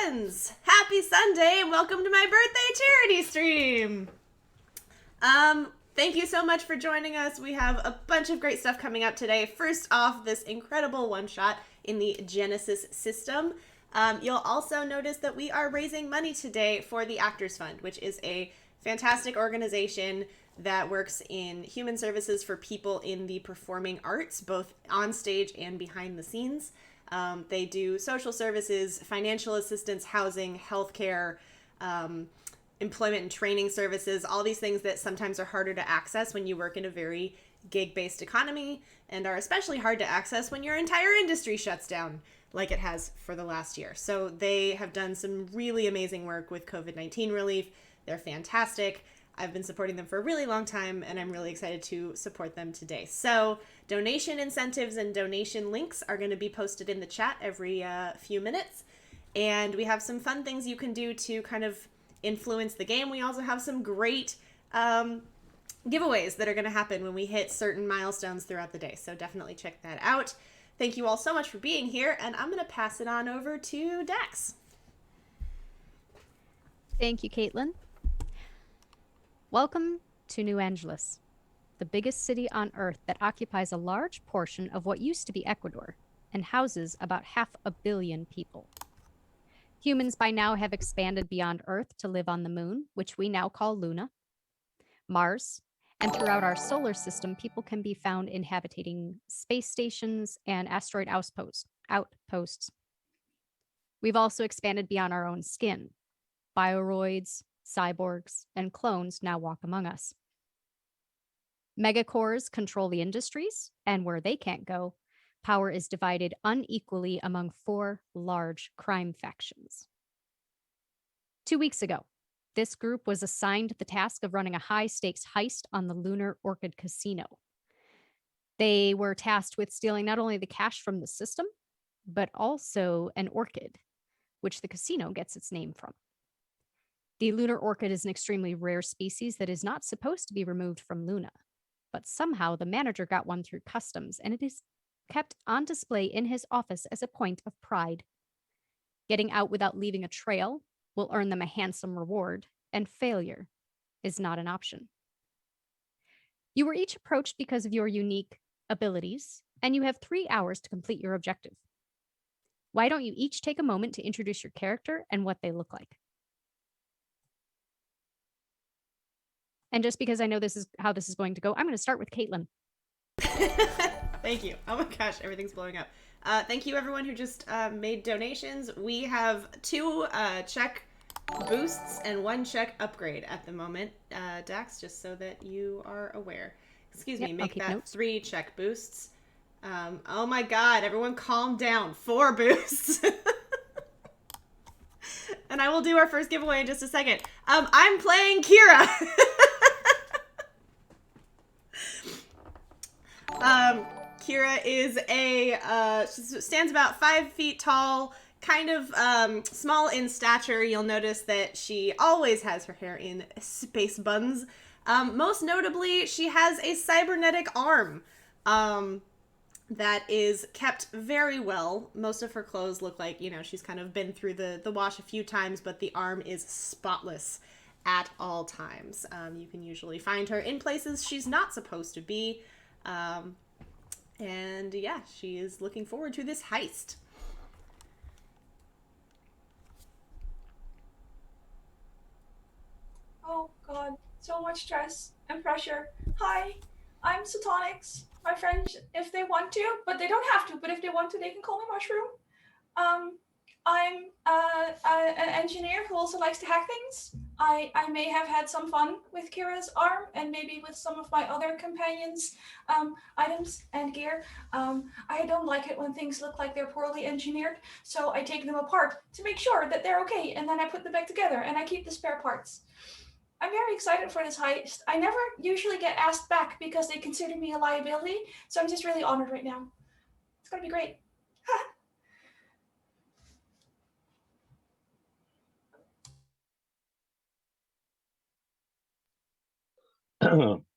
friends! Happy Sunday and welcome to my birthday charity stream! Thank you so much for joining us. We have a bunch of great stuff coming up today. First off, this incredible one-shot in the Genesys system. You'll also notice that we are raising money today for the Actors Fund, which is a fantastic organization that works in human services for people in the performing arts, both on stage and behind the scenes. They do social services, financial assistance, housing, healthcare, employment and training services, all these things that sometimes are harder to access when you work in a very gig-based economy and are especially hard to access when your entire industry shuts down like it has for the last year. So they have done some really amazing work with COVID-19 relief. They're fantastic. I've been supporting them for a really long time, and I'm really excited to support them today. So donation incentives and donation links are going to be posted in the chat every few minutes. And we have some fun things you can do to kind of influence the game. We also have some great giveaways that are going to happen when we hit certain milestones throughout the day. So definitely check that out. Thank you all so much for being here, and I'm going to pass it on over to Dax. Thank you, Caitlin. Welcome to New Angeles, the biggest city on Earth that occupies a large portion of what used to be Ecuador and houses about 500 million people. Humans by now have expanded beyond Earth to live on the moon, which we now call Luna, Mars, and throughout our solar system, people can be found inhabiting space stations and asteroid outposts. We've also expanded beyond our own skin. Bioroids, cyborgs, and clones now walk among us. Megacores control the industries, and where they can't go, power is divided unequally among 4 large crime factions. 2 weeks ago, this group was assigned the task of running a high-stakes heist on the lunar Orchid casino. They were tasked with stealing not only the cash from the system, but also an orchid, which the casino gets its name from. The lunar orchid is an extremely rare species that is not supposed to be removed from Luna, but somehow the manager got one through customs, and it is kept on display in his office as a point of pride. Getting out without leaving a trail will earn them a handsome reward, and failure is not an option. You were each approached because of your unique abilities, and you have 3 hours to complete your objective. Why don't you each take a moment to introduce your character and what they look like? And just because I know this is how this is going to go, I'm going to start with Caitlin. Thank you. Oh my gosh, everything's blowing up. Thank you everyone who just made donations. We have 2 check boosts and 1 check upgrade at the moment. Dax, just so that you are aware. Excuse me, make that notes. 3 check boosts. Oh my god, everyone calm down. 4 boosts. And I will do our first giveaway in just a second. I'm playing Kira. Kira is she stands about 5 feet tall, kind of small in stature. You'll notice that she always has her hair in space buns. Most notably, she has a cybernetic arm that is kept very well. Most of her clothes look like, she's kind of been through the wash a few times, but the arm is spotless at all times. You can usually find her in places she's not supposed to be. And yeah, she is looking forward to this heist. Oh god, so much stress and pressure. Hi, I'm Sotonix. My friends, if they want to, but they don't have to, but if they want to, they can call me Mushroom. I'm an engineer who also likes to hack things. I may have had some fun with Kira's arm and maybe with some of my other companions' items and gear. I don't like it when things look like they're poorly engineered, so I take them apart to make sure that they're okay, and then I put them back together and I keep the spare parts. I'm very excited for this heist. I never usually get asked back because they consider me a liability, so I'm just really honored right now. It's gonna be great.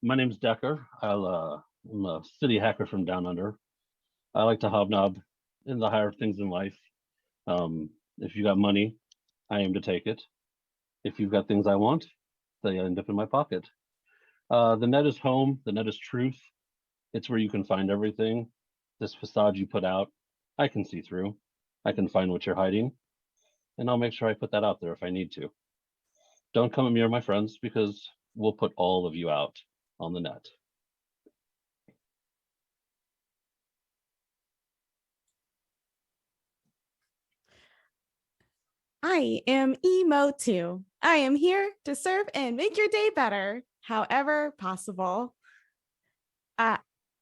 My name's Decker. I'm a city hacker from down under. I like to hobnob in the higher things in life. If you got money, I aim to take it. If you've got things I want, they end up in my pocket. The net is home. The net is truth. It's where you can find everything. This facade you put out, I can see through. I can find what you're hiding, and I'll make sure I put that out there if I need to. Don't come at me or my friends, because we'll put all of you out on the net. I am Emo2. I am here to serve and make your day better, however possible.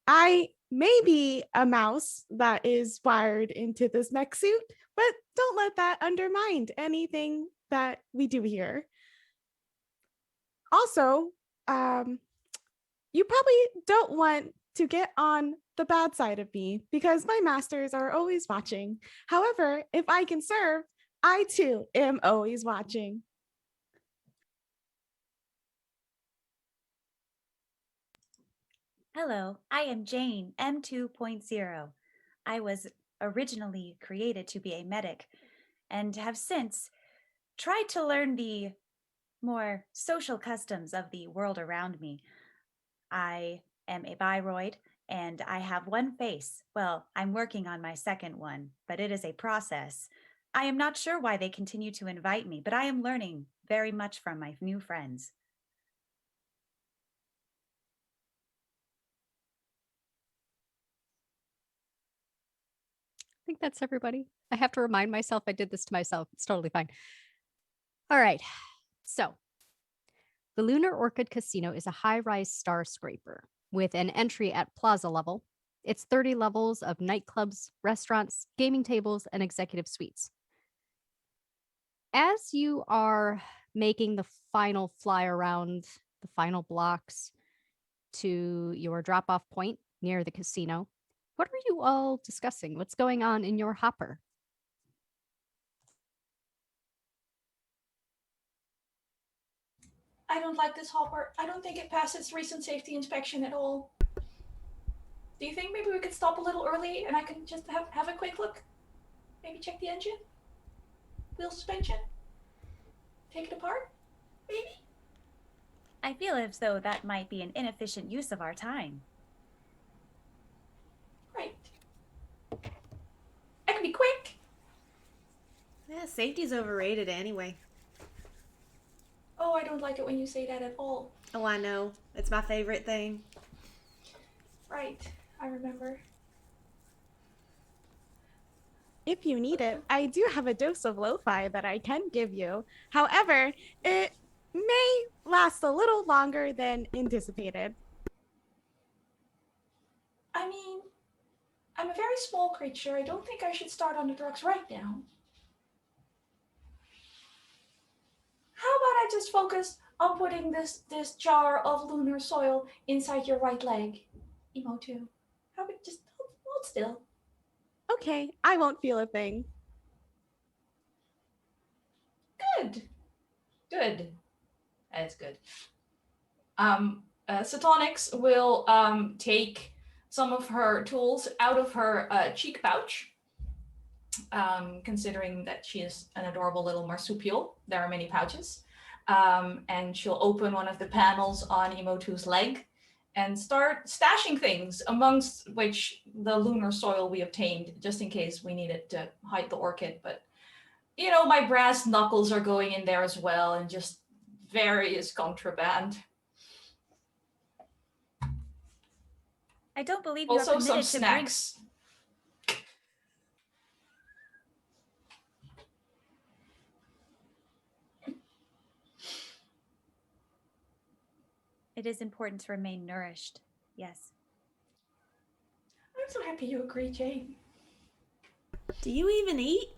I may be a mouse that is wired into this mech suit, but don't let that undermine anything that we do here. Also, you probably don't want to get on the bad side of me because my masters are always watching. However, if I can serve, I too am always watching. Hello, I am Jane, M2.0. I was originally created to be a medic and have since tried to learn the more social customs of the world around me. I am a biroid and I have one face. Well, I'm working on my second one, but it is a process. I am not sure why they continue to invite me, but I am learning very much from my new friends. I think that's everybody. I have to remind myself I did this to myself. It's totally fine. All right. So the Lunar Orchid Casino is a high-rise star scraper with an entry at plaza level. It's 30 levels of nightclubs, restaurants, gaming tables, and executive suites. As you are making the final fly around the final blocks to your drop-off point near the casino, what are you all discussing? What's going on in your hopper? I don't like this hopper. I don't think it passed its recent safety inspection at all. Do you think maybe we could stop a little early and I can just have a quick look? Maybe check the engine? Wheel suspension? Take it apart? Maybe? I feel as though that might be an inefficient use of our time. Right. I can be quick. Yeah, safety's overrated anyway. Oh, I don't like it when you say that at all. Oh, I know. It's my favorite thing. Right. I remember. If you need it, I do have a dose of lo-fi that I can give you. However, it may last a little longer than anticipated. I mean, I'm a very small creature. I don't think I should start on the drugs right now. How about I just focus on putting this jar of lunar soil inside your right leg? Emo2. How about just hold still? Okay, I won't feel a thing. Good. Good. That's good. Satonics will take some of her tools out of her cheek pouch. Considering that she is an adorable little marsupial, there are many pouches. And she'll open one of the panels on Emo2's leg and start stashing things, amongst which the lunar soil we obtained, just in case we needed to hide the orchid. But, you know, my brass knuckles are going in there as well, and just various contraband. I don't believe you Also are some permitted to bring... snacks. It is important to remain nourished. Yes. I'm so happy you agree, Jane. Do you even eat?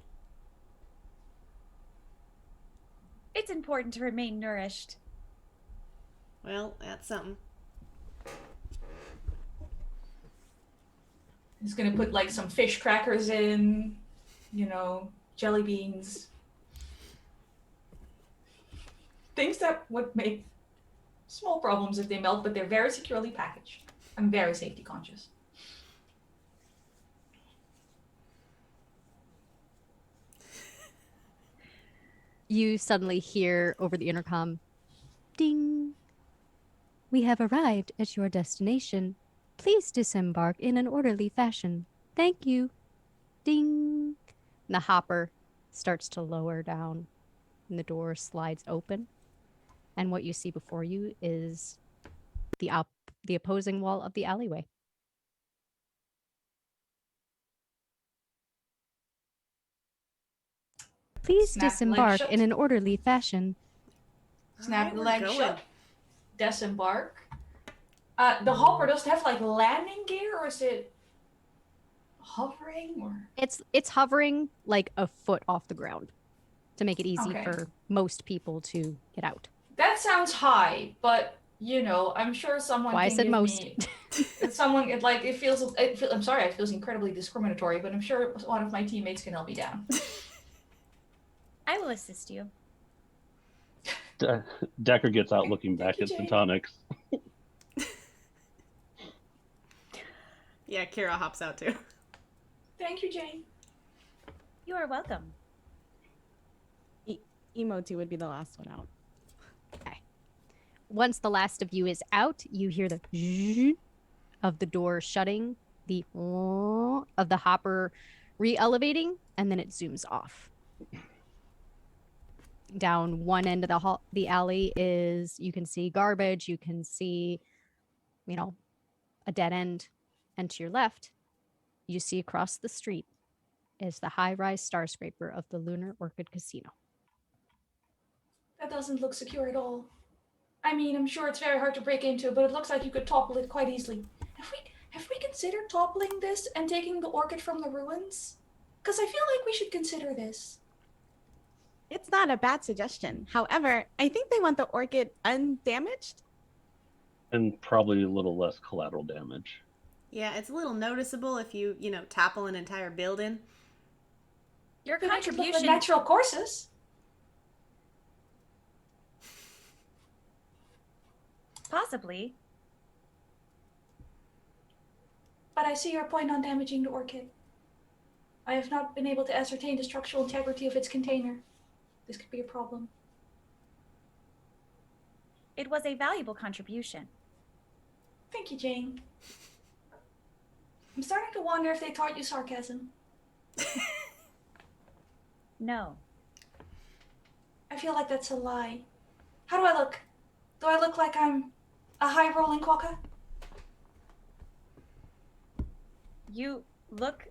It's important to remain nourished. Well, that's something. Just gonna put like some fish crackers in, you know, jelly beans. Things that would make small problems if they melt, but they're very securely packaged. I'm very safety conscious. You suddenly hear over the intercom, ding. We have arrived at your destination. Please disembark in an orderly fashion. Thank you. Ding. And the hopper starts to lower down, and the door slides open. And what you see before you is the opposing wall of the alleyway. Please Snap the leg disembark shut. in an orderly fashion. Snap Alright, the we're leg going. shut. Disembark. The hopper does it have like landing gear, or is it hovering? Or It's hovering like a foot off the ground to make it easy Okay. for most people to get out. that sounds high, but you know, I'm sure someone Why I can said give most. me. Someone I'm sorry, it feels incredibly discriminatory, but I'm sure one of my teammates can help me down. I will assist you. Decker gets out looking Thank back you, at Jane. Satonics. Yeah, Kira hops out too. Thank you, Jane. You are welcome. Emo 2 would be the last one out. Okay. Once the last of you is out, you hear the zzz of the door shutting, the of the hopper re-elevating, and then it zooms off. Down one end of the alley is, you can see garbage, you can see, a dead end. And to your left, you see across the street is the high-rise skyscraper of the Lunar Orchid Casino. That doesn't look secure at all. I mean, I'm sure it's very hard to break into, but it looks like you could topple it quite easily. Have we considered toppling this and taking the orchid from the ruins? Because I feel like we should consider this. It's not a bad suggestion. However, I think they want the orchid undamaged. And probably a little less collateral damage. Yeah, it's a little noticeable if you topple an entire building. Your They make it look like contribution. natural courses. Possibly. But I see your point on damaging the orchid. I have not been able to ascertain the structural integrity of its container. This could be a problem. It was a valuable contribution. Thank you, Jane. I'm starting to wonder if they taught you sarcasm. No. I feel like that's a lie. How do I look? Do I look like I'm a high-rolling quokka? You look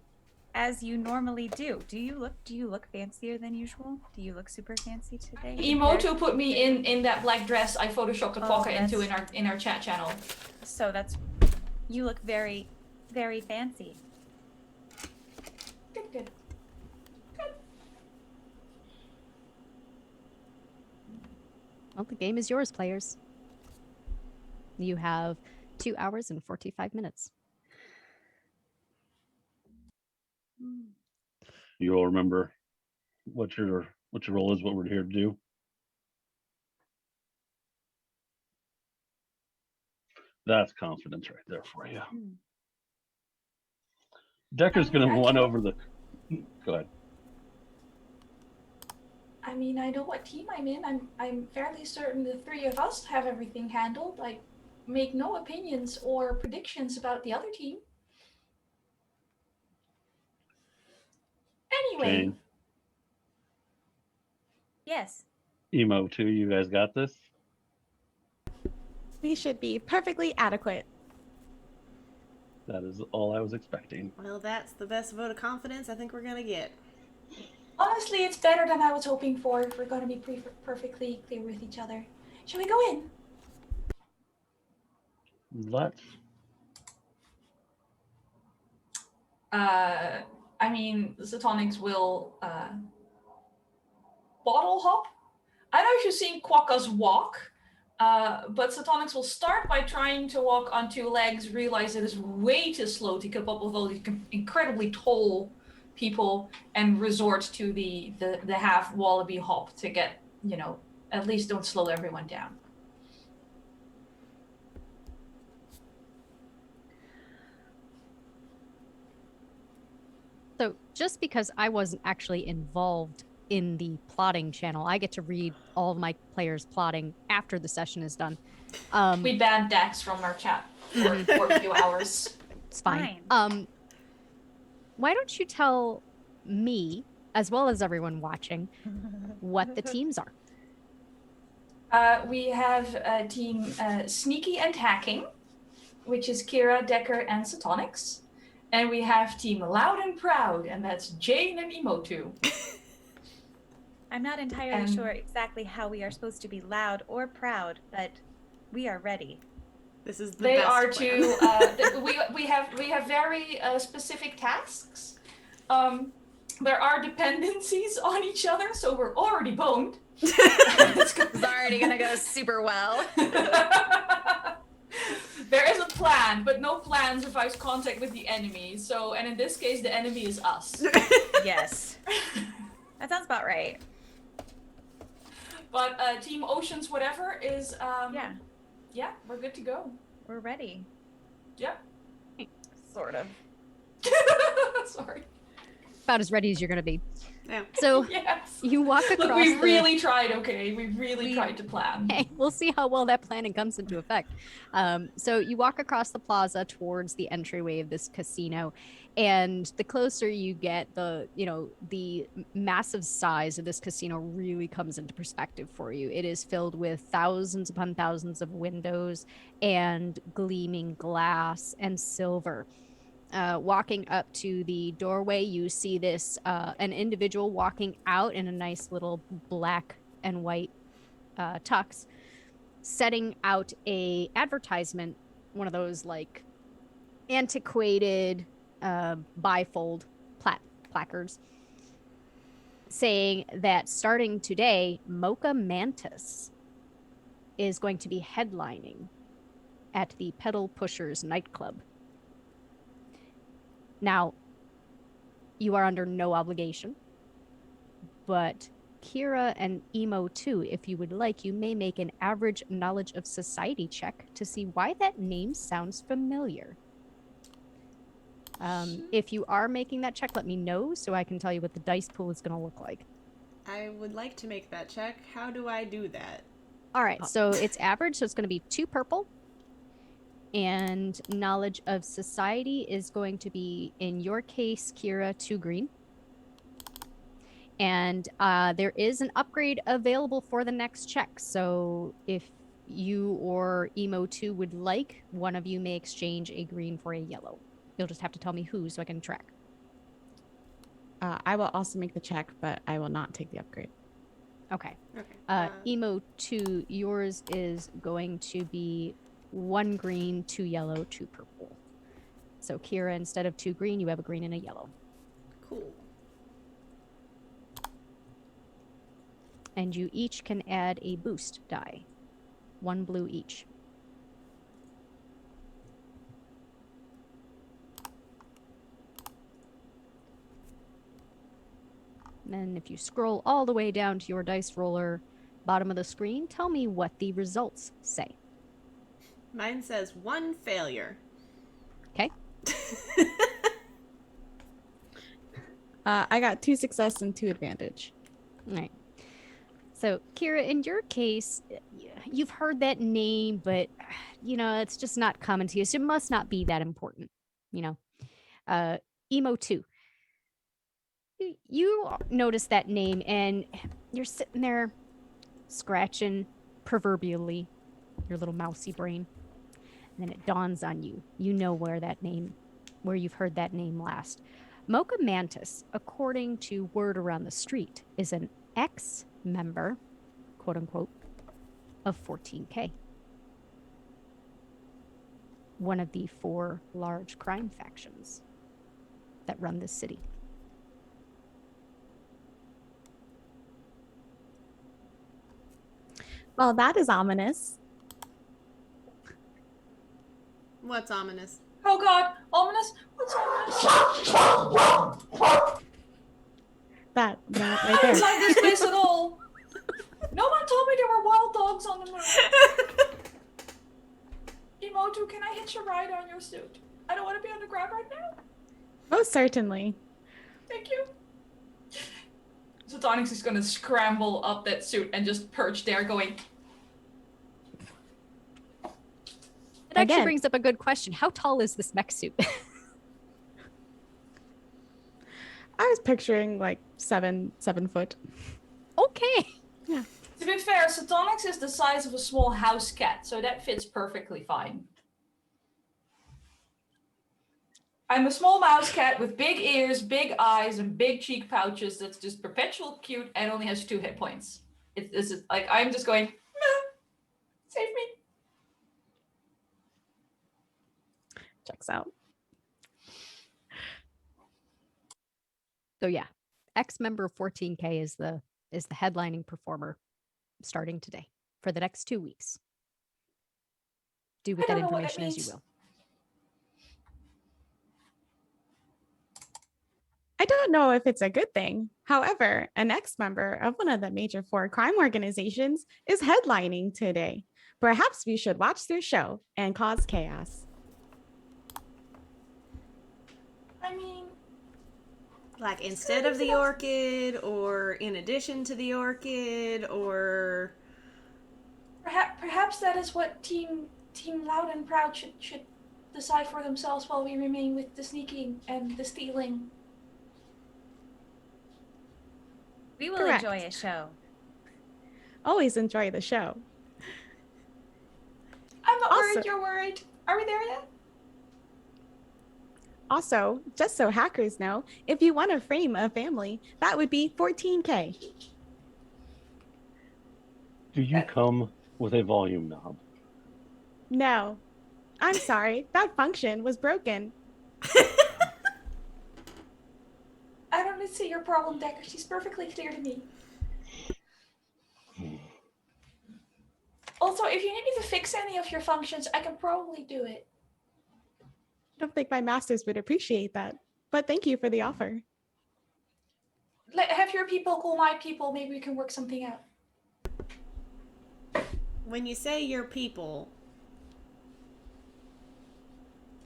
as you normally do. Do you look fancier than usual? Do you look super fancy today? Emoto put me in that black dress I photoshopped a quokka into that's- in our chat channel. So you look very, very fancy. Good. Well, the game is yours, players. You have 2 hours and 45 minutes. You all remember what your role is, what we're here to do. That's confidence right there for you. Decker's gonna run over the. Go ahead. I mean, I know what team I'm in. I'm fairly certain the three of us have everything handled. I make no opinions or predictions about the other team. Anyway, Jane, Yes. Emo too. You guys got this. We should be perfectly adequate. That is all I was expecting. Well, that's the best vote of confidence I think we're gonna get. honestly, it's better than I was hoping for if we're going to be perfectly clear with each other. Shall we go in? Let's. I mean, Zatonics will bottle hop. I don't know if you've seen quokkas walk, but Satonics will start by trying to walk on two legs, realize it is way too slow to keep up with all these incredibly tall people, and resort to the half wallaby hop to get, at least don't slow everyone down. So just because I wasn't actually involved in the plotting channel. I get to read all of my players' plotting after the session is done. We banned Dax from our chat for a few hours. It's fine. Why don't you tell me, as well as everyone watching, what the teams are? We have team Sneaky and Hacking, which is Kira, Decker, and Satonics. And we have team Loud and Proud, and that's Jane and Emotu. I'm not entirely sure exactly how we are supposed to be loud or proud, but we are ready. This is the They best are plan. to we have very specific tasks. There are dependencies on each other, so we're already boned. It's already gonna go super well. There is a plan, but no plan survives contact with the enemy. So, and in this case, the enemy is us. Yes. That sounds about right. But Team Oceans, whatever, is yeah, we're good to go. We're ready. Yeah. Sort of. Sorry. About as ready as you're going to be. Yeah. So Yes. you walk across. Look, we really tried, okay? We really tried to plan. Hey, we'll see how well that planning comes into effect. So you walk across the plaza towards the entryway of this casino, and the closer you get, the massive size of this casino really comes into perspective for you. It is filled with thousands upon thousands of windows and gleaming glass and silver. Walking up to the doorway, you see this an individual walking out in a nice little black and white tux, setting out a advertisement, one of those like antiquated bifold placards, saying that starting today, Mocha Mantis is going to be headlining at the Petal Pushers nightclub. Now, you are under no obligation, but Kira and Emo too, if you would like, you may make an average knowledge of society check to see why that name sounds familiar. If you are making that check, let me know so I can tell you what the dice pool is going to look like. I would like to make that check. How do I do that? All right, so it's average, so it's going to be 2 purple. And knowledge of society is going to be, in your case, Kira, 2 green. And there is an upgrade available for the next check. So if you or Emo 2 would like, one of you may exchange a green for a yellow. You'll just have to tell me who so I can track. I will also make the check, but I will not take the upgrade. Okay. Okay. Emo 2, yours is going to be 1 green, 2 yellow, 2 purple. So Kira, instead of 2 green, you have a green and a yellow. Cool. And you each can add a boost die. 1 blue each. And then if you scroll all the way down to your dice roller, bottom of the screen, tell me what the results say. Mine says 1 failure. Okay. I got 2 success and 2 advantage. All right. So, Kira, in your case, you've heard that name, but, it's just not common to you. So it must not be that important, Emo 2. You notice that name, and you're sitting there scratching, proverbially, your little mousy brain. And then it dawns on you. You know where you've heard that name last. Mocha Mantis, according to word around the street, is an ex-member, quote unquote, of 14K. One of the 4 large crime factions that run this city. Well, that is ominous. What's ominous? Oh god, ominous? What's ominous? That right I there. don't like this place at all. No one told me there were wild dogs on the move. Emotu, can I hitch a ride on your suit? I don't want to be on the ground right now. Most certainly. Thank you. Sotonix is gonna scramble up that suit and just perch there going, It actually Again. brings up a good question. How tall is this mech suit? I was picturing like 7 foot. Okay. Yeah. to be fair, Sotonix is the size of a small house cat, so that fits perfectly fine. I'm a small mouse cat with big ears, big eyes, and big cheek pouches that's just perpetual cute and only has 2 hit points. This is like, I'm just going, "Meh, save me." Checks out. So yeah, ex-member 14K is the headlining performer starting today for the next 2 weeks. Do with I that don't know what that information as you means. will. I don't know if it's a good thing. However, an ex-member of one of the major 4 crime organizations is headlining today. Perhaps we should watch their show and cause chaos. I mean, Like instead of the orchid, or in addition to the orchid, or perhaps that is what Team Loud and Proud should decide for themselves while we remain with the sneaking and the stealing. We will Correct. enjoy a show. Always enjoy the show. I'm not Also- worried you're worried. Are we there yet? Also, just so hackers know, if you want to frame a family, that would be 14K. Do you come with a volume knob? No, I'm sorry, that function was broken. I don't see your problem, Decker. She's perfectly clear to me. Also, if you need me to fix any of your functions, I can probably do it. I don't think my masters would appreciate that, but thank you for the offer. Have your people call my people. Maybe we can work something out. when you say your people,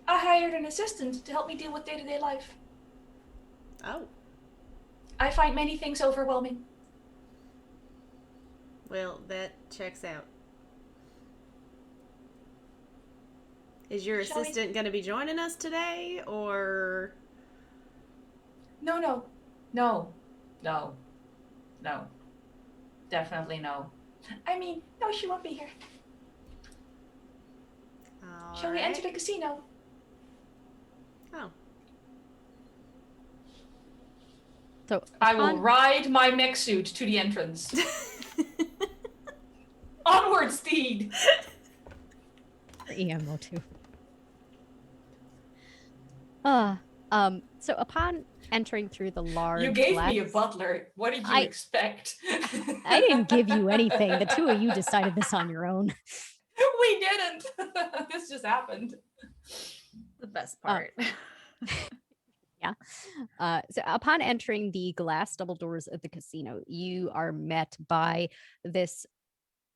I hired an assistant to help me deal with day-to-day life. oh, I find many things overwhelming. well, that checks out. Is your Shall we- assistant going to be joining us today, or? No. Definitely no. I mean, no, she won't be here. Shall we enter the casino? Oh, So I will upon- ride my mech suit to the entrance. Onward, steed! EMO too. So upon entering through the large You gave glass, me a butler. What did you expect? I didn't give you anything. The two of you decided this on your own. We didn't. This just happened. The best part. So upon entering the glass double doors of the casino, you are met by this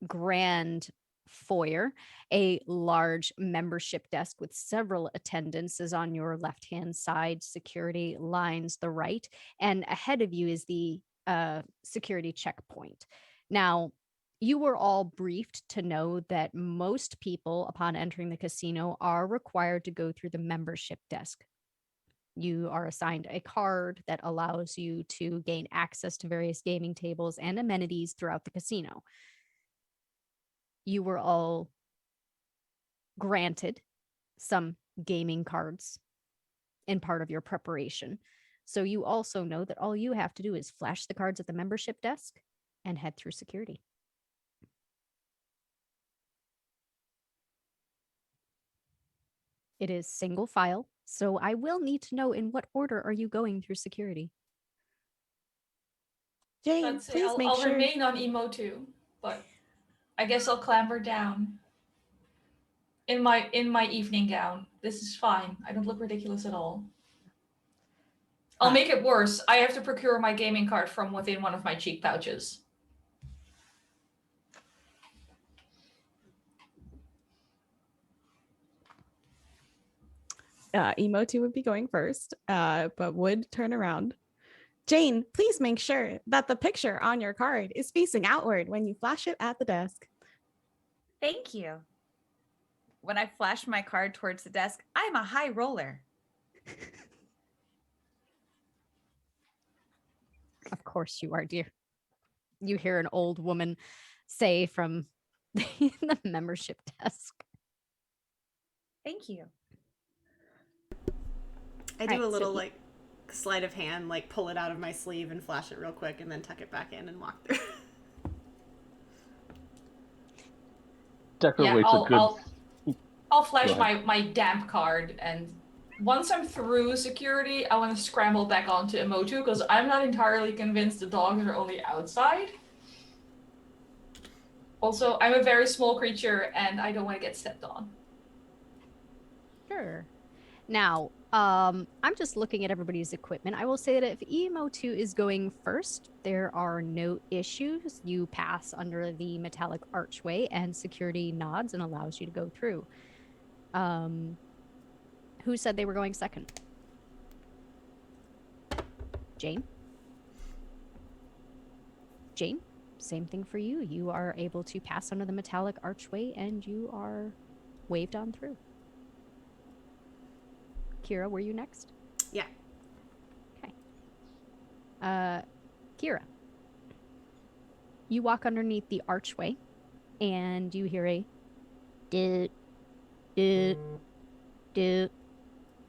grand foyer. A large membership desk with several attendants is on your left-hand side, security lines the right, and ahead of you is the security checkpoint. Now, you were all briefed to know that most people, upon entering the casino, are required to go through the membership desk. You are assigned a card that allows you to gain access to various gaming tables and amenities throughout the casino. You were all granted some gaming cards in part of your preparation. So you also know that all you have to do is flash the cards at the membership desk and head through security. It is single file, so I will need to know in what order are you going through security? Jane, Let's say please make I'll sure. remain on emo too, but I guess I'll clamber down in my evening gown. This is fine. I don't look ridiculous at all. I'll make it worse. I have to procure my gaming card from within one of my cheek pouches. Emo 2 would be going first, but would turn around Jane, please make sure that the picture on your card is facing outward when you flash it at the desk. Thank you. When I flash my card towards the desk, I'm a high roller. Of course you are, dear. You hear an old woman say from the membership desk. Thank you. I do Right, a so little like sleight of hand, like pull it out of my sleeve and flash it real quick and then tuck it back in and walk through. Decker Yeah, waits a good. I'll flash Go ahead. my damp card, and once I'm through security, I want to scramble back onto Emotu because I'm not entirely convinced the dogs are only outside. Also, I'm a very small creature and I don't want to get stepped on. Sure. Now, I'm just looking at everybody's equipment. I will say that if EMO2 is going first, there are no issues. You pass under the metallic archway and security nods and allows you to go through. Who said they were going second? Jane? Jane, same thing for you. You are able to pass under the metallic archway and you are waved on through. Kira, were you next? Yeah. Okay. Kira, you walk underneath the archway and you hear a doot, doot, doot.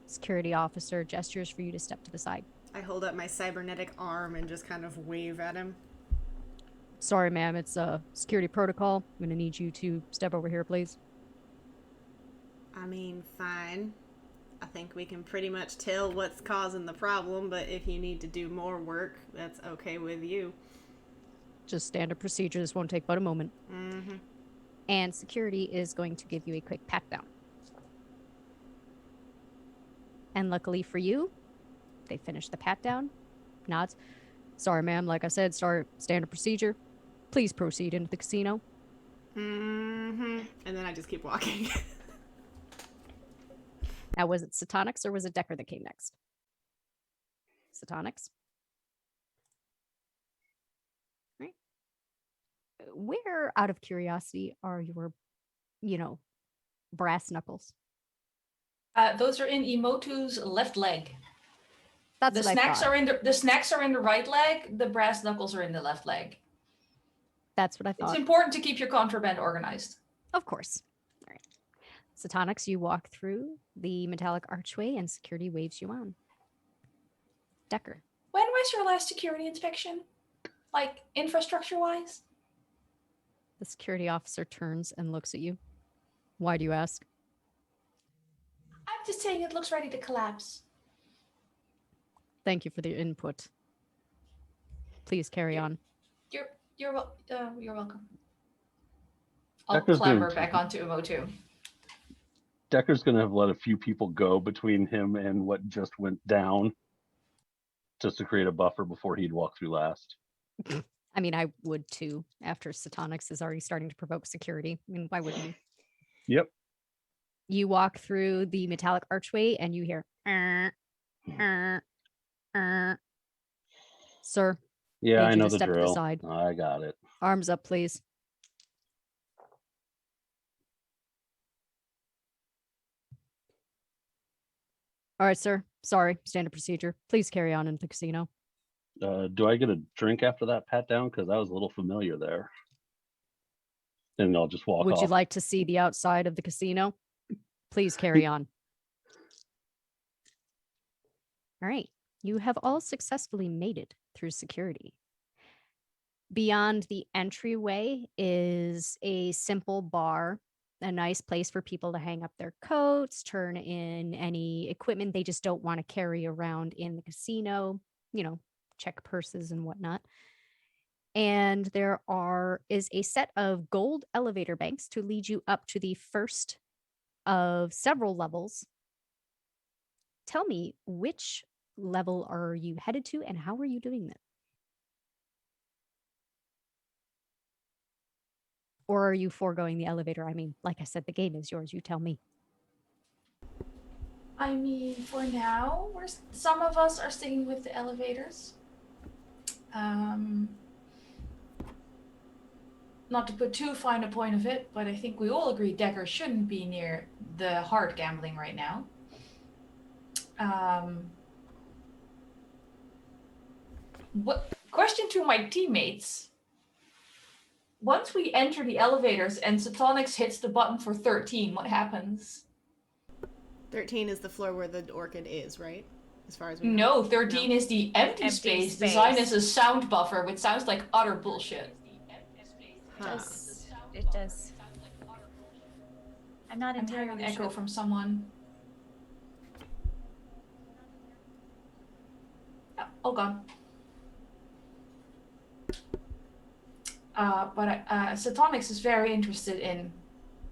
Security officer gestures for you to step to the side. I hold up my cybernetic arm and just kind of wave at him. Sorry, ma'am, it's a security protocol. I'm gonna need you to step over here, please. I mean, fine. I think we can pretty much tell what's causing the problem, but if you need to do more work, that's okay with you. Just standard procedure. This won't take but a moment. Mm-hmm. And security is going to give you a quick pat down. And luckily for you, they finish the pat down. Nods. Sorry, ma'am. Like I said, standard procedure. Please proceed into the casino. Mm-hmm. And then I just keep walking. Now, was it Satonics or was it Decker that came next? Satonics. Right. Where, out of curiosity, are your, brass knuckles? Those are in Emotu's left leg. That's The what snacks I thought. the snacks are in the right leg. The brass knuckles are in the left leg. That's what I It's thought. important to keep your contraband organized. Of course. All right. Satonics, you walk through the metallic archway and security waves you on. Decker. When was your last security inspection? Like, infrastructure-wise? The security officer turns and looks at you. Why do you ask? I'm just saying it looks ready to collapse. Thank you for the input. Please carry on. You're welcome. I'll Decker's clamber gonna- back onto Emotu. Decker's going to have let a few people go between him and what just went down, just to create a buffer before he'd walk through last. I mean, I would too, after Satonics is already starting to provoke security. I mean, why wouldn't you? Yep. You walk through the metallic archway and you hear, Sir, Yeah, need I you know to the step to the drill. side. I got it. Arms up, please. All right, sir. Sorry, standard procedure. Please carry on into the casino. Do I get a drink after that pat down? Because I was a little familiar there. And I'll just walk Would off. you like to see the outside of the casino? Please carry on. All right. You have all successfully made it through security. Beyond the entryway is a simple bar, a nice place for people to hang up their coats, turn in any equipment they just don't want to carry around in the casino, check purses and whatnot. And there is a set of gold elevator banks to lead you up to the first of several levels. Tell me, which level are you headed to and how are you doing that? Or are you foregoing the elevator? I mean, like I said, the game is yours. You tell me. I mean, for now, some of us are sticking with the elevators. Not to put too fine a point of it, but I think we all agree Decker shouldn't be near the hard gambling right now. What question to my teammates? Once we enter the elevators and Sotonix hits the button for 13, what happens? 13 is the floor where the orchid is, right? As far as we No, know. 13 is the empty Empty space space. designed as a sound buffer, which sounds like utter bullshit. Huh. It does. I'm not I'm hearing an entirely echo sure. from someone. Oh god. But Sotonix is very interested in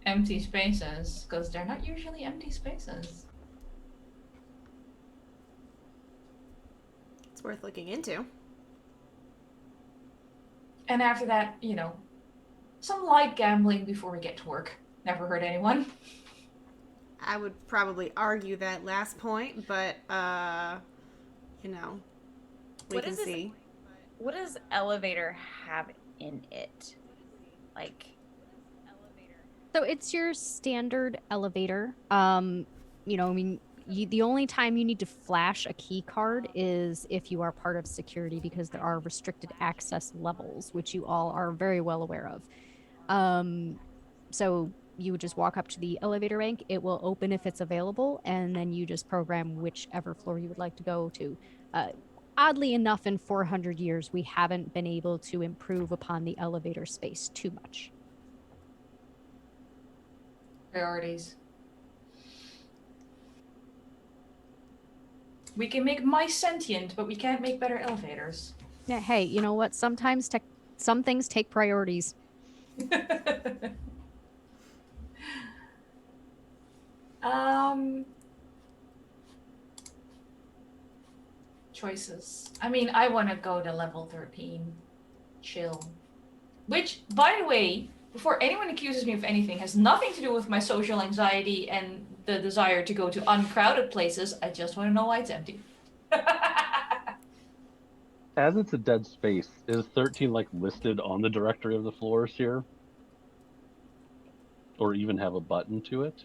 empty spaces because they're not usually empty spaces. It's worth looking into. And after that, you know, some light gambling before we get to work. Never hurt anyone. I would probably argue that last point, but you know, we What can is this- see. What does elevator have in it? Like, So it's your standard elevator. The only time you need to flash a key card is if you are part of security, because there are restricted access levels, which you all are very well aware of. So you would just walk up to the elevator rank, it will open if it's available, and then you just program whichever floor you would like to go to. Oddly enough, in 400 years, we haven't been able to improve upon the elevator space too much. Priorities. We can make mice sentient, but we can't make better elevators. Yeah, hey, you know what? Sometimes some things take priorities. Choices. I mean, I want to go to level 13. Chill. Which, by the way, before anyone accuses me of anything, has nothing to do with my social anxiety and the desire to go to uncrowded places. I just want to know why it's empty. As it's a dead space, is 13 like listed on the directory of the floors here? Or even have a button to it?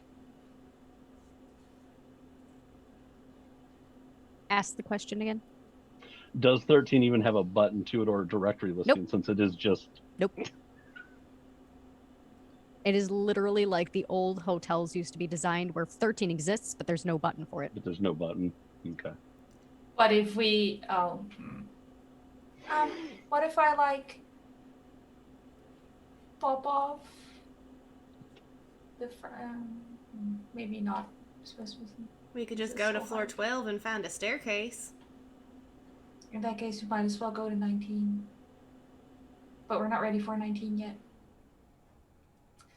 Ask the question again. Does 13 even have a button to it or a directory listing, Nope. since it is just... Nope. It is literally like the old hotels used to be designed, where 13 exists, but there's no button for it. But there's no button. Okay. But if we... what if I, like, pop off the... maybe not. We could just go to floor 12 and find a staircase. In that case, we might as well go to 19. But we're not ready for 19 yet.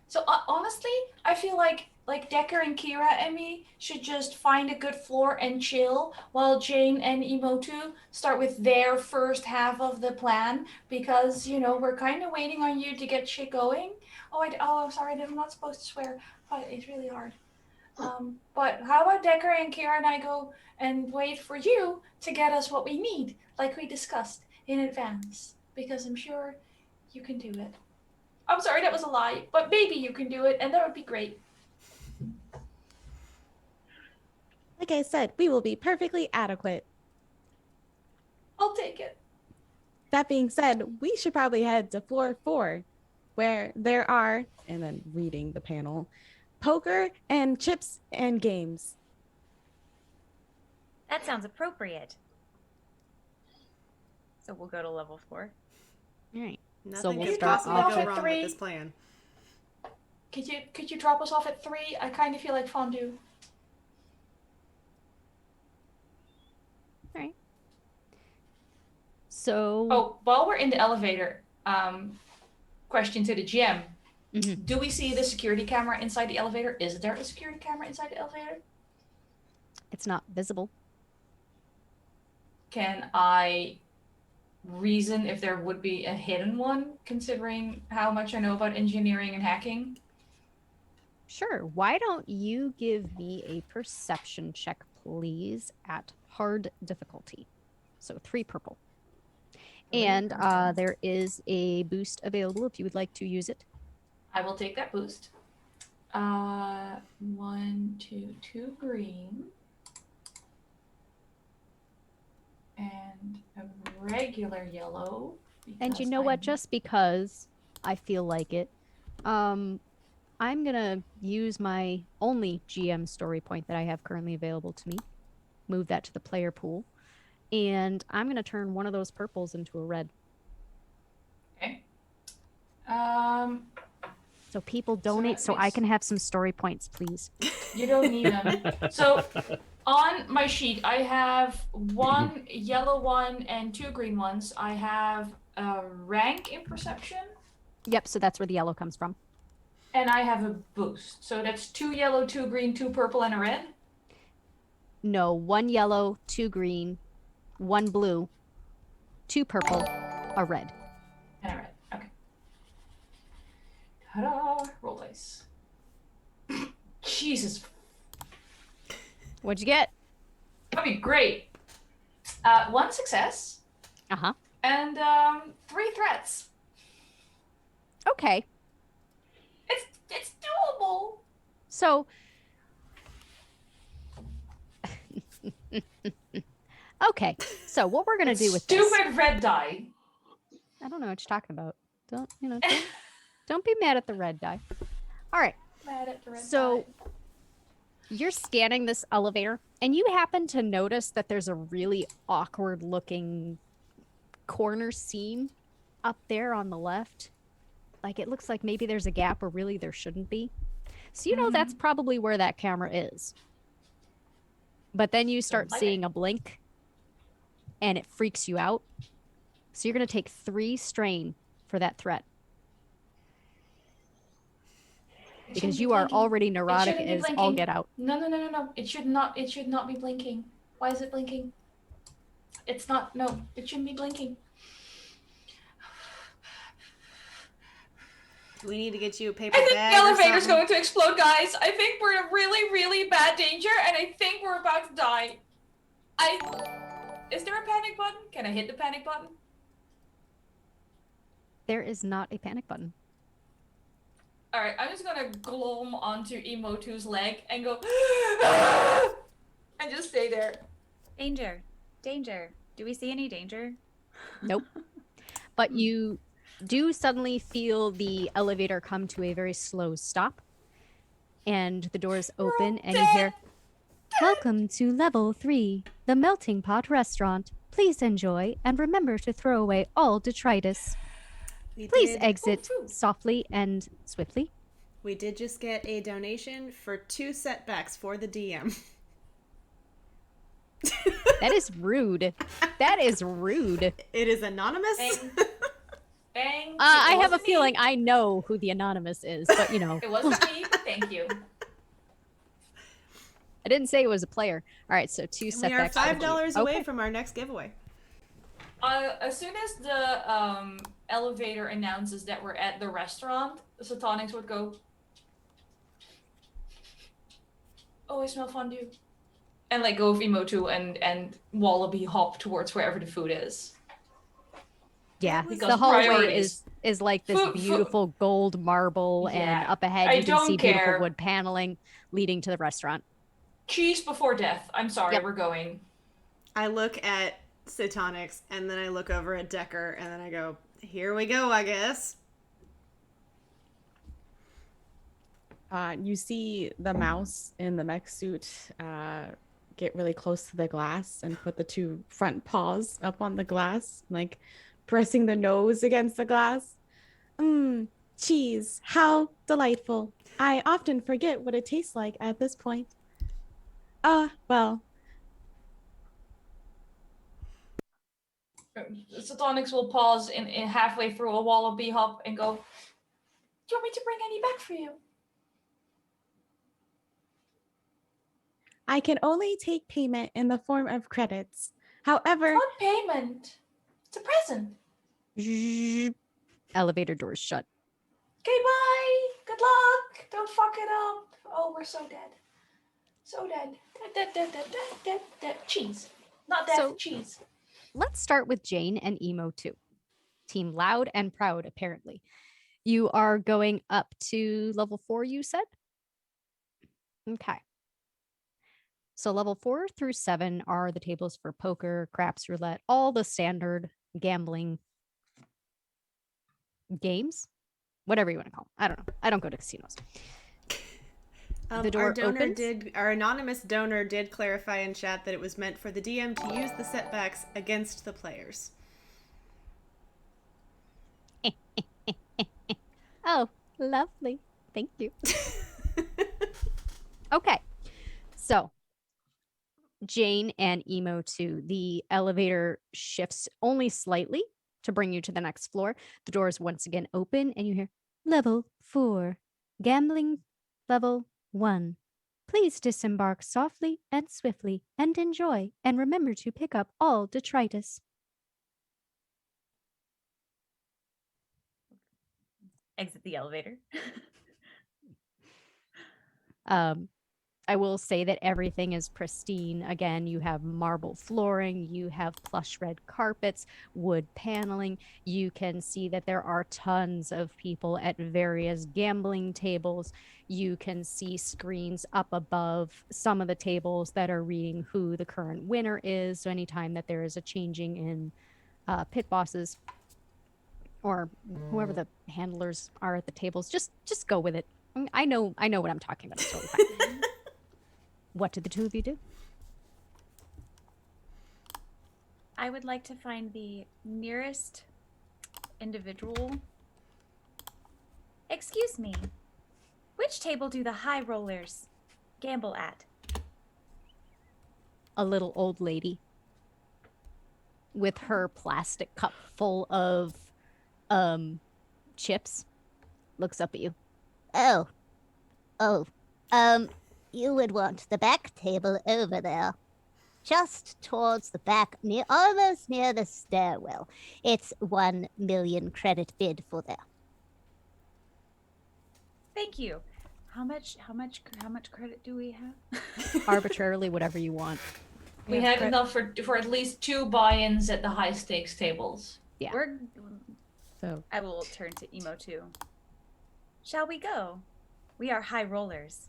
So honestly, I feel like Decker and Kira and me should just find a good floor and chill, while Jane and Emotu start with their first half of the plan, because, you know, we're kind of waiting on you to get shit going. I'm sorry, I'm not supposed to swear, but it's really hard. But how about Decker and Kira and I go and wait for you to get us what we need, like we discussed in advance, because I'm sure you can do it. I'm sorry, that was a lie, but maybe you can do it, and that would be great. Like I said, we will be perfectly adequate. I'll take it. That being said, we should probably head to floor 4, where there are, and then reading the panel, poker and chips and games. that sounds appropriate. So we'll go to level 4. All right. Nothing we'll could start possibly off go with wrong with 3. this plan. Could you drop us off at 3? I kind of feel like fondue. All right. So. Oh, while we're in the elevator, question to the GM. Mhm. Do we see the security camera inside the elevator? Is there a security camera inside the elevator? It's not visible. Can I reason if there would be a hidden one, considering how much I know about engineering and hacking? Sure. Why don't you give me a perception check, please, at hard difficulty? So 3 purple. And there is a boost available if you would like to use it. I will take that boost. 1, 2 green. And a regular yellow. And you because know what? I'm- Just because I feel like it, I'm gonna use my only GM story point that I have currently available to me. Move that to the player pool, and I'm gonna turn one of those purples into a red. Okay. So people donate so I makes- can have some story points, please. You don't need them. So on my sheet, I have 1 yellow one and 2 green ones. I have a rank in perception, Yep, so that's where the yellow comes from. and I have a boost. So that's 2 yellow, 2 green, 2 purple, and a red. No, 1 yellow, 2 green, 1 blue, 2 purple, a red. And a red. Okay. Ta-da! Roll dice. Jesus, What'd you get? that'd be great. 1 success Uh-huh. and 3 threats. Okay. It's doable. So okay. So what we're gonna do with this? Stupid red die. I don't know what you're talking about. Don't be mad at the red die. All right. Mad at the red So die. you're scanning this elevator and you happen to notice that there's a really awkward looking corner seam up there on the left. Like it looks like maybe there's a gap where really there shouldn't be. So you know that's probably where that camera is. But then you start like seeing a blink and it freaks you out. So you're going to take 3 strain for that threat. It Because shouldn't be you are blinking. already neurotic shouldn't be as all blinking. get out. No. It should not be blinking. Why is it blinking? It's not. No, it shouldn't be blinking. We need to get you a paper I think bag the or elevator's something. going to explode, guys. I think we're in really, really bad danger, and I think we're about to die. Is there a panic button? Can I hit the panic button? There is not a panic button. Alright, I'm just gonna glom onto Emo2's leg and go and just stay there. Danger. Danger. Do we see any danger? Nope. But you do suddenly feel the elevator come to a very slow stop. And the doors open and you hear, "Welcome to level 3, the Melting Pot Restaurant. Please enjoy and remember to throw away all detritus. We Please did- exit Ooh. softly and swiftly." We did just get a donation for 2 setbacks for the DM. That is rude. That is rude. It is anonymous. Bang. Bang. I It have a wasn't me. feeling I know who the anonymous is, but you know, It wasn't me, but thank you. I didn't say it was a player. All right, so 2 We are setbacks. for the $5 G. away Okay. from our next giveaway. As soon as the elevator announces that we're at the restaurant, Satonics would go, "Oh, I smell fondue," and like go with Emo2 and Wallaby hop towards wherever the food is. Yeah, Because the hallway priorities. is like this Food- beautiful gold marble, and Yeah, up ahead I you can see don't care. beautiful wood paneling leading to the restaurant. Cheese before death. I'm sorry, Yep. we're going. I look at Satonics, and then I look over at Decker, and then I go, here we go, I guess. You see the mouse in the mech suit get really close to the glass and put the 2 front paws up on the glass, like pressing the nose against the glass. Cheese, how delightful. I often forget what it tastes like at this point. Well, Satonics will pause in halfway through a Wallaby hop and go, "Do you want me to bring any back for you?" I can only take payment in the form of credits. However, What payment? It's a present. Elevator doors shut. Okay, bye. Good luck. Don't fuck it up. Oh, we're so dead. So dead. Dead. Cheese. Not death, So- cheese. Let's start with Jane and Emo 2. Team Loud and Proud, apparently. You are going up to level 4, you said? Okay. So level 4 through 7 are the tables for poker, craps, roulette, all the standard gambling games, whatever you want to call them. I don't know. I don't go to casinos. The door opens. Our anonymous donor did clarify in chat that it was meant for the DM to use the setbacks against the players. Oh, lovely. Thank you. Okay. So, Jane and Emo 2, the elevator shifts only slightly to bring you to the next floor. The doors once again open and you hear level 4, gambling level 1. Please disembark softly and swiftly and enjoy, and remember to pick up all detritus. Exit the elevator. I will say that everything is pristine. Again, you have marble flooring, you have plush red carpets, wood paneling. You can see that there are tons of people at various gambling tables. You can see screens up above some of the tables that are reading who the current winner is. So anytime that there is a changing in pit bosses or whoever the handlers are at the tables, just go with it. I know what I'm talking about. It's totally fine. What did the two of you do? I would like to find the nearest individual. Excuse me. Which table do the high rollers gamble at? A little old lady with her plastic cup full of chips looks up at you. Oh. You would want the back table over there. Just towards the back, almost near the stairwell. It's 1 million credit bid for there. Thank you. How much credit do we have? Arbitrarily, whatever you want. We have enough for at least 2 buy-ins at the high stakes tables. Yeah. So I will turn to Emo 2. Shall we go? We are high rollers.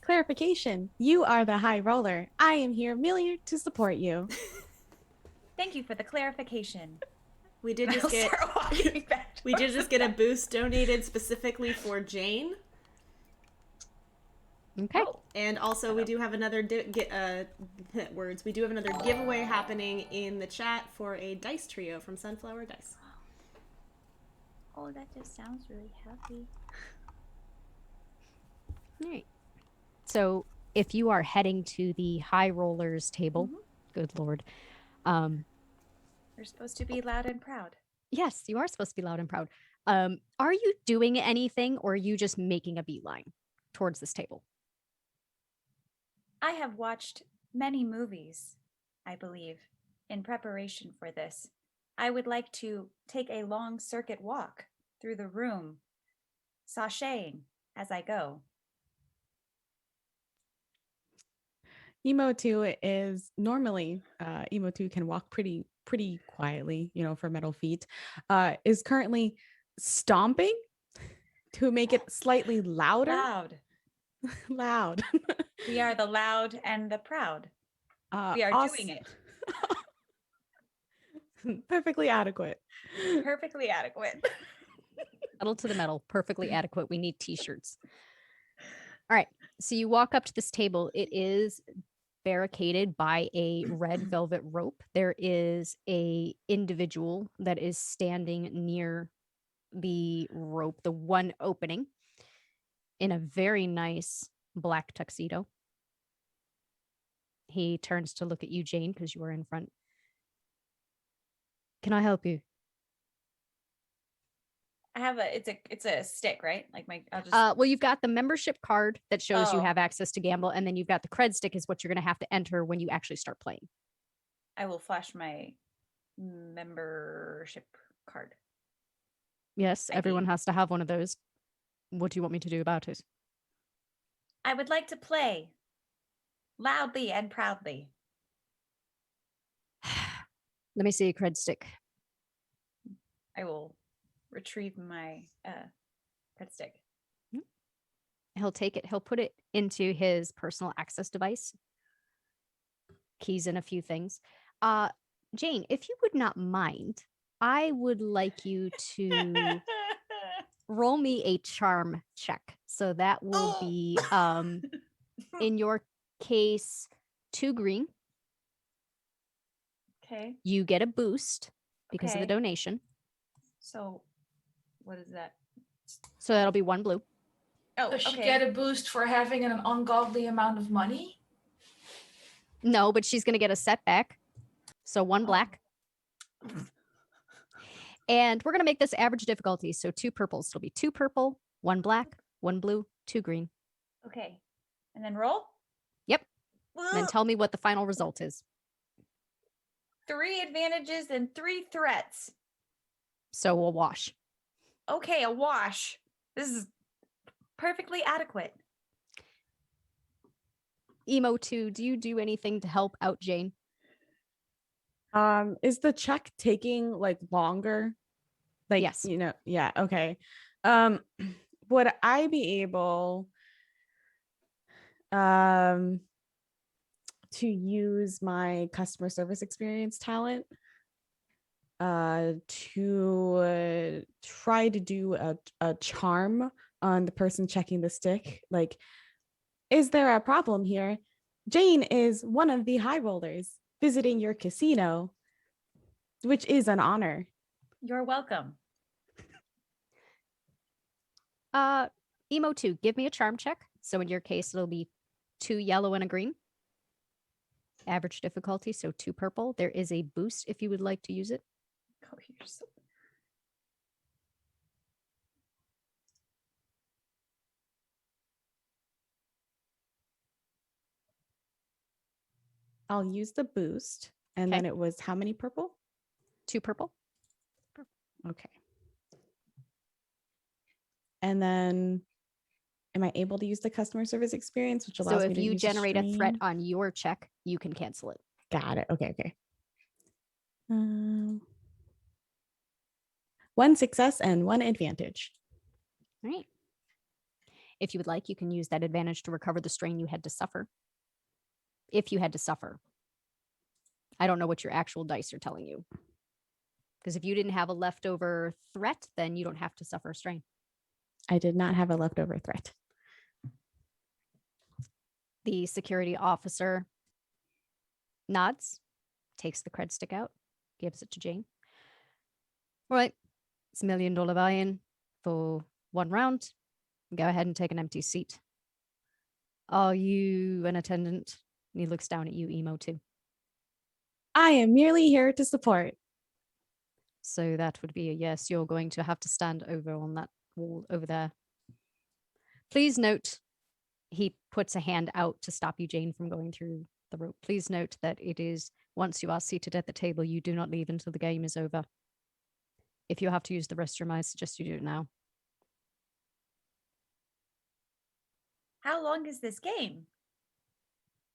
Clarification. You are the high roller. I am here merely to support you. Thank you for the clarification. We did just get a boost donated specifically for Jane. okay. Oh, And also, we do have another we do have another giveaway happening in the chat for a dice trio from Sunflower Dice. oh, that just sounds really happy. All right. So if you are heading to the high rollers table, good Lord. We're supposed to be loud and proud. Yes, you are supposed to be loud and proud. Are you doing anything or are you just making a beeline towards this table? I have watched many movies, I believe, in preparation for this. I would like to take a long circuit walk through the room, sashaying as I go. Emo 2 is normally, Emo 2 can walk pretty quietly, for metal feet, is currently stomping to make it slightly louder. Loud. We are the loud and the proud. We are doing it. Perfectly adequate. Perfectly adequate. Metal to the metal, perfectly adequate. We need t-shirts. All right. So you walk up to this table. It is barricaded by a red velvet rope. There is a individual that is standing near the rope, the one opening, in a very nice black tuxedo. He turns to look at you, Jane, because you are in front. Can I help you? I have it's a stick, right? Like I'll just Well, you've got the membership card that shows you Oh. have access to gamble, and then you've got the cred stick is what you're going to have to enter when you actually start playing. I will flash my membership card. Yes, ID. everyone has to have one of those. What do you want me to do about it? I would like to play loudly and proudly. Let me see your cred stick. I will retrieve my breadstick. He'll take it. He'll put it into his personal access device. Keys in a few things. Jane, if you would not mind, I would like you to roll me a charm check. So that will be, in your case, 2 green. Okay. You get a boost because of the Okay. donation. So, what is that? So that'll be 1 blue. Oh, Does she okay. get a boost for having an ungodly amount of money? No, but she's going to get a setback. So 1 black. And we're going to make this average difficulty. So 2 purples. It'll be 2 purple, 1 black, 1 blue, 2 green. Okay. And then roll? Yep. And then tell me what the final result is. 3 advantages and 3 threats. So we'll wash. Okay, a wash. This is perfectly adequate. Emo 2, do you do anything to help out Jane? Is the check taking like longer? Like, Yes. Yeah, okay. Would I be able to use my customer service experience talent to try to do a charm on the person checking the stick? Like, is there a problem here? Jane is one of the high rollers visiting your casino, which is an honor. You're welcome. Emo 2, give me a charm check. So in your case, it'll be 2 yellow and a green. Average difficulty, so 2 purple. There is a boost if you would like to use it. Oh, you're so... I'll use the boost. And Okay. then it was how many purple? 2 purple. Okay. And then am I able to use the customer service experience, which allows So me if to you use generate a threat stream? on your check, you can cancel it. Got it. Okay. 1 success and 1 advantage. All right. If you would like, you can use that advantage to recover the strain you had to suffer. If you had to suffer. I don't know what your actual dice are telling you. Because if you didn't have a leftover threat, then you don't have to suffer a strain. I did not have a leftover threat. The security officer nods, takes the cred stick out, gives it to Jane. All right, it's $1 million buy-in for 1 round. Go ahead and take an empty seat. Are you an attendant? And he looks down at you, Emo 2. I am merely here to support. So that would be a yes. You're going to have to stand over on that wall over there. Please note, he puts a hand out to stop you, Jane, from going through the rope. Please note that it is, once you are seated at the table, you do not leave until the game is over. If you have to use the restroom, I suggest you do it now. How long is this game?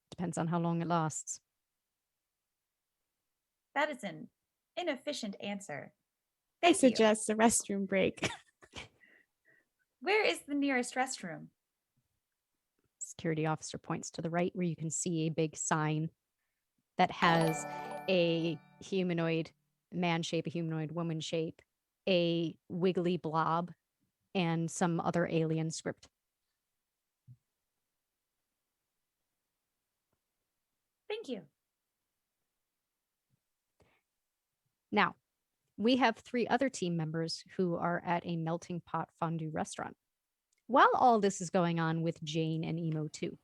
Depends on how long it lasts. That is an inefficient answer. I Thank you. suggest a restroom break. Where is the nearest restroom? Security officer points to the right where you can see a big sign that has a humanoid man shape, a humanoid woman shape, a wiggly blob, and some other alien script. Thank you. Now, we have 3 other team members who are at a melting pot fondue restaurant. While all this is going on with Jane and Emo 2,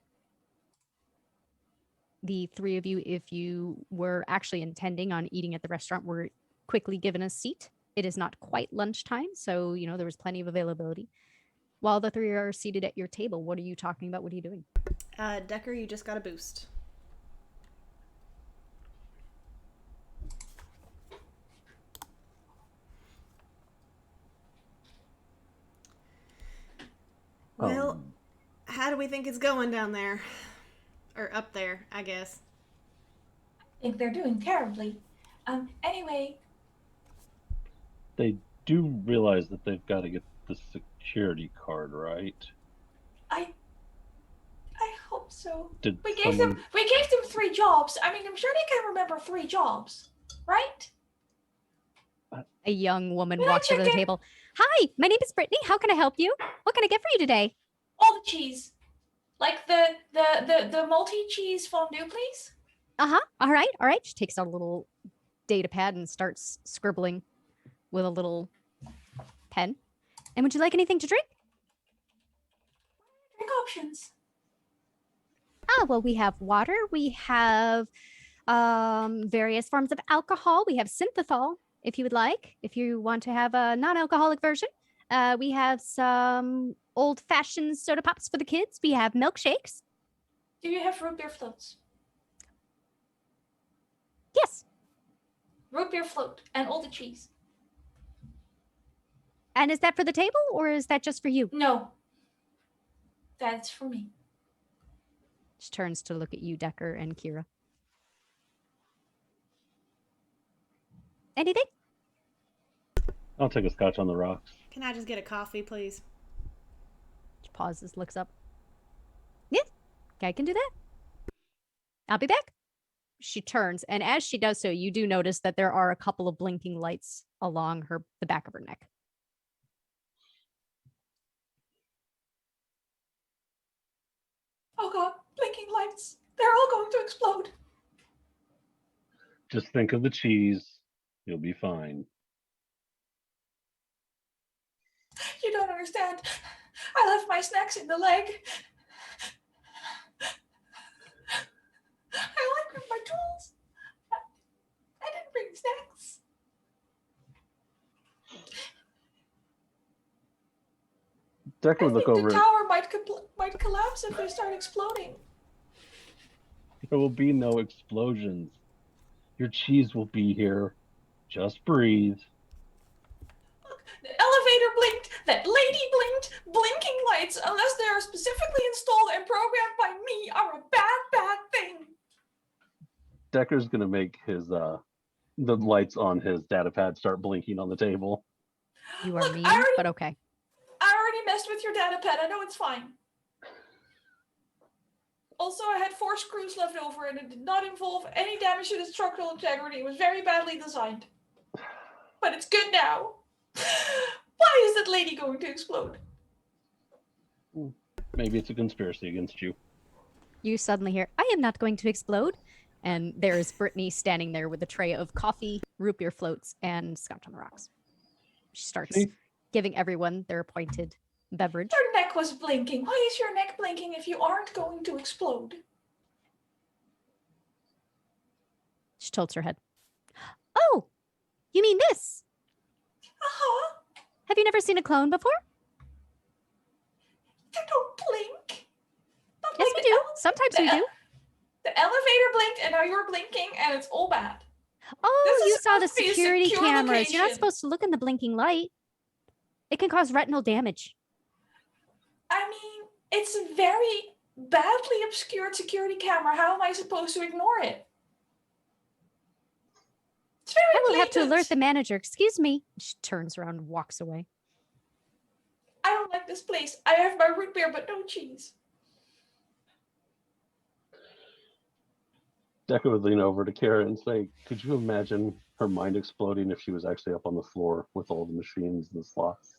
the 3 of you, if you were actually intending on eating at the restaurant, were quickly given a seat. It is not quite lunchtime, so, there was plenty of availability. While the 3 are seated at your table, what are you talking about? What are you doing? Decker, you just got a boost. Well, how do we think it's going down there? Or up there, I guess. I think they're doing terribly. Anyway, They do realize that they've got to get the security card, right? I hope so. Did We gave someone... them 3 jobs. I mean, I'm sure they can remember 3 jobs, right? A young woman Can I walks over to the check in? table. Hi, my name is Brittany. How can I help you? What can I get for you today? All the cheese. Like the multi-cheese fondue, please. Uh-huh. All right. She takes out a little data pad and starts scribbling with a little pen. And would you like anything to drink? Drink options. Well, we have water. We have various forms of alcohol. We have synthethol, if you would like. If you want to have a non-alcoholic version. We have some old-fashioned soda pops for the kids. We have milkshakes. Do you have root beer floats? Yes. Root beer float and all the cheese. And is that for the table or is that just for you? No. That's for me. She turns to look at you, Decker and Kira. Anything? I'll take a scotch on the rocks. Can I just get a coffee, please? She pauses, looks up. Yes, I can do that. I'll be back. She turns, and as she does so, you do notice that there are a couple of blinking lights along the back of her neck. Oh god, blinking lights. They're all going to explode. Just think of the cheese. You'll be fine. You don't understand. I left my snacks in the leg. I like with my tools. I didn't bring snacks. Decker I would look think over. the tower might collapse if they start exploding. There will be no explosions. Your cheese will be here. Just breathe. Look, the elevator blinked, that lady blinked. Blinking lights, unless they are specifically installed and programmed by me, are a bad thing. Decker's gonna make his the lights on his data pad start blinking on the table. You are Look, mean, but okay. I already messed with your data pad. I know it's fine. Also, I had 4 screws left over and it did not involve any damage to the structural integrity. It was very badly designed. But it's good now. Why is that lady going to explode? Maybe it's a conspiracy against you. You suddenly hear, I am not going to explode. And there is Brittany standing there with a tray of coffee, root beer floats, and scotch on the rocks. She starts giving everyone their appointed beverage. Your neck was blinking. Why is your neck blinking if you aren't going to explode? She tilts her head. Oh, you mean this? Uh-huh. Have you never seen a clone before? They don't blink. Not Yes, like we do. Sometimes we do. The elevator blinked and now you're blinking and it's all bad. Oh, This you is saw the supposed to be a security secure cameras. You're not location. supposed to look in the blinking light. It can cause retinal damage. I mean, it's a very badly obscured security camera. How am I supposed to ignore it? It's very I will have to blatant. alert the manager. Excuse me. She turns around and walks away. I don't like this place. I have my root beer, but no cheese. Decker would lean over to Kara and say, could you imagine her mind exploding if she was actually up on the floor with all the machines and the slots?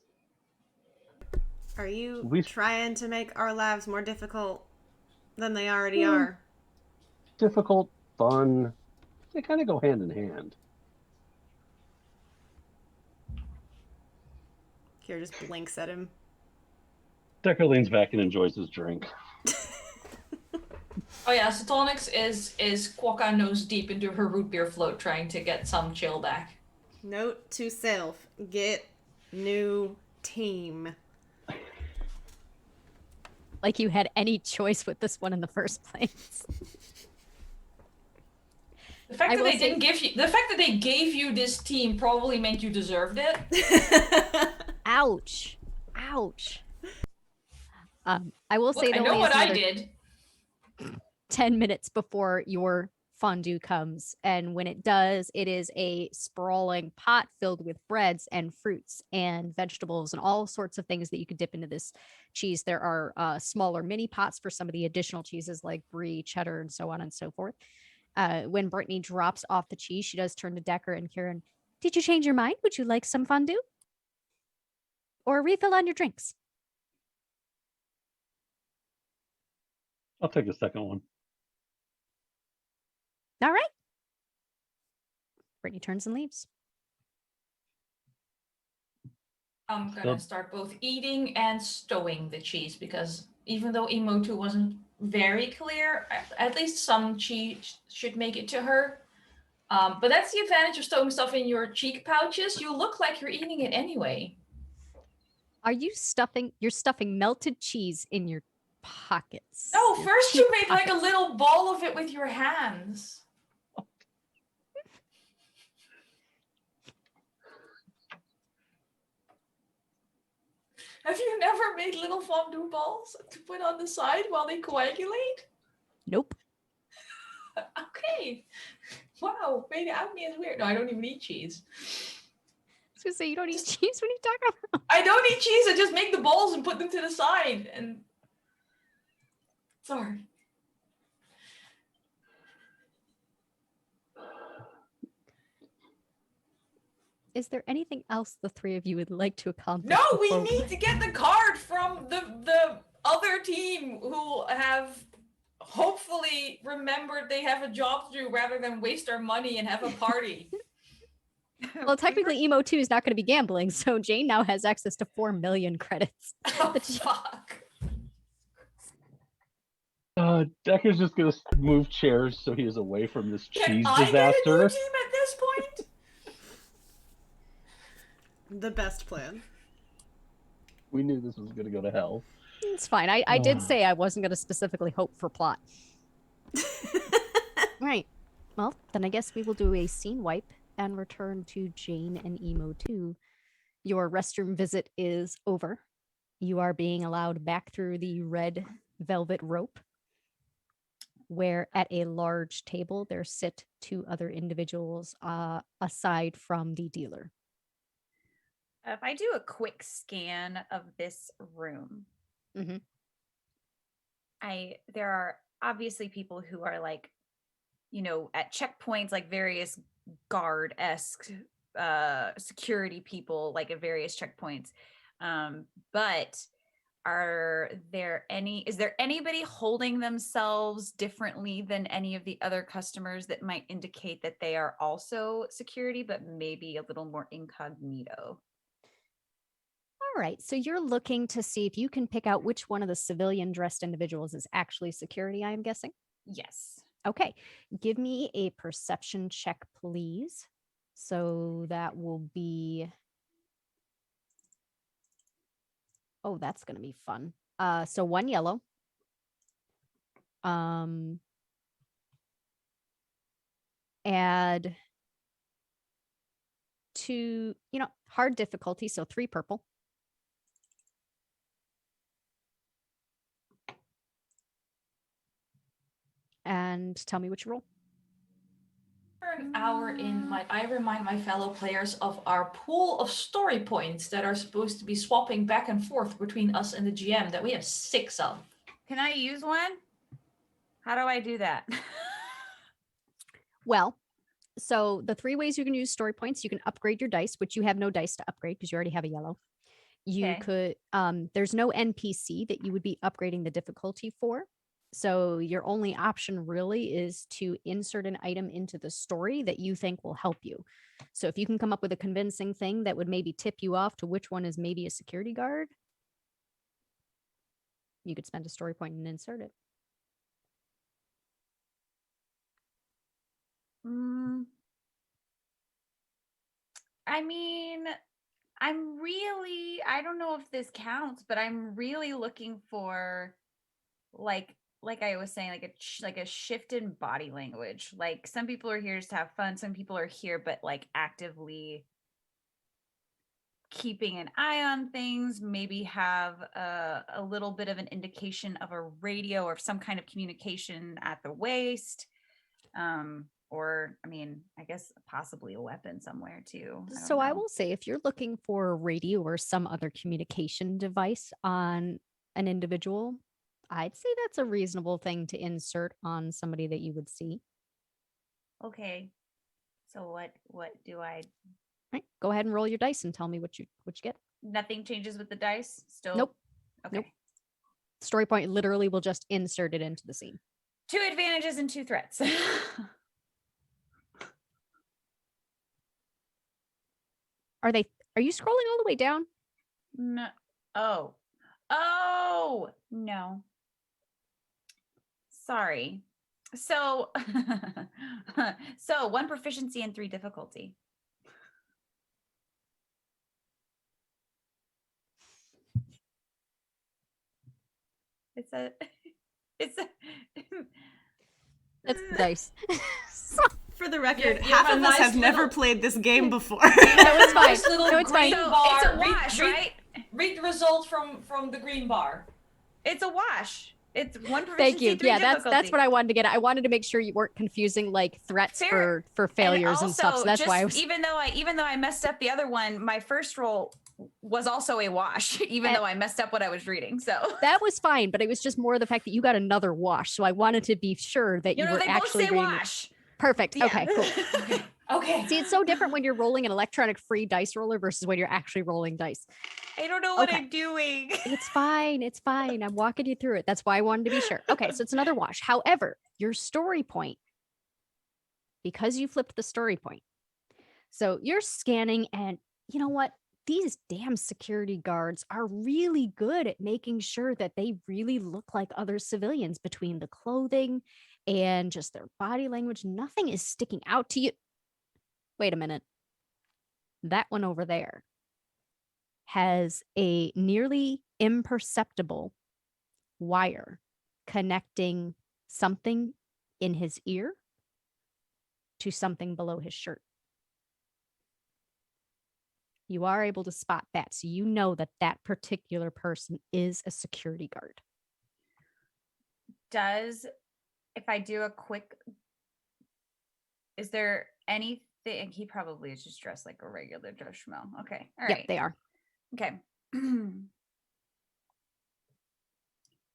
Are you We- trying to make our lives more difficult than they already are? Difficult, fun. They kind of go hand in hand. Kira just blinks at him. Decker leans back and enjoys his drink. Oh yeah, Sotonix is Quokka nose deep into her root beer float trying to get some chill back. Note to self, get new team. Like you had any choice with this one in the first place. The fact I that will they say- didn't give you the fact that they gave you this team probably meant you deserved it. Ouch. Ouch. I will say Look, I there know only what is I another did. 10 minutes before your fondue comes. And when it does, it is a sprawling pot filled with breads and fruits and vegetables and all sorts of things that you could dip into this cheese. There are smaller mini pots for some of the additional cheeses like brie, cheddar, and so on and so forth. When Brittany drops off the cheese, she does turn to Decker and Kieran. Did you change your mind? Would you like some fondue? Or a refill on your drinks? I'll take the second one. All right. Brittany turns and leaves. I'm gonna start both eating and stowing the cheese because even though Emo2 wasn't very clear, at least some cheese should make it to her. But that's the advantage of stowing stuff in your cheek pouches. You look like you're eating it anyway. Are you stuffing? You're stuffing melted cheese in your pockets. No, Your first cheek you made like a pockets. little ball of it with your hands. Have you never made little fondue balls to put on the side while they coagulate? Nope. Okay. Wow, maybe I'm being weird. No, I don't even eat cheese. I was gonna say you don't eat cheese. What are you talking about? I don't eat cheese. I just make the balls and put them to the side. And sorry. Is there anything else the three of you would like to accomplish? No, we before need to get the card from the other team who have hopefully remembered they have a job to do rather than waste our money and have a party. Well, technically, Emo 2 is not going to be gambling, so Jane now has access to 4 million credits. Oh, fuck. Decker's just gonna move chairs so he is away from this Can cheese I disaster. get a new team at this point? The best plan. We knew this was gonna go to hell. It's fine. I did say I wasn't going to specifically hope for plot. Right. Well, then I guess we will do a scene wipe and return to Jane and Emo 2. Your restroom visit is over. You are being allowed back through the red velvet rope, where at a large table there sit two other individuals aside from the dealer. If I do a quick scan of this room, Mhm. there are obviously people who are like, at checkpoints, like various guard-esque security people, like at various checkpoints. But is there anybody holding themselves differently than any of the other customers that might indicate that they are also security, but maybe a little more incognito? All right, so you're looking to see if you can pick out which one of the civilian dressed individuals is actually security, I'm guessing. Yes. Okay, give me a perception check, please. So that will be... Oh, that's going to be fun. So 1 yellow. Add 2, hard difficulty, so 3 purple. And tell me what you roll. For an hour in, I remind my fellow players of our pool of story points that are supposed to be swapping back and forth between us and the GM that we have 6 of. Can I use one? How do I do that? Well, so the 3 ways you can use story points: you can upgrade your dice, which you have no dice to upgrade because you already have a yellow. You could, there's no NPC that you would be upgrading the difficulty for. So your only option really is to insert an item into the story that you think will help you. So if you can come up with a convincing thing that would maybe tip you off to which one is maybe a security guard, you could spend a story point and insert it. I mean, I don't know if this counts, but I'm really looking for like I was saying, like a shift in body language. Like some people are here just to have fun. Some people are here, but like actively keeping an eye on things, maybe have a little bit of an indication of a radio or some kind of communication at the waist. Or, I mean, I guess possibly a weapon somewhere too. So I will say, if you're looking for a radio or some other communication device on an individual, I'd say that's a reasonable thing to insert on somebody that you would see. Okay. So what do I? Right. Go ahead and roll your dice and tell me what you get. Nothing changes with the dice. Still. Nope. Okay. Nope. Story point literally will just insert it into the scene. 2 advantages and 2 threats. Are you scrolling all the way down? No. Oh, no. Sorry. So, 1 proficiency and 3 difficulty. It's a That's the dice. For the record, You half have a of us nice have never little- played this game before. No, it's fine. Nice little No, it's fine. green So bar. it's a wash, right? Read the result from the green bar. It's a wash. It's 1 proficiency, Thank you. 3 Yeah, difficulty. that's what I wanted to get at. I wanted to make sure you weren't confusing like threats Fair. for failures and stuff. So also, that's why I just was. even though I messed up the other one, my first roll was also a wash, even though I messed up what I was reading. So That was fine, but it was just more the fact that you got another wash. So I wanted to be sure that you were they actually both say reading it. wash. Perfect. Yeah. Okay, cool. Okay. See, it's so different when you're rolling an electronic free dice roller versus when you're actually rolling dice. I don't know what Okay. I'm doing. It's fine. It's fine. I'm walking you through it. That's why I wanted to be sure. Okay, so it's another wash. However, your story point, because you flipped the story point. So you're scanning, and you know what? These damn security guards are really good at making sure that they really look like other civilians between the clothing and just their body language. Nothing is sticking out to you. Wait a minute. That one over there has a nearly imperceptible wire connecting something in his ear to something below his shirt. You are able to spot that. So you know that that particular person is a security guard. If I do a quick, is there anything? He probably is just dressed like a regular Joe Schmo. Okay. All right. Yep, they are. Okay.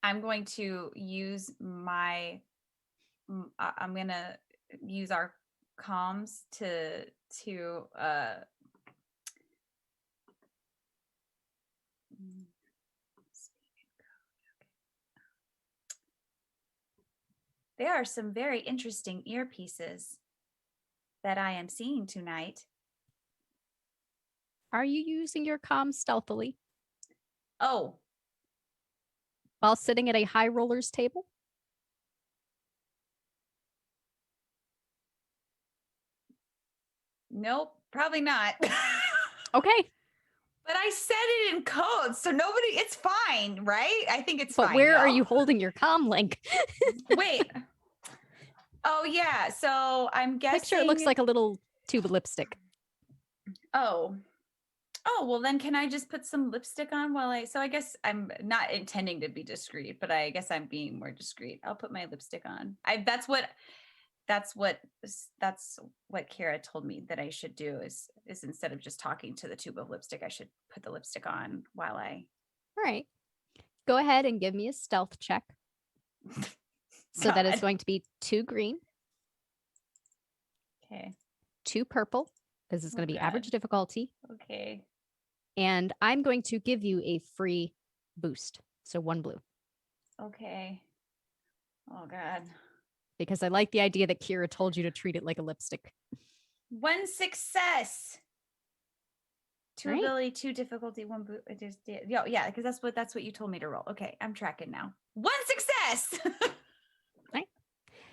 I'm going to use I'm going to use our comms to there are some very interesting earpieces that I am seeing tonight. Are you using your comm stealthily Oh, while sitting at a high rollers table? nope, probably not. Okay. But I said it in code, so it's fine, right? I think it's But fine. where are y'all. you holding your comm link? Wait. Oh, yeah. So I'm guessing. Picture it looks like a little tube of lipstick. Oh, well, then can I just put some lipstick on so I guess I'm not intending to be discreet, but I guess I'm being more discreet. I'll put my lipstick on. That's what Kara told me that I should do is instead of just talking to the tube of lipstick, I should put the lipstick on while I. All right. Go ahead and give me a stealth check. So that is God. going to be 2 green, Okay. 2 purple, because it's Oh, going to be God. average difficulty. Okay. And I'm going to give you a free boost. So 1 blue. Okay. Oh, God. Because I like the idea that Kira told you to treat it like a lipstick. 1 success. 2 Right. ability, 2 difficulty, 1 boot. Yeah, because that's what you told me to roll. Okay, I'm tracking now. 1 success. Right.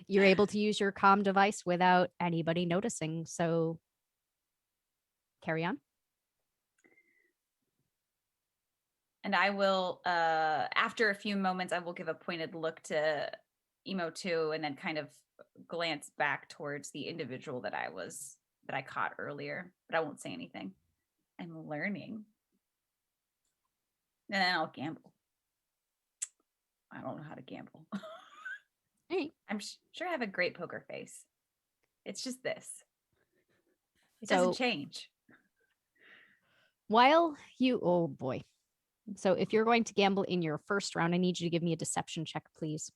You're able to use your comm device without anybody noticing. So carry on. And I will, after a few moments, I will give a pointed look to Emo 2 and then kind of glance back towards the individual that I caught earlier, but I won't say anything. I'm learning. And then I'll gamble. I don't know how to gamble. Right. I'm sure I have a great poker face. It's just this. It So- doesn't change. While you, oh boy. So if you're going to gamble in your first round, I need you to give me a deception check, please.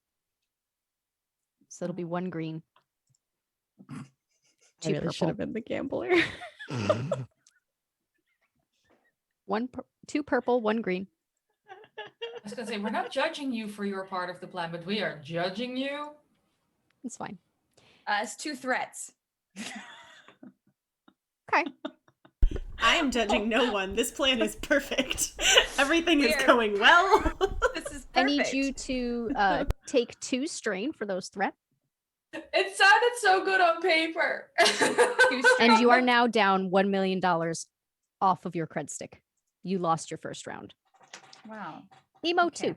So it'll be 1 green. I 2 really should purple. have been the gambler. 2 purple, 1 green. I was gonna say, we're not judging you for your part of the plan, but we are judging you. It's fine. It's 2 threats. Okay. I am judging no one. This plan is perfect. Everything is We are- going well. This is perfect. I need you to take 2 strain for those threats. It sounded so good on paper. And you are now down $1 million off of your cred stick. You lost your first round. Wow. Emo Okay. 2.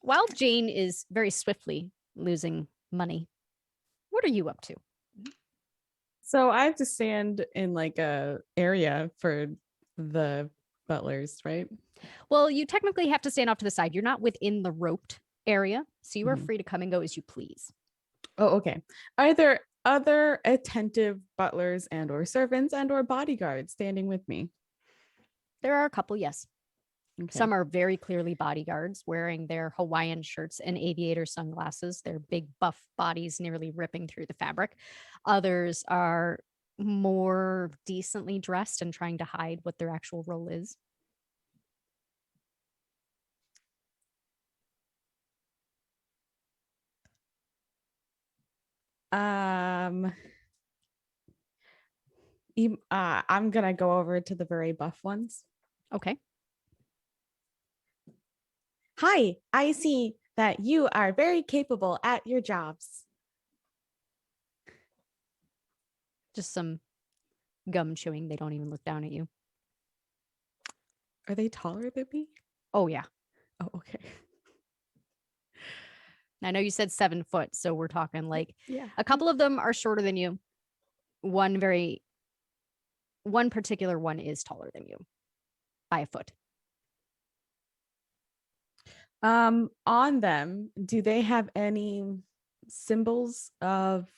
While Jane is very swiftly losing money, what are you up to? So I have to stand in like a area for the butlers, right? Well, you technically have to stand off to the side. You're not within the roped area, so you are Mhm. free to come and go as you please. Oh, okay. Are there other attentive butlers and or servants and or bodyguards standing with me? There are a couple, yes. Okay. Some are very clearly bodyguards wearing their Hawaiian shirts and aviator sunglasses, their big buff bodies nearly ripping through the fabric. Others are more decently dressed and trying to hide what their actual role is. I'm gonna go over to the very buff ones. Okay. Hi, I see that you are very capable at your jobs. Just some gum chewing. They don't even look down at you. Are they taller than me? Oh, yeah. Oh, okay. I know you said 7 foot, so we're talking like Yeah. a couple of them are shorter than you. One particular one is taller than you by a foot. On them, do they have any symbols of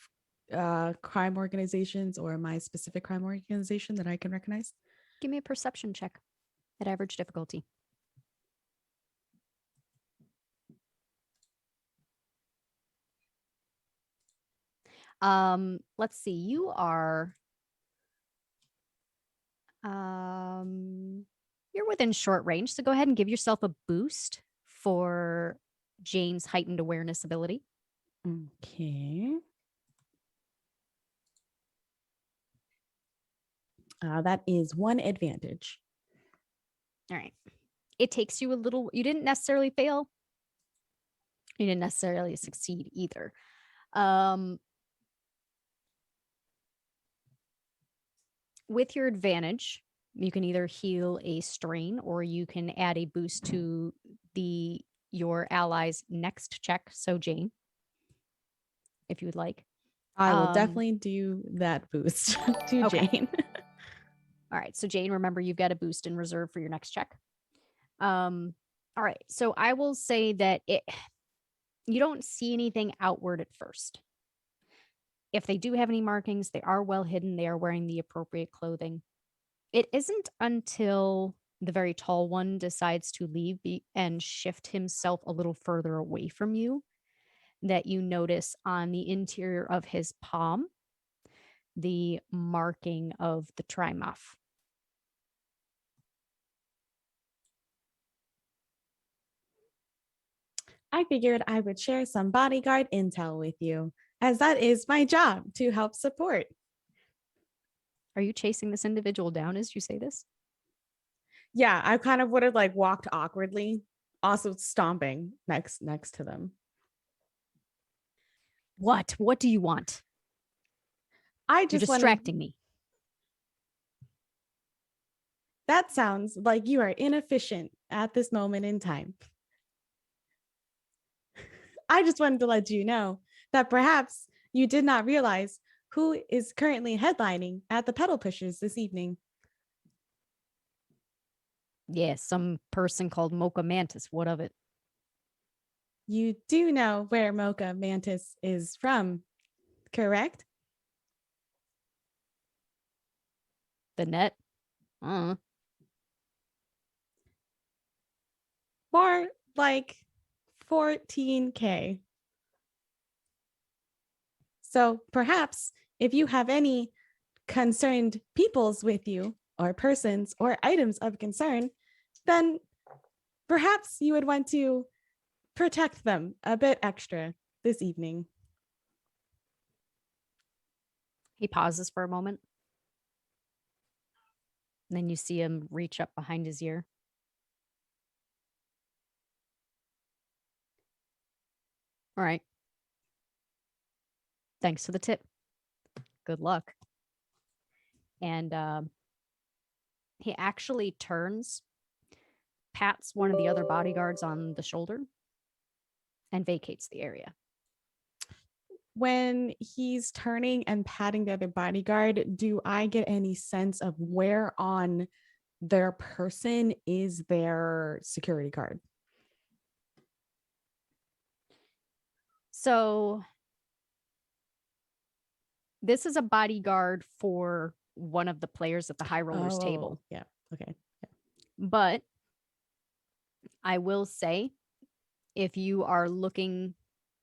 crime organizations or my specific crime organization that I can recognize? Give me a perception check at average difficulty. Let's see. You are you're within short range, so go ahead and give yourself a boost for Jane's heightened awareness ability. Okay. That is 1 advantage. All right. It takes you a little, you didn't necessarily fail. You didn't necessarily succeed either. With your advantage, you can either heal a strain or you can add a boost to your ally's next check. So Jane, if you would like. I will definitely do that boost to Okay. Jane. All right. So Jane, remember you've got a boost in reserve for your next check. All right. So I will say that you don't see anything outward at first. If they do have any markings, they are well hidden. They are wearing the appropriate clothing. It isn't until the very tall one decides to leave and shift himself a little further away from you that you notice on the interior of his palm the marking of the Trimuff. I figured I would share some bodyguard intel with you, as that is my job to help support. Are you chasing this individual down as you say this? Yeah, I kind of would have like walked awkwardly, also stomping next to them. What do you want? I You're just distracting me. That sounds like you are inefficient at this moment in time. I just wanted to let you know that perhaps you did not realize who is currently headlining at the Petal Pushers this evening. Yeah, some person called Mocha Mantis. What of it? You do know where Mocha Mantis is from, correct? The net? More like 14K. So perhaps if you have any concerned peoples with you, or persons or items of concern, then perhaps you would want to protect them a bit extra this evening. He pauses for a moment. And then you see him reach up behind his ear. All right. Thanks for the tip. Good luck. And he actually turns, pats one of the other bodyguards on the shoulder, and vacates the area. When he's turning and patting the other bodyguard, do I get any sense of where on their person is their security card? So this is a bodyguard for one of the players at the high rollers table. Yeah. Okay. Yeah. But I will say, if you are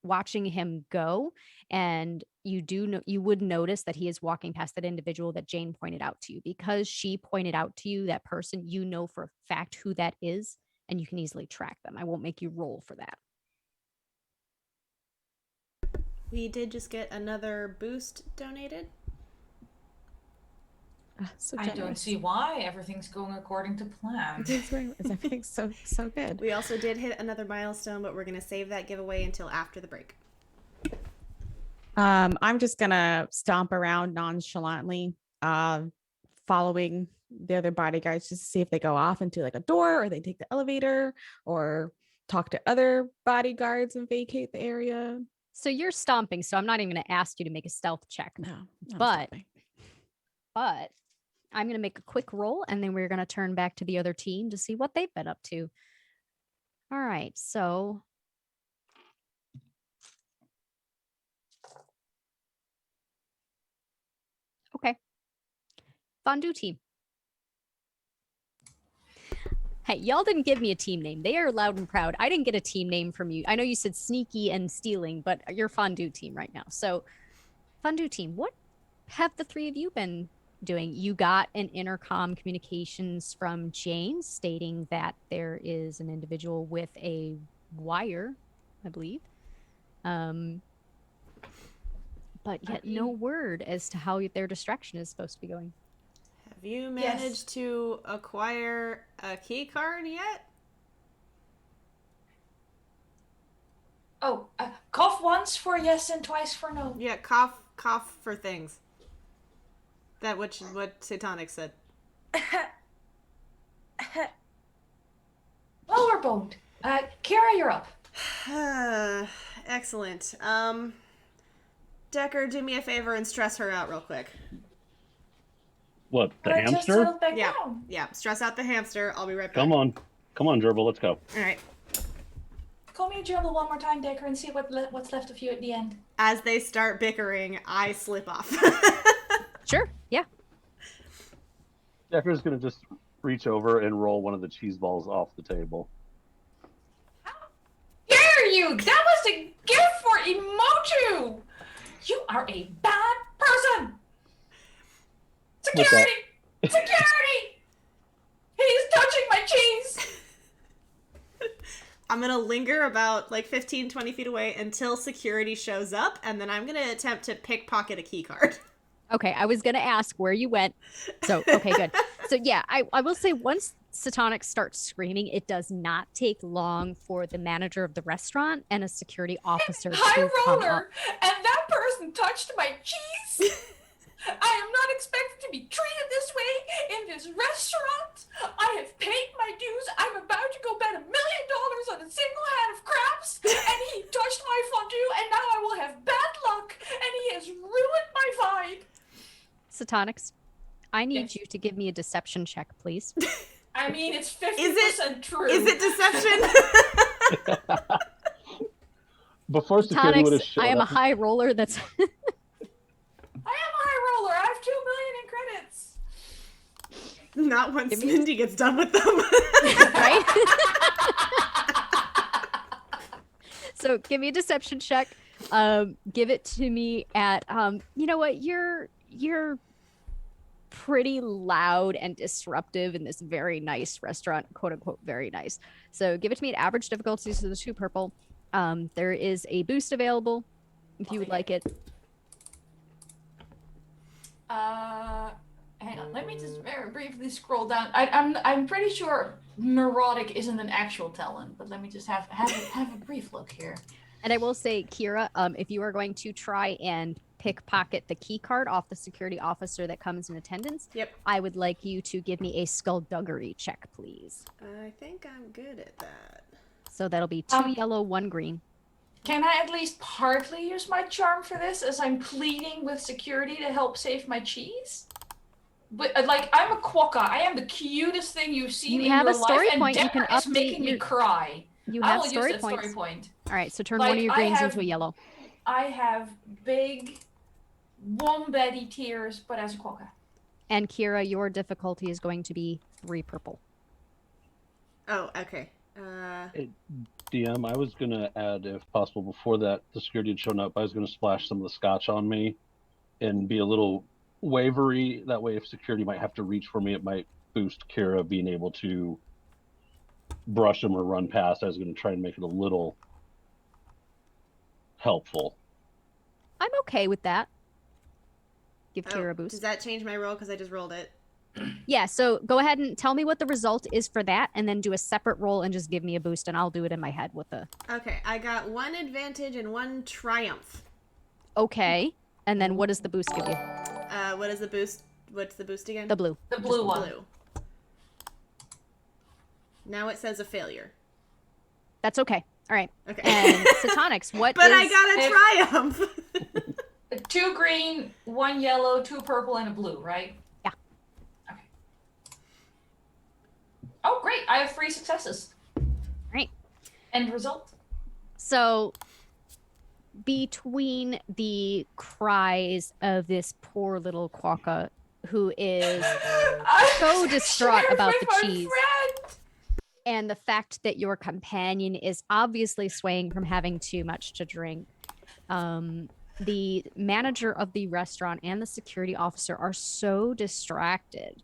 watching him go, and you would notice that he is walking past that individual that Jane pointed out to you. Because she pointed out to you that person, you know for a fact who that is, and you can easily track them. I won't make you roll for that. We did just get another boost donated. So I don't see why. Everything's going according to plan. Everything's so good. We also did hit another milestone, but we're going to save that giveaway until after the break. I'm just gonna stomp around nonchalantly, following the other bodyguards just to see if they go off into like a door, or they take the elevator, or talk to other bodyguards and vacate the area. So you're stomping, so I'm not even going to ask you to make a stealth check. No, but I'm going to make a quick roll, and then we're going to turn back to the other team to see what they've been up to. All right, so okay. Fondue team. Hey, y'all didn't give me a team name. They are loud and proud. I didn't get a team name from you. I know you said sneaky and stealing, but you're fondue team right now. So, fondue team, what have the three of you been doing? You got an intercom communications from Jane stating that there is an individual with a wire, I believe. But yet no word as to how their distraction is supposed to be going. Have you managed to acquire a key card yet? Oh, cough once for yes and twice for no. Yeah, cough for things. What Satanic said. Well, we're boned. Kara, you're up. Excellent. Decker, do me a favor and stress her out real quick. What, the Just hamster? settle back Yeah, down. yeah. Stress out the hamster. I'll be right back. Come on, Gerbil, let's go. All right. Call me a gerbil one more time, Decker, and see what's left of you at the end. As they start bickering, I slip off. Sure, yeah. Decker's gonna just reach over and roll one of the cheese balls off the table. How dare you! That was a gift for Emotu! You are a bad person! Security! Security! He's touching my cheese! I'm going to linger about like 15, 20 feet away until security shows up, and then I'm going to attempt to pickpocket a key card. Okay, I was going to ask where you went. So, okay, good. So, yeah, I will say once Satanic starts screaming, it does not take long for the manager of the restaurant and a security officer to High come up. roller! And that person touched my cheese! I am not expected to be treated this way in this restaurant. I have paid my dues. I'm about to go bet $1 million on a single hand of crabs, and he touched my fondue, and now I will have bad luck, and he has ruined my vibe. Satanics, I need you to give me a deception check, please. I mean, it's 50% true. Is it deception? Before security would have Satanics, showed I am a up. high roller that's... I am a high roller. I have 2 million in credits. Not once Give me- Mindy gets done with them. Right? So give me a deception check. Give it to me at you know what, you're pretty loud and disruptive in this very nice restaurant, quote unquote very nice. So give it to me at average difficulty, so the 2 purple. There is a boost available if you would like it. Hang on, let me just very briefly scroll down. I'm pretty sure neurotic isn't an actual talent, but let me just have a brief look here. And I will say, Kira, if you are going to try and pickpocket the key card off the security officer that comes in attendance, Yep. I would like you to give me a skullduggery check, please. I think I'm good at that. So that'll be 2 yellow, 1 green. Can I at least partly use my charm for this, as I'm pleading with security to help save my cheese? But like, I'm a quokka. I am the cutest thing you've seen You in have your a story life, point. and You can Dara is update making me your- cry. You I have will story use that points. story point. All right, so turn Like, one of your I greens have- into a yellow. I have big, wombatty tears, but as a quokka. And Kira, your difficulty is going to be 3 purple. Oh, okay. DM, I was gonna add, if possible, before that the security had shown up, I was gonna splash some of the scotch on me and be a little wavery. That way, if security might have to reach for me, it might boost Kira being able to brush him or run past. I was gonna try and make it a little helpful. I'm okay with that. Give Oh, Kira a boost. does that change my roll? Because I just rolled it. Yeah, so go ahead and tell me what the result is for that, and then do a separate roll and just give me a boost, and I'll do it in my head with the... Okay, I got 1 advantage and 1 triumph. Okay. And then what does the boost give you? What is the boost? What's the boost again? The blue. The blue Just one. blue. Now it says a failure. That's okay. All right. Okay. And Satonics, what But I is- got a triumph. 2 green, 1 yellow, 2 purple, and a blue, right? Yeah. Okay. Oh, great. I have 3 successes. Right. End result. So between the cries of this poor little quokka who is so distraught about the cheese, and the fact that your companion is obviously swaying from having too much to drink, the manager of the restaurant and the security officer are so distracted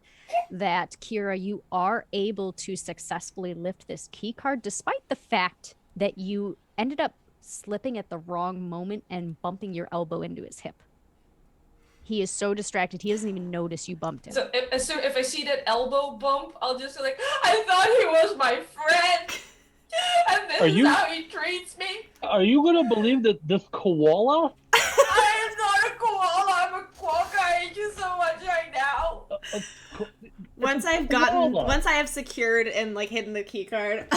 that, Kira, you are able to successfully lift this key card despite the fact that you ended up slipping at the wrong moment and bumping your elbow into his hip. He is so distracted, he doesn't even notice you bumped him. So if I see that elbow bump, I'll just be like, I thought he was my friend, and this is how he treats me. Are you gonna believe that this koala? I am not a koala. I'm a quokka. I hate you so much right now. Once I have secured and like hidden the key card,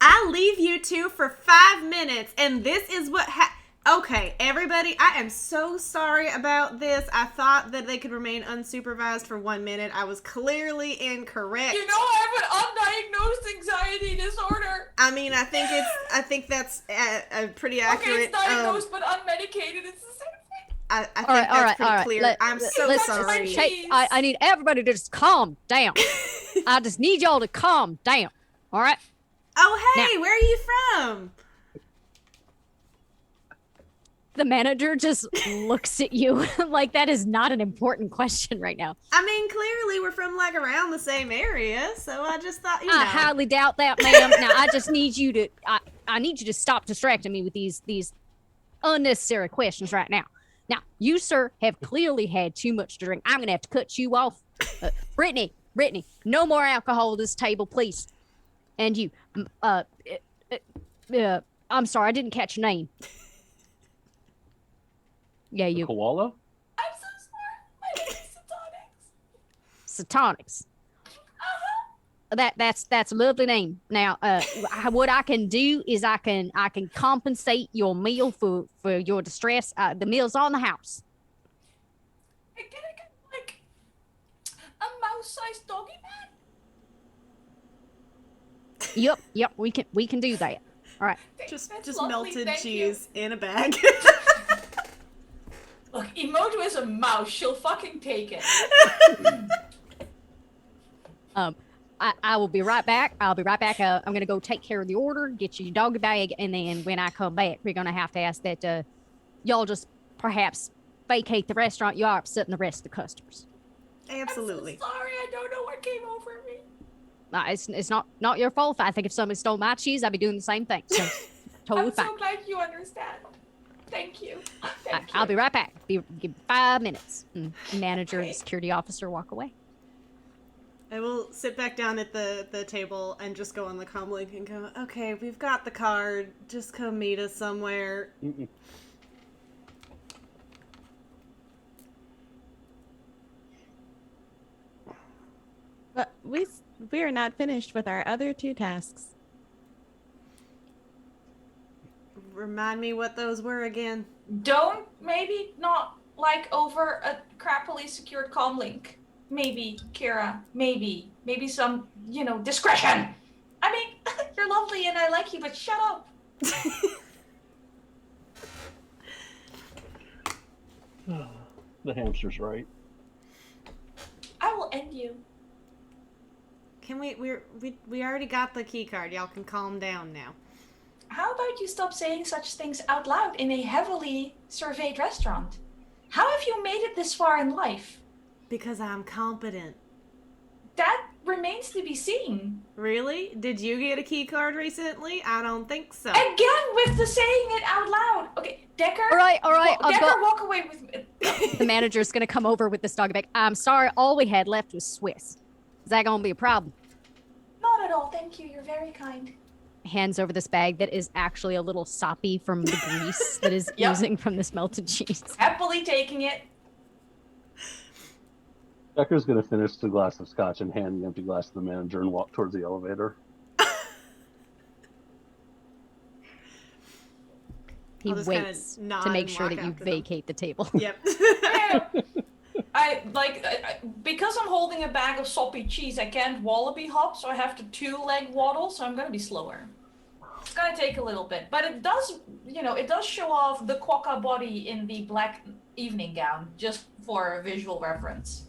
I'll leave you two for 5 minutes, and this is what okay, everybody, I am so sorry about this. I thought that they could remain unsupervised for 1 minute. I was clearly incorrect. You know, I have an undiagnosed anxiety disorder. I mean, I think that's a pretty accurate. Okay, it's diagnosed but unmedicated. It's the same thing. I think that's pretty clear. I'm so sorry. Hey, I need everybody to just calm down. I just need y'all to calm down. All right? Oh, hey, Now- where are you from? The manager just looks at you like that is not an important question right now. I mean, clearly we're from like around the same area, so I just thought, you know. I highly doubt that, ma'am. Now, I just need you to, I need you to stop distracting me with these unnecessary questions right now. Now, you, sir, have clearly had too much to drink. I'm going to have to cut you off. Brittany, no more alcohol at this table, please. And you, I'm sorry, I didn't catch your name. Yeah, you. Koala? I'm so sorry. My name is Satonics. Satonics. That's a lovely name. Now, what I can do is I can compensate your meal for your distress. The meal's on the house. Can I get like a mouse-sized doggy bag? Yep, we can do that. All right. Just That's lovely, melted thank cheese in a bag. Look, Emojo is a mouse. She'll fucking take it. I will be right back. I'll be right back. I'm going to go take care of the order, get you your doggy bag, and then when I come back, we're going to have to ask that y'all just perhaps vacate the restaurant. You are upsetting the rest of the customers. Absolutely. I'm so sorry. I don't know what came over me. It's not your fault. I think if somebody stole my cheese, I'd be doing the same thing. So totally I'm fine. so glad you understand. Thank you. Thank you. I'll be right back. Give 5 minutes. And manager and Okay. security officer walk away. I will sit back down at the table and just go on the comlink and go, okay, we've got the card. Just come meet us somewhere. Mm-mm. But we are not finished with our other 2 tasks. Remind me what those were again. Don't, maybe not like over a crappily secured comm link. Maybe, Kira. Maybe some, discretion. I mean, you're lovely and I like you, but shut up. The hamster's right. I will end you. Can we already got the key card. Y'all can calm down now. How about you stop saying such things out loud in a heavily surveyed restaurant? How have you made it this far in life? Because I'm competent. That remains to be seen. Really? Did you get a key card recently? I don't think so. Again with the saying it out loud. Okay, Decker. All right. Decker, walk away with me. The manager's going to come over with this doggy bag. I'm sorry. All we had left was Swiss. Is that going to be a problem? Not at all. Thank you. You're very kind. Hands over this bag that is actually a little soppy from the grease that is Yep. oozing from this melted cheese. Happily taking it. Becker's gonna finish the glass of scotch and hand the empty glass to the manager and walk towards the elevator. He I'll just kinda waits nod to make and sure walk that you after them. vacate the table. Yep. Because I'm holding a bag of soppy cheese, I can't wallaby hop, so I have to 2-leg waddle, so I'm gonna be slower. It's gonna take a little bit, but it does show off the quokka body in the black evening gown, just for a visual reference.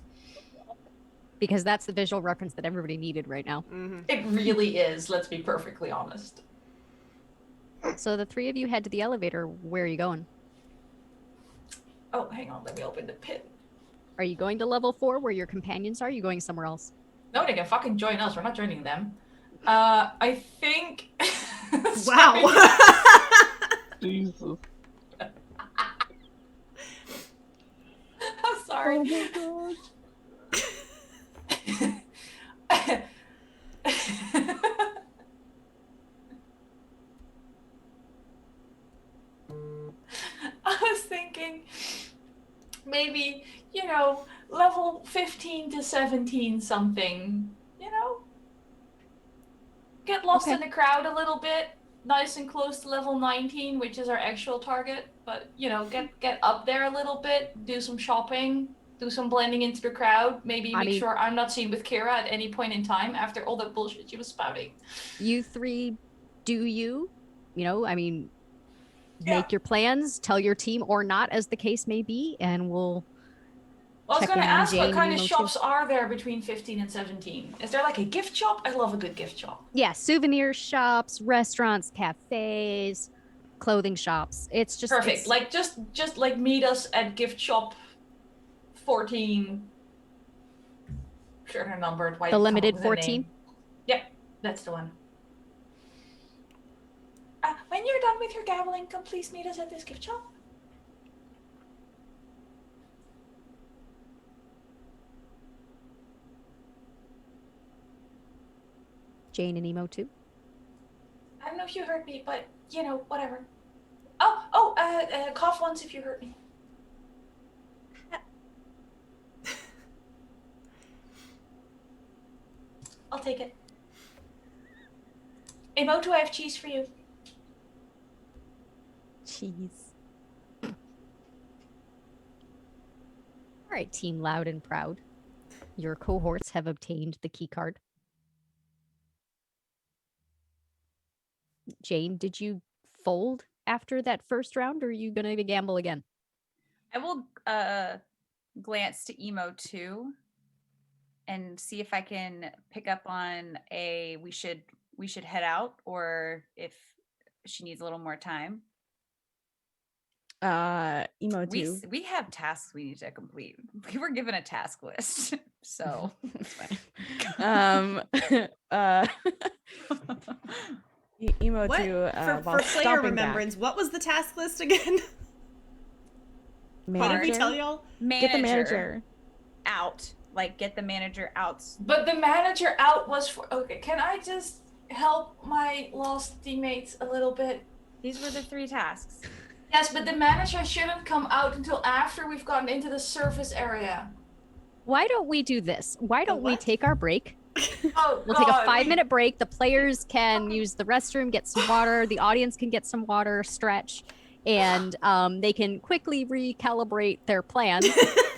Because that's the visual reference that everybody needed right now. Mm-hmm. It really is, let's be perfectly honest. So the 3 of you head to the elevator. Where are you going? Oh, hang on, let me open the pin. Are you going to level 4 where your companions are? Are you going somewhere else? No, they can fucking join us, we're not joining them. I think... Wow. Jesus. I'm sorry. Oh my god. I was thinking maybe, level 15 to 17 something, Get lost in the crowd a little bit, nice and close to level 19, which is our actual target, but, get up there a little bit, do some shopping, do some blending into the crowd, maybe make sure I'm not seen with Kira at any point in time after all that bullshit she was spouting. You 3 do you? Make your plans, tell your team or not, as the case may be, and we'll. Well, I was going to ask what kind of Emo shops too. are there between 15 and 17? Is there like a gift shop? I love a good gift shop. Yeah, souvenir shops, restaurants, cafes, clothing shops. It's just perfect. Like just like meet us at gift shop 14. Sure, they're numbered. Why the limited 14. Yep, that's the one. When you're done with your gabbling, come please meet us at this gift shop. Jane and Emo too. I don't know if you heard me, but whatever. Cough once if you heard me. I'll take it. Emoto, I have cheese for you. Cheese. All right, Team Loud and Proud. Your cohorts have obtained the key card. Jane, did you fold after that first round, or are you going to gamble again? I will glance to Emo too and see if I can pick up on we should head out, or if she needs a little more time. Emo too. We have tasks we need to complete. We were given a task list, so It's fine. Emo What too. for While player stomping remembrance? What was the task list again? What did we tell y'all? Get the manager out. Like, get the manager out. But the manager out was for. Okay, can I just help my lost teammates a little bit? These were the 3 tasks. Yes, but the manager shouldn't come out until after we've gotten into the surface area. Why don't we do this? Why don't we what? take our break? Oh, We'll take a God, 5-minute break. The players can use the restroom, get some water. The audience can get some water, stretch, and they can quickly recalibrate their plans.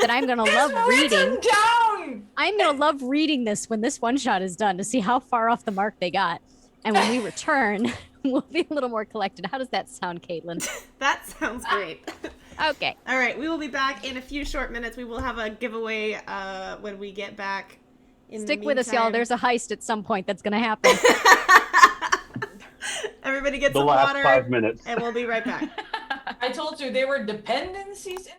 Then I'm gonna love reading. Down! I'm gonna love reading this when this one shot is done to see how far off the mark they got. And when we return, we'll be a little more collected. How does that sound, Caitlin? That sounds great. Okay. All right, we will be back in a few short minutes. We will have a giveaway when we get back. Stick with us, y'all. There's a heist at some point that's gonna happen. Everybody get The some last water, 5 minutes. and we'll be right back. I told you they were dependencies in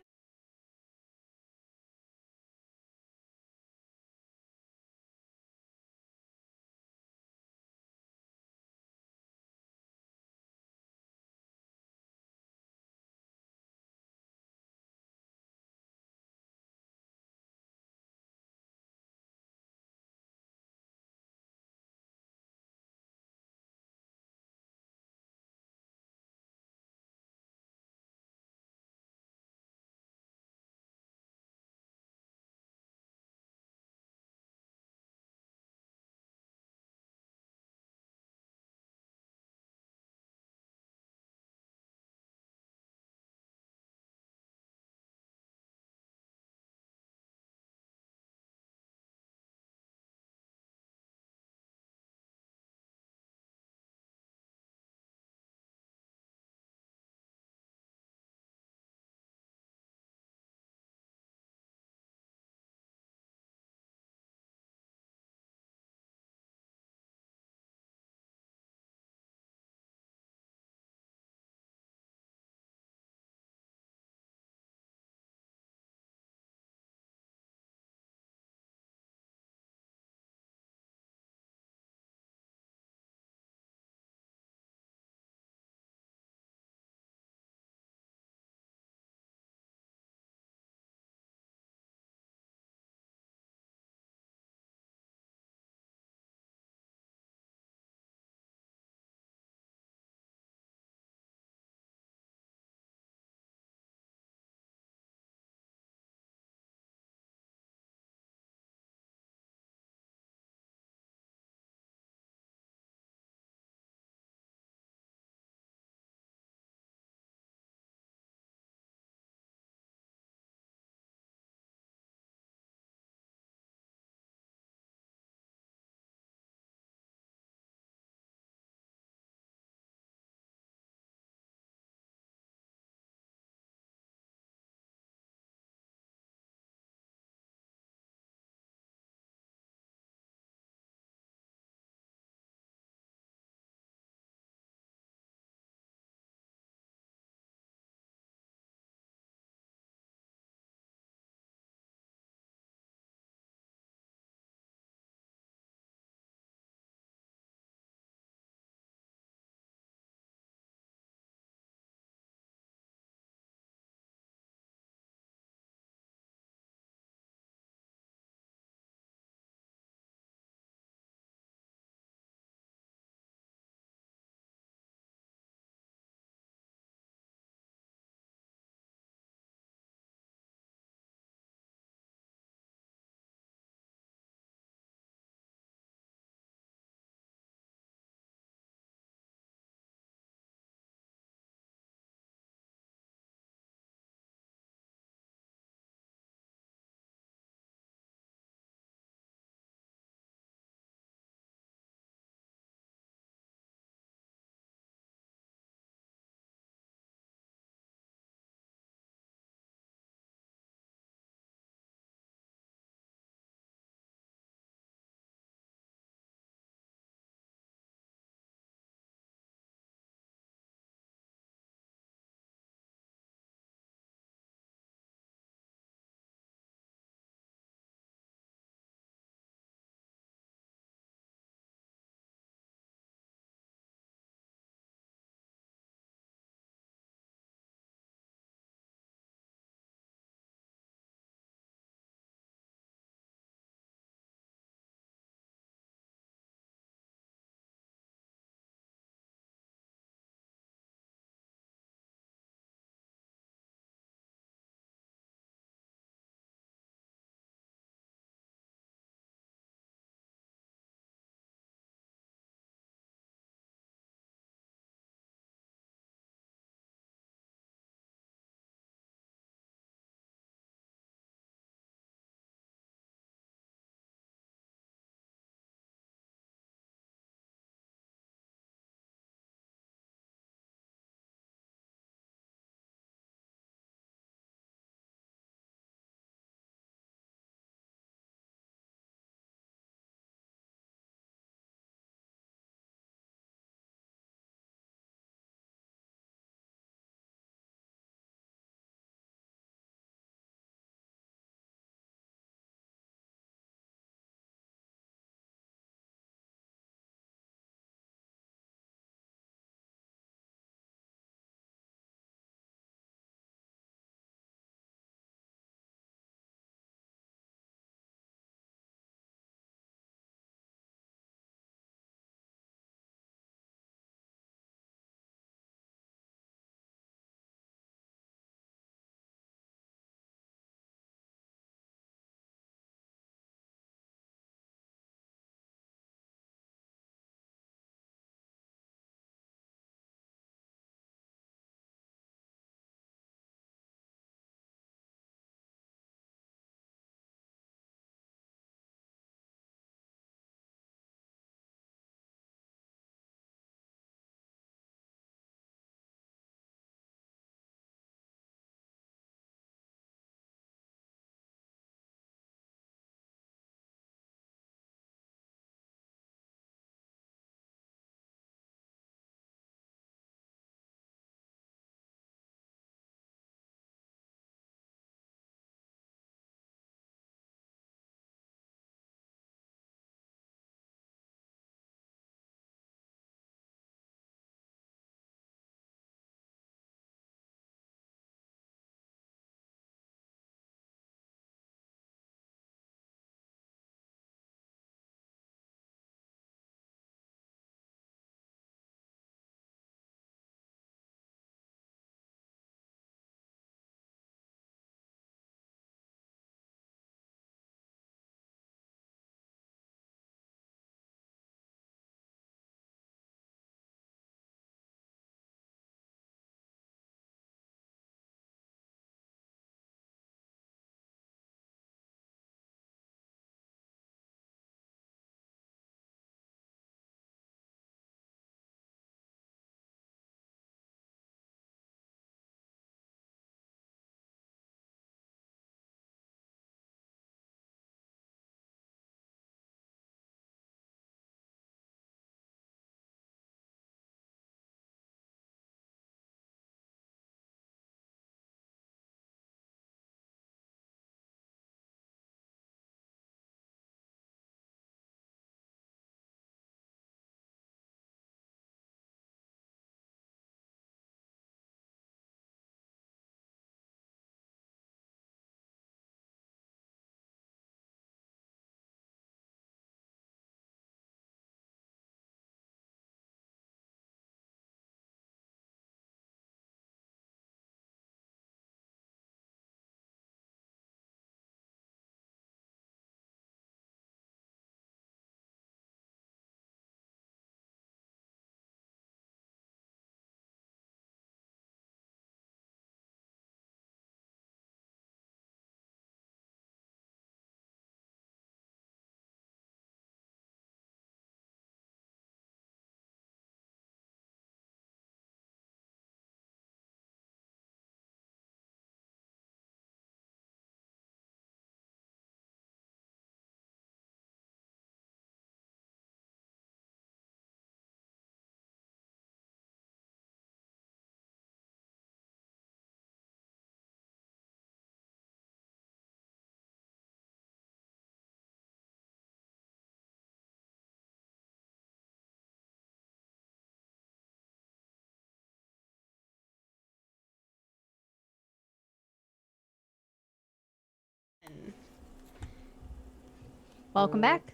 Welcome back.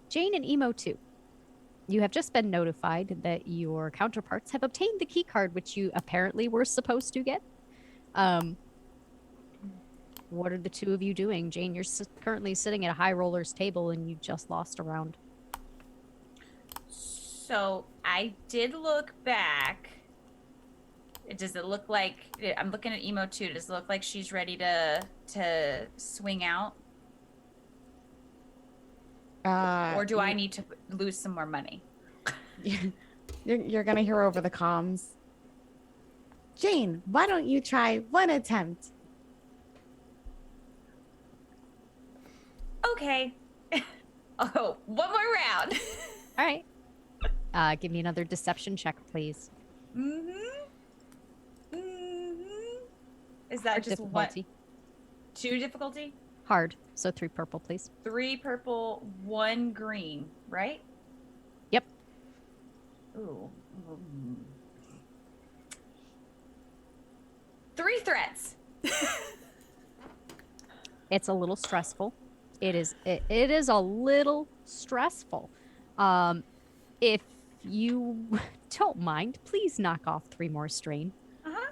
Jane and Emo 2. You have just been notified that your counterparts have obtained the key card, which you apparently were supposed to get. What are the two of you doing? Jane, you're currently sitting at a high rollers table and you just lost a round. So I did look back. Does it look like I'm looking at Emo 2? Does it look like she's ready to swing out? Or do I need to lose some more money? You're gonna hear over the comms. Jane, why don't you try one attempt? Okay. Oh, one more round. All right. Give me another deception check, please. Is that Hard just difficulty. what? 2 difficulty? Hard. So 3 purple, please. 3 purple, 1 green, right? Yep. Ooh. 3 threats. It's a little stressful. It is a little stressful. If you don't mind, please knock off 3 more strain. Uh-huh.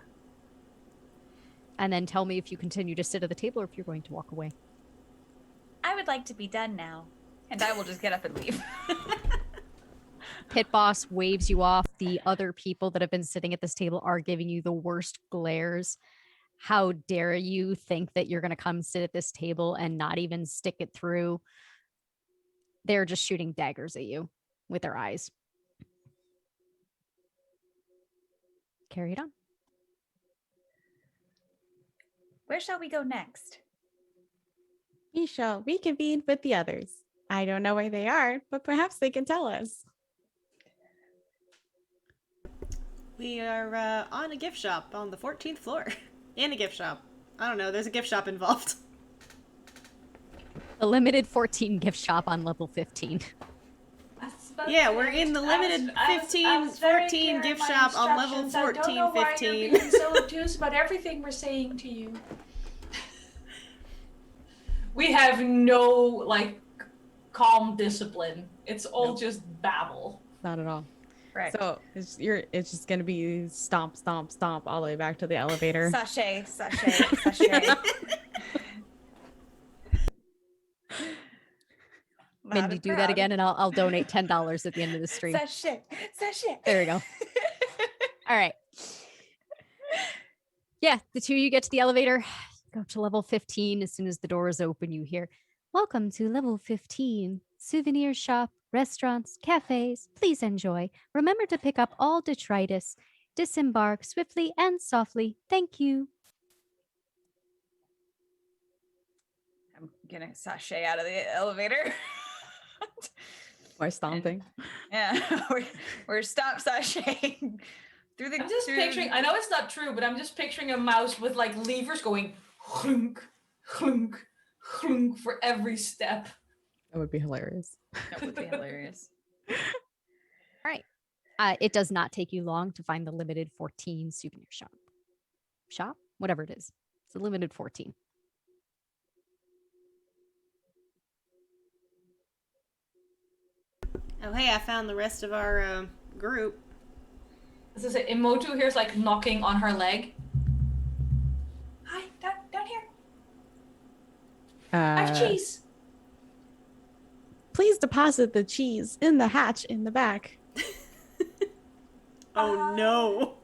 And then tell me if you continue to sit at the table or if you're going to walk away. I would like to be done now, and I will just get up and leave. Pit boss waves you off. The other people that have been sitting at this table are giving you the worst glares. How dare you think that you're going to come sit at this table and not even stick it through? They're just shooting daggers at you with their eyes. Carry it on. Where shall we go next? We shall reconvene with the others. I don't know where they are, but perhaps they can tell us. We are on a gift shop on the 14th floor. In a gift shop. I don't know, there's a gift shop involved. A limited 14 gift shop on level 15. Yeah, we're in the limited 14 gift shop on level 14, I don't know why 15. you're being so obtuse about everything we're saying to you. We have no, like, calm discipline. It's all just babble. Not at all. Right. So it's just gonna be stomp, stomp, stomp all the way back to the elevator. Sachet, sachet, sachet. Mindy, do that again and I'll donate $10 at the end of the stream. Sachet, sachet. There we go. All right. Yeah, the two of you get to the elevator, go to level 15. As soon as the door is open, you hear, "Welcome to level 15. Souvenir shop, restaurants, cafes. Please enjoy. Remember to pick up all detritus. Disembark swiftly and softly. Thank you." I'm gonna sachet out of the elevator. Or stomping. Yeah, we're stop sashaying through the. I'm just picturing, I know it's not true, but I'm just picturing a mouse with like levers going clunk, clunk, clunk for every step. That would be hilarious. That would be hilarious. All right. It does not take you long to find the limited 14 souvenir shop. Shop? Whatever it is. It's a limited 14. Oh, hey, I found the rest of our group. This is it. Imotu here's like knocking on her leg. Hi, down here. I have cheese. Please deposit the cheese in the hatch in the back. Oh no.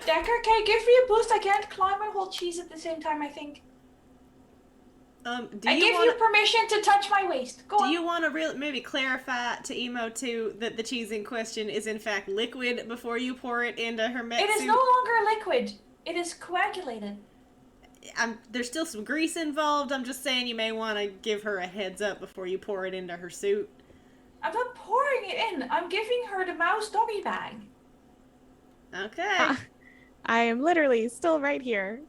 Decker, can you give me a boost? I can't climb and hold cheese at the same time, I think. I give you permission to touch my waist. Go on. Do you want to maybe clarify to Emo 2 that the cheese in question is in fact liquid before you pour it into her mech It is suit? no longer liquid. It is coagulated. There's still some grease involved. I'm just saying you may want to give her a heads up before you pour it into her suit. I'm not pouring it in. I'm giving her the mouse doggy bag. Okay. I am literally still right here.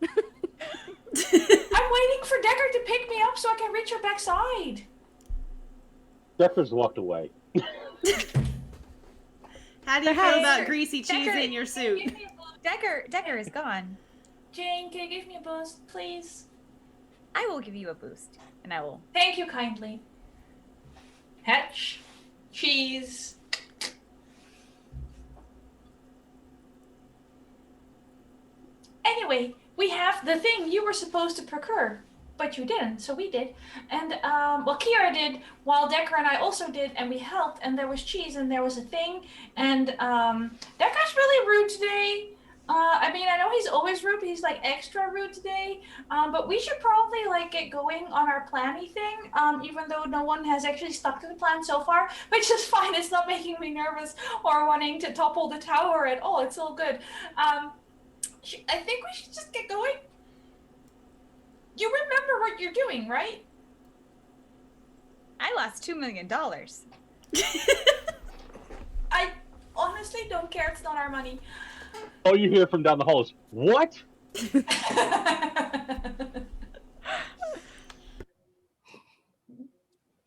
I'm waiting for Decker to pick me up so I can reach her backside. Decker's walked away. How do you feel about Decker, greasy cheese Decker, in your suit? Give me a boost. Decker is gone. Jane, can you give me a boost, please? I will give you a boost, and I will. Thank you kindly. Hatch. Cheese. Anyway, we have the thing you were supposed to procure, but you didn't, so we did. And, well, Kira did, while Decker and I also did, and we helped, and there was cheese, and there was a thing, and, Decker's really rude today. I mean, I know he's always rude, but he's, like, extra rude today. But we should probably, like, get going on our planny thing, even though no one has actually stuck to the plan so far, which is fine. It's not making me nervous or wanting to topple the tower at all. It's all good. I think we should just get going. You remember what you're doing, right? I lost $2 million. I honestly don't care. It's not our money. All you hear from down the hall is, what?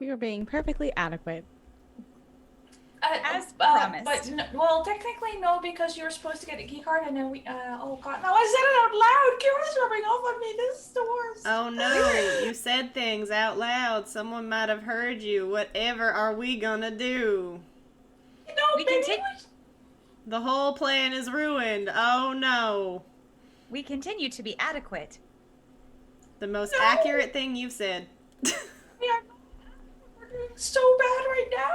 We were being perfectly adequate. As promised. But well, technically no, because you were supposed to get a key card, and then we. Oh god, no! I said it out loud. Kira's rubbing off on me. This is the worst. Oh no, you said things out loud. Someone might have heard you. Whatever are we gonna do? You know, We can maybe take- The whole plan is ruined. Oh no. We continue to be adequate. The most No. accurate thing you've said. we're doing so bad right now.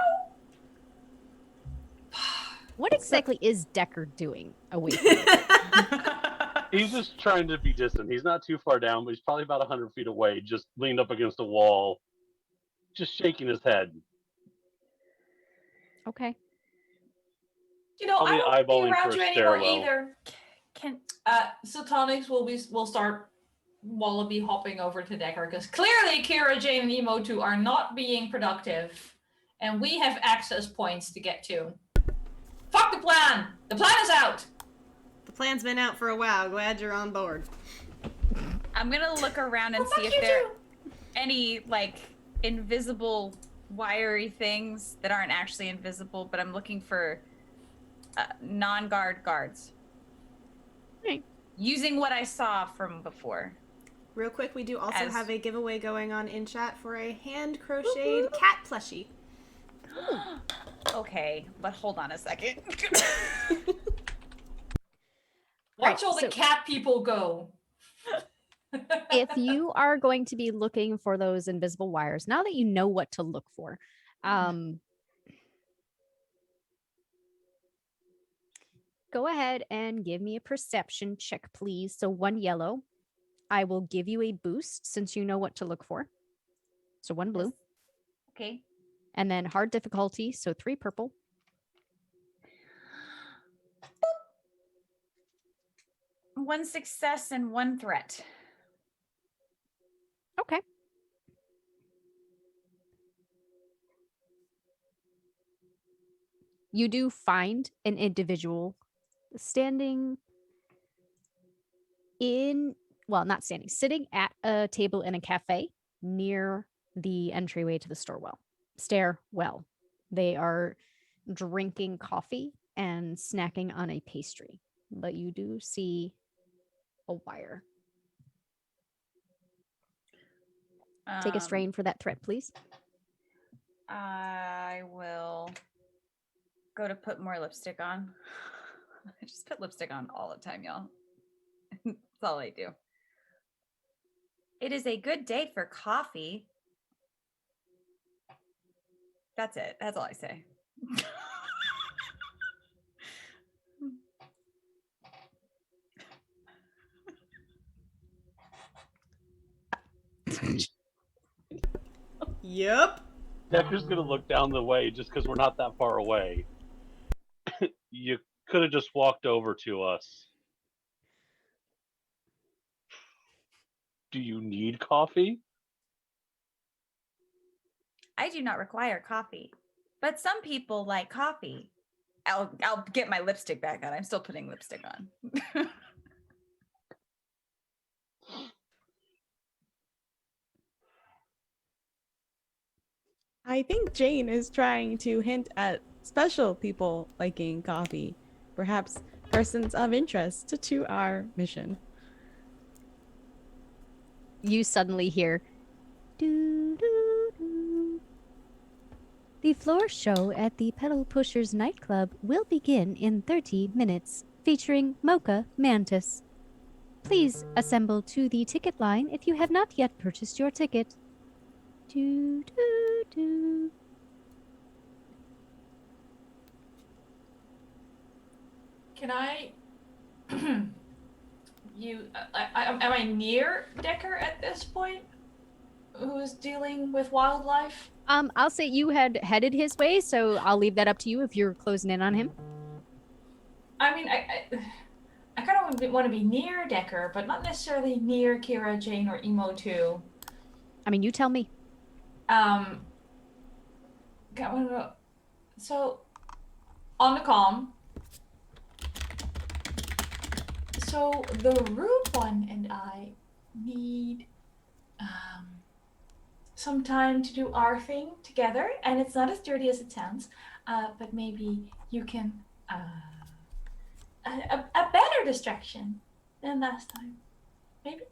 What exactly is Decker doing away from you? He's just trying to be distant. He's not too far down, but he's probably about 100 feet away, just leaned up against a wall, just shaking his head. Okay. You know, Probably I won't be eyeballing around for you a anymore stairwell. either. Can Satonics will start wallaby hopping over to Decker, because clearly Kira, Jane, and Emo2 are not being productive, and we have access points to get to. Fuck the plan! The plan is out! The plan's been out for a while. Glad you're on board. I'm gonna look around and Well, see fuck if you there are too. any like invisible wiry things that aren't actually invisible, but I'm looking for non-guard guards. Right. Using what I saw from before. Real quick, we do also As- have a giveaway going on in chat for a hand-crocheted cat plushie. Okay, but hold on a second. Watch Right, all the so- cat people go. If you are going to be looking for those invisible wires, now that you know what to look for, go ahead and give me a perception check, please. So 1 yellow. I will give you a boost since you know what to look for. So 1 blue. Okay. And then hard difficulty, so 3 purple. One success and 1 threat. Okay. You do find an individual standing in, well, not standing, sitting at a table in a cafe near the entryway to the stairwell. They are drinking coffee and snacking on a pastry, but you do see a wire. Take a strain for that threat, please. I will go to put more lipstick on. I just put lipstick on all the time, y'all. That's all I do. It is a good day for coffee. That's it. That's all I say. Yep. Decker's gonna look down the way just because we're not that far away. You could have just walked over to us. Do you need coffee? I do not require coffee, but some people like coffee. I'll get my lipstick back on. I'm still putting lipstick on. I think Jane is trying to hint at special people liking coffee, perhaps persons of interest to our mission. you suddenly hear, doo, doo, doo. The floor show at the Petal Pushers nightclub will begin in 30 minutes, featuring Mocha Mantis. Please assemble to the ticket line if you have not yet purchased your ticket. Doo, doo, doo. Can I? Am I near Decker at this point? Who is dealing with wildlife? I'll say you had headed his way, so I'll leave that up to you if you're closing in on him. I mean, I kind of want to be near Decker, but not necessarily near Kira, Jane, or Emo 2. I mean, you tell me. So, on the comm. So, the rude one and I need some time to do our thing together, and it's not as dirty as it sounds, but maybe you can a better distraction than last time. Maybe?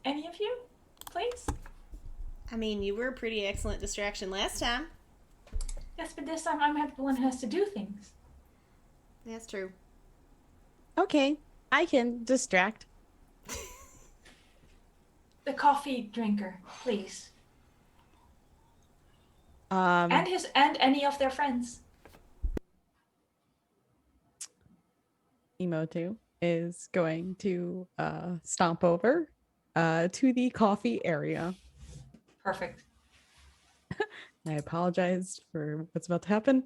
Any of you? Please? I mean, you were a pretty excellent distraction last time. Yes, but this time I'm the one who has to do things. That's true. Okay, I can distract. The coffee drinker, please. And any of their friends. Emo 2 is going to stomp over to the coffee area. Perfect. I apologize for what's about to happen.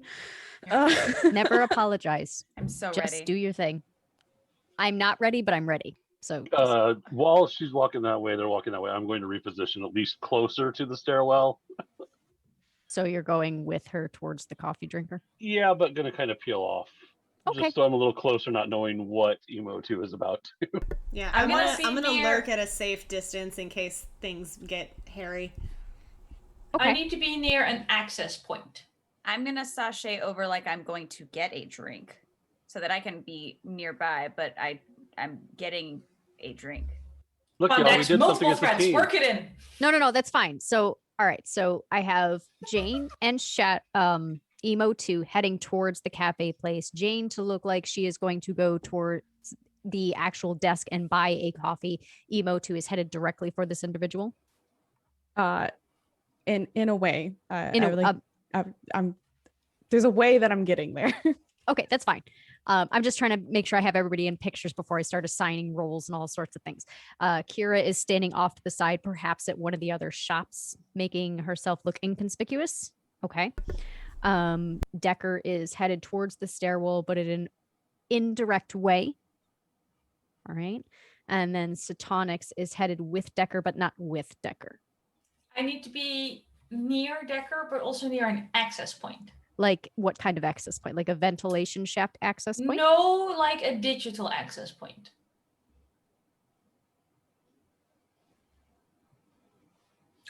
Never apologize. I'm so Just ready. do your thing. I'm not ready, but I'm ready. So While she's walking that way, they're walking that way. I'm going to reposition at least closer to the stairwell. So you're going with her towards the coffee drinker? Yeah, but going to kind of peel off. Okay. Just so I'm a little closer, not knowing what Emo 2 is about to. Yeah, I'm I'm gonna gonna lurk at a safe distance in case things get hairy. Okay. I need to be near an access point. I'm gonna sashay over like I'm going to get a drink, so that I can be nearby, but I'm getting a drink. Look, Come on, y'all, we Dex, did something multiple as a threats. team. Work it in. No, that's fine. So, all right. So I have Jane and Emo 2 heading towards the cafe place. Jane to look like she is going to go towards the actual desk and buy a coffee. Emo 2 is headed directly for this individual. In a way, I'm there's a way that I'm getting there. okay, that's fine. I'm just trying to make sure I have everybody in pictures before I start assigning roles and all sorts of things. Kira is standing off to the side, perhaps at one of the other shops, making herself look inconspicuous. Okay. Decker is headed towards the stairwell, but in an indirect way. All right. And then Satonics is headed with Decker, but not with Decker. I need to be near Decker, but also near an access point. Like what kind of access point? Like a ventilation shaft access point? No, like a digital access point.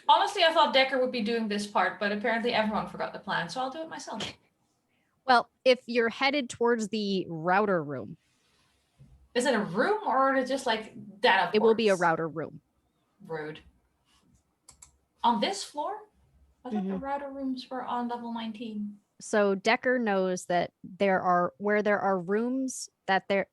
Honestly, I thought Decker would be doing this part, but apparently everyone forgot the plan, so I'll do it myself. Well, if you're headed towards the router room. Is it a room or is it just like data ports? It will be a router room. Rude. On this floor? I thought the router rooms were on level 19. So Decker knows that there are where there are levels that there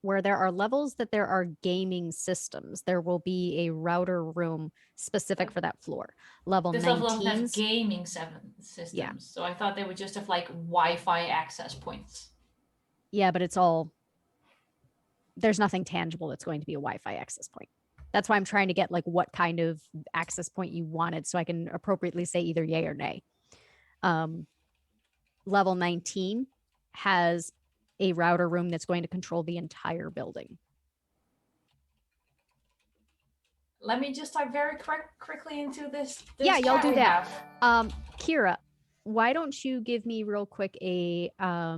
are gaming systems. There will be a router room specific for that floor. Level This 19 level doesn't have gaming systems. Yeah. So I thought they would just have like Wi-Fi access points. Yeah, but it's all there's nothing tangible that's going to be a Wi-Fi access point. That's why I'm trying to get like what kind of access point you wanted so I can appropriately say either yay or nay. Level 19 has a router room that's going to control the entire building. Let me just type very quickly into this Yeah, y'all chat do we that. have. Kira, why don't you give me real quick give me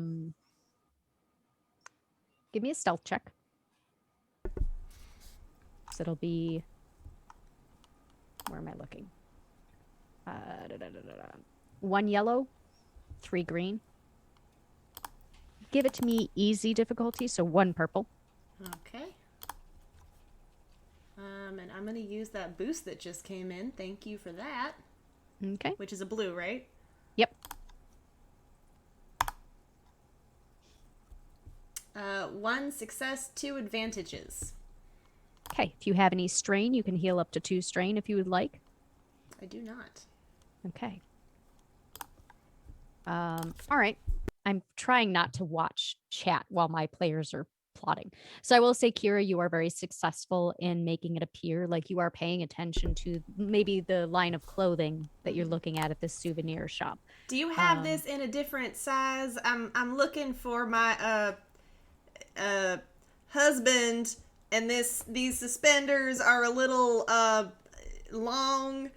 a stealth check. So it'll be, where am I looking? 1 yellow, 3 green. Give it to me easy difficulty, so 1 purple. Okay. And I'm going to use that boost that just came in. Thank you for that. Okay. Which is a blue, right? Yep. 1 success, 2 advantages. Okay. If you have any strain, you can heal up to 2 strain if you would like. I do not. Okay. All right. I'm trying not to watch chat while my players are plotting. So I will say, Kira, you are very successful in making it appear like you are paying attention to maybe the line of clothing that you're looking at this souvenir shop. Do you have this in a different size? I'm looking for my husband, and these suspenders are a little long.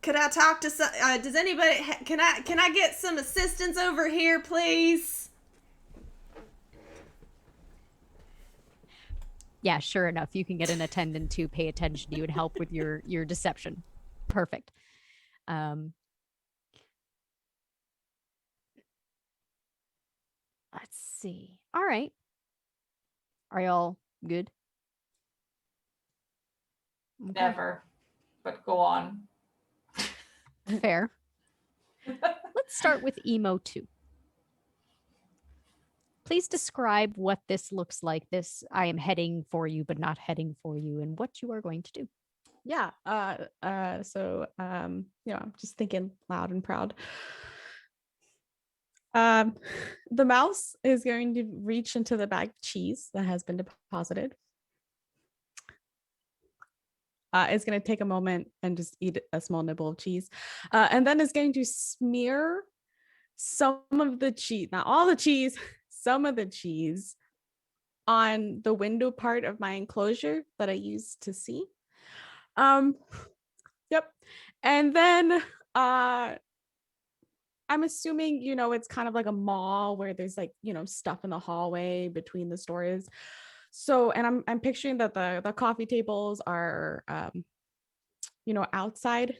Could I talk to some? Does anybody? Can I get some assistance over here, please? Yeah, sure enough, you can get an attendant to pay attention to you and help with your deception. Perfect. Let's see. All right. Are y'all good? Okay. Never. But go on. Fair. Let's start with Emo 2. Please describe what this looks like. This I am heading for you, but not heading for you, and what you are going to do. Yeah. So I'm just thinking loud and proud. The mouse is going to reach into the bag of cheese that has been deposited. It's going to take a moment and just eat a small nibble of cheese. And then it's going to smear some of the cheese, not all the cheese, some of the cheese on the window part of my enclosure that I use to see. Yep. And then I'm assuming, it's kind of like a mall where there's like, stuff in the hallway between the stores. So, and I'm picturing that the coffee tables are, outside.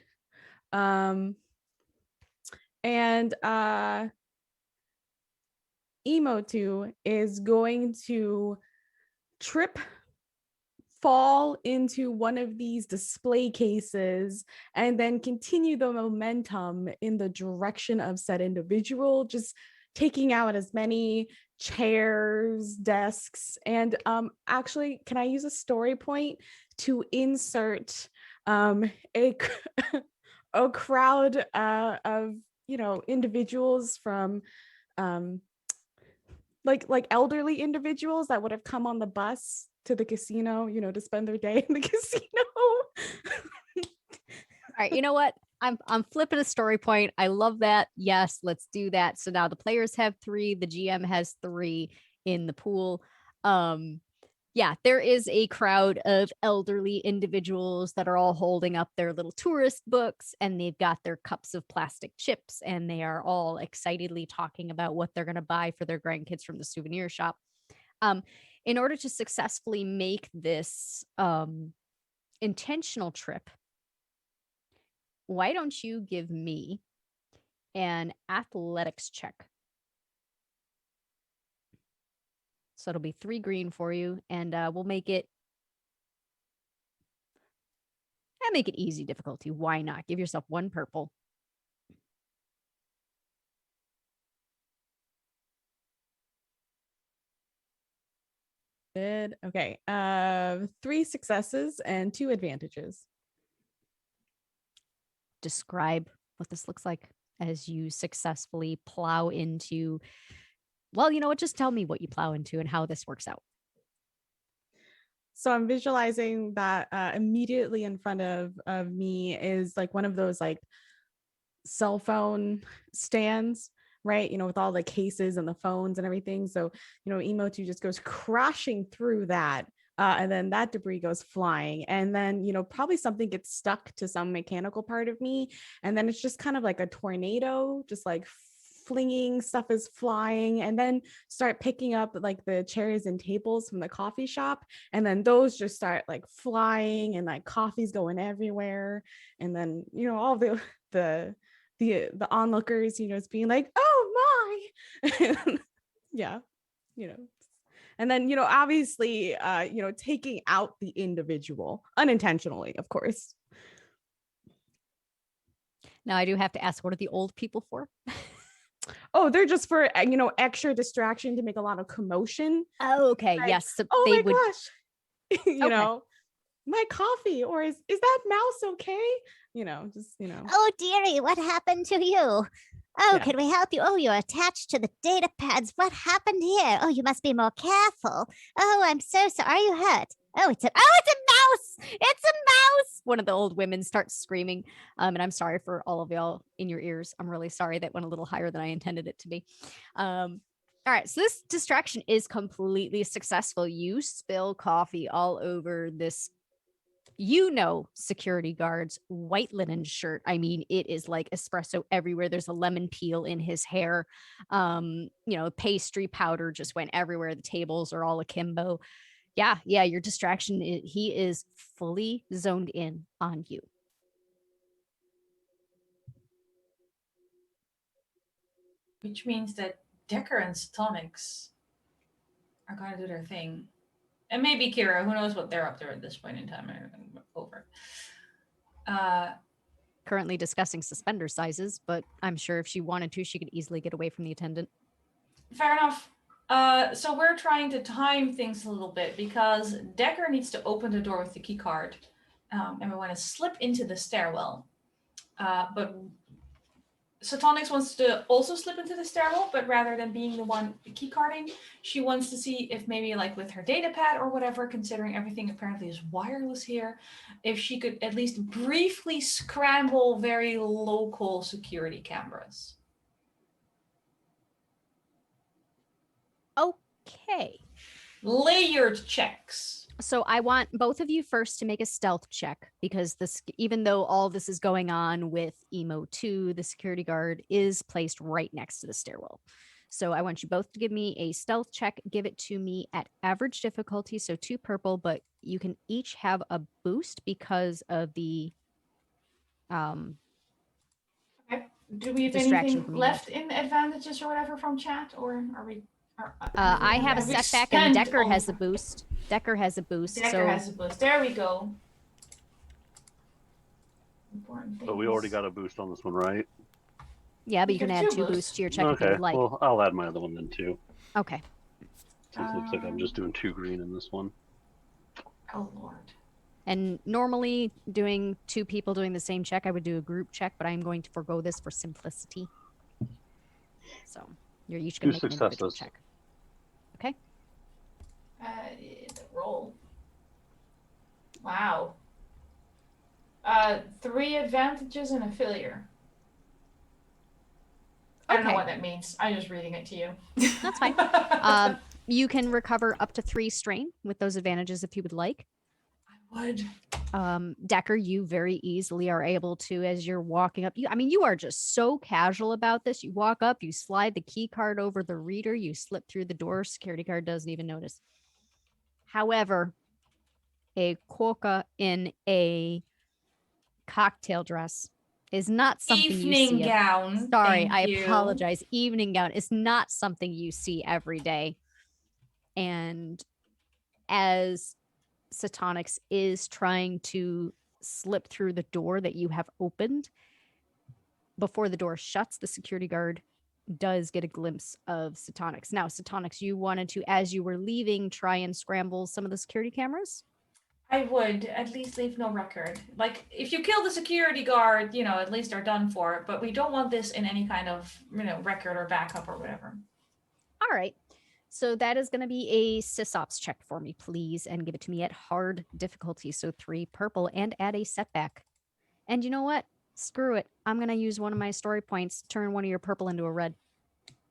Emo 2 is going to fall into one of these display cases and then continue the momentum in the direction of said individual, just taking out as many chairs, desks, and actually, can I use a story point to insert a crowd of individuals from like elderly individuals that would have come on the bus to the casino, to spend their day in the casino. All right, you know what? I'm flipping a story point. I love that. Yes, let's do that. So now the players have 3, the GM has 3 in the pool. Yeah, there is a crowd of elderly individuals that are all holding up their little tourist books, and they've got their cups of plastic chips, and they are all excitedly talking about what they're going to buy for their grandkids from the souvenir shop. In order to successfully make this intentional trip, why don't you give me an athletics check? So it'll be 3 green for you, and we'll make it easy difficulty. Why not? Give yourself 1 purple. Good. Okay. 3 successes and 2 advantages. Describe what this looks like as you successfully plow into. Well, you know what? Just tell me what you plow into and how this works out. So I'm visualizing that immediately in front of me is like one of those like cell phone stands, right? With all the cases and the phones and everything. So, Emo 2 just goes crashing through that. And then that debris goes flying. And then, probably something gets stuck to some mechanical part of me. And then it's just kind of like a tornado, just like flinging, stuff is flying, and then start picking up like the chairs and tables from the coffee shop, and then those just start like flying, and like coffee's going everywhere, and then all the onlookers it's being like, oh my. Yeah, And then, obviously, taking out the individual unintentionally, of course. Now I do have to ask, what are the old people for? Oh, they're just for, extra distraction to make a lot of commotion. Oh, okay. Like, Yes. So oh they my gosh, Okay. My coffee, or is that mouse okay? Oh, dearie, what happened to you? Oh, Yeah. can we help you? Oh, you're attached to the data pads. What happened here? Oh, you must be more careful. Oh, I'm so sorry. Are you hurt? It's a mouse. It's a mouse. One of the old women starts screaming. And I'm sorry for all of y'all in your ears. I'm really sorry that went a little higher than I intended it to be. All right, so this distraction is completely successful. You spill coffee all over this security guard's white linen shirt. I mean, it is like espresso everywhere. There's a lemon peel in his hair. Pastry powder just went everywhere. The tables are all akimbo. Yeah, your distraction, he is fully zoned in on you. Which means that Decker and Stonics are going to do their thing. And maybe Kira, who knows what they're up to at this point in time. Over. Currently discussing suspender sizes, but I'm sure if she wanted to, she could easily get away from the attendant. Fair enough. So we're trying to time things a little bit because Decker needs to open the door with the key card, and we want to slip into the stairwell. But Satonics wants to also slip into the stairwell, but rather than being the one key carding, she wants to see if maybe like with her data pad or whatever, considering everything apparently is wireless here, if she could at least briefly scramble very local security cameras. Okay. Layered checks. So I want both of you first to make a stealth check because even though all this is going on with Emo 2, the security guard is placed right next to the stairwell. So I want you both to give me a stealth check. Give it to me at average difficulty, so 2 purple, but you can each have a boost because of the Okay. Do we have distraction anything from left in advantages or whatever from chat, or are we? I have a setback and Decker has a boost. Decker has a boost. Decker has a boost. There we go. But we already got a boost on this one, right? Yeah, but We you can got add 2 2 boosts. boosts to your check if you Okay, would like. well, I'll add my other one then too. Okay. Since it looks like I'm just doing 2 green in this one. Oh Lord. And normally doing 2 people doing the same check, I would do a group check, but I'm going to forego this for simplicity. So you're each going to make an individual check. Okay. The roll. Wow. 3 advantages and a failure. I don't know what that means. I'm just reading it to you. That's fine. You can recover up to 3 strain with those advantages if you would like. I would. Decker, you very easily are able to, as you're walking up. You are just so casual about this. You walk up, you slide the key card over the reader, you slip through the door. Security guard doesn't even notice. However, a quokka in a cocktail dress is not something you see. Evening gown. Sorry, I apologize. Evening gown is not something you see every day. And as Satonics is trying to slip through the door that you have opened, before the door shuts, the security guard does get a glimpse of Satonics. Now, Satonics, you wanted to, as you were leaving, try and scramble some of the security cameras? I would at least leave no record. Like, if you kill the security guard, at least are done for. But we don't want this in any kind of, record or backup or whatever. All right. So that is going to be a sysops check for me, please, and give it to me at hard difficulty. So 3 purple and add a setback. And you know what? Screw it. I'm going to use one of my story points, turn one of your purple into a red.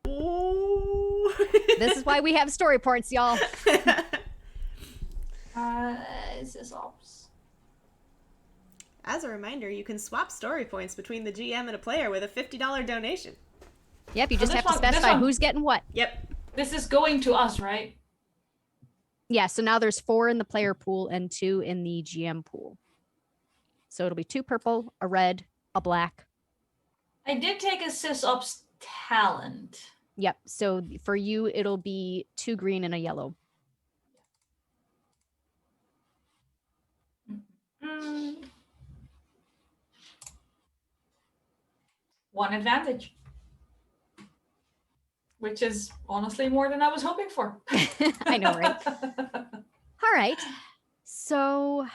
Ooh. This is why we have story points, y'all. Sysops. As a reminder, you can swap story points between the GM and a player with a $50 donation. Yep, you just have to specify who's getting what. Yep. This is going to us, right? Yeah, so now there's 4 in the player pool and 2 in the GM pool. So it'll be 2 purple, a red, a black. I did take a sysops talent. Yep, so for you, it'll be 2 green and a yellow. One advantage. Which is honestly more than I was hoping for. I know, right? All right. So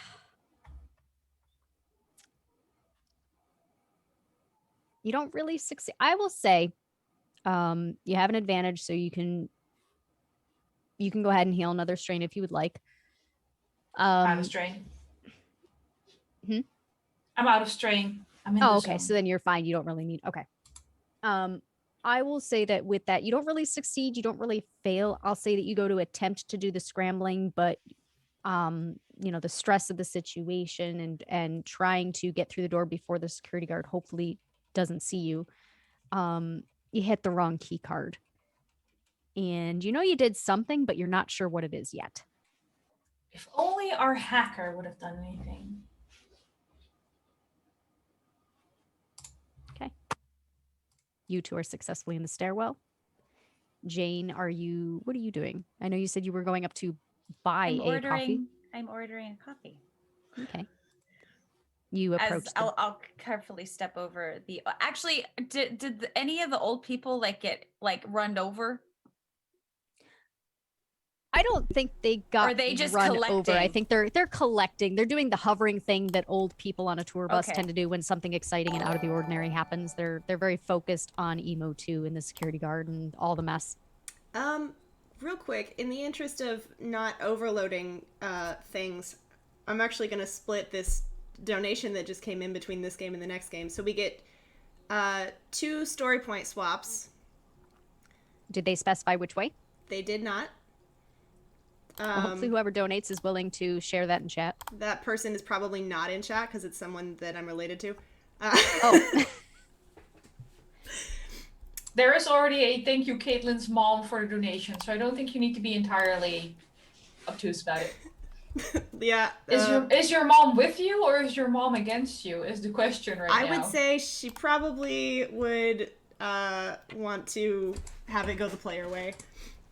you don't really succeed. I will say you have an advantage, so you can go ahead and heal another strain if you would like. Out of strain. Hmm? I'm out of strain. I'm in the okay. zone. So then you're fine. You don't really need. Okay. I will say that with that, you don't really succeed. You don't really fail. I'll say that you go to attempt to do the scrambling, but the stress of the situation and trying to get through the door before the security guard hopefully doesn't see you. You hit the wrong key card. And you did something, but you're not sure what it is yet. If only our hacker would have done anything. Okay. You two are successfully in the stairwell. Jane, what are you doing? I know you said you were going up to buy a coffee. I'm ordering a coffee. Okay. You approach. I'll carefully step over the. Actually, did any of the old people get run over? I don't think they got or are they just run collecting? over. I think they're collecting. They're doing the hovering thing that old people on a tour bus tend to do when something exciting and out of the ordinary happens. They're very focused on Emo 2 and the security guard and all the mess. Real quick, in the interest of not overloading things, I'm actually going to split this donation that just came in between this game and the next game. So we get 2 story point swaps. Did they specify which way? They did not. Well, hopefully whoever donates is willing to share that in chat. That person is probably not in chat because it's someone that I'm related to. Oh. There is already a thank you, Caitlin's mom, for the donation, so I don't think you need to be entirely obtuse about it. Yeah. Is your mom with you or is your mom against you? Is the question now. I would say she probably would want to have it go the player way.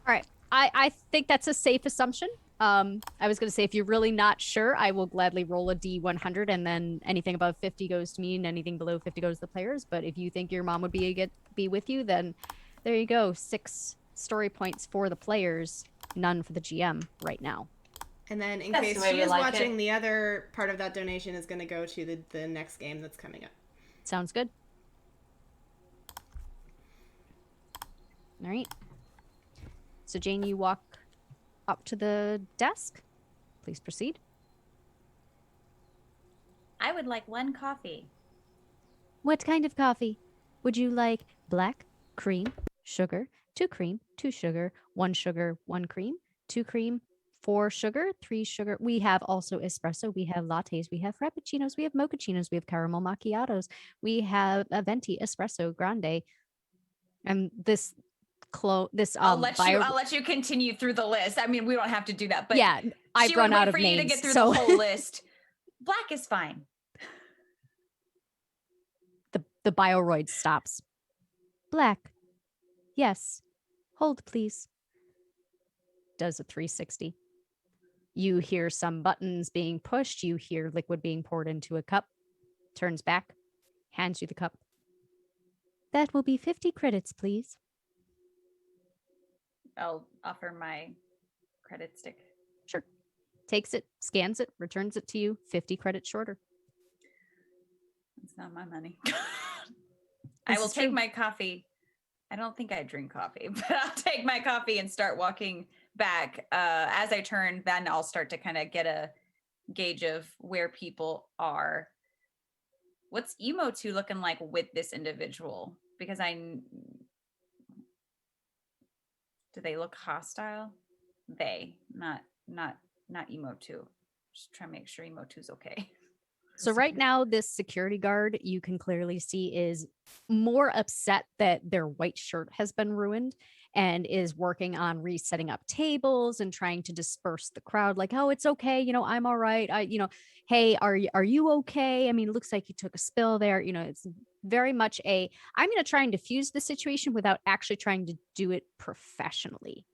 All right. I think that's a safe assumption. I was going to say, if you're really not sure, I will gladly roll a D100, and then anything above 50 goes to me, and anything below 50 goes to the players. But if you think your mom would be with you, then there you go. 6 story points for the players, none for the GM right now. And then in case she is watching, the other part of that donation is going to go to the next game that's coming up. Sounds good. All right. So, Jane, you walk up to the desk. Please proceed. I would like 1 coffee. What kind of coffee? Would you like black, cream, sugar, 2 cream, 2 sugar, 1 sugar, 1 cream, 2 cream, 4 sugar, 3 sugar? We have also espresso. We have lattes. We have frappuccinos. We have mochachinos. We have caramel macchiatos. We have a venti, espresso, grande. And I'll let you continue through the list. I mean, we don't have to do that, but yeah, I've run out of names. You to get through the whole list. Black is fine. The Bioroid stops. Black. Yes. Hold, please. Does a 360. You hear some buttons being pushed. You hear liquid being poured into a cup. Turns back. Hands you the cup. That will be 50 credits, please. I'll offer my credit stick. Sure. Takes it, scans it, returns it to you, 50 credits shorter. It's not my money. I will take my coffee. I don't think I drink coffee, but I'll take my coffee and start walking back. As I turn, then I'll start to kind of get a gauge of where people are. What's Emo 2 looking like with this individual? Because do they look hostile? Not Emo 2. Just trying to make sure Emo 2's okay. So right now, this security guard, you can clearly see, is more upset that their white shirt has been ruined and is working on resetting up tables and trying to disperse the crowd. Like, oh, it's okay. I'm all right. Hey, are you okay? I mean, it looks like you took a spill there. It's very much I'm going to try and diffuse the situation without actually trying to do it professionally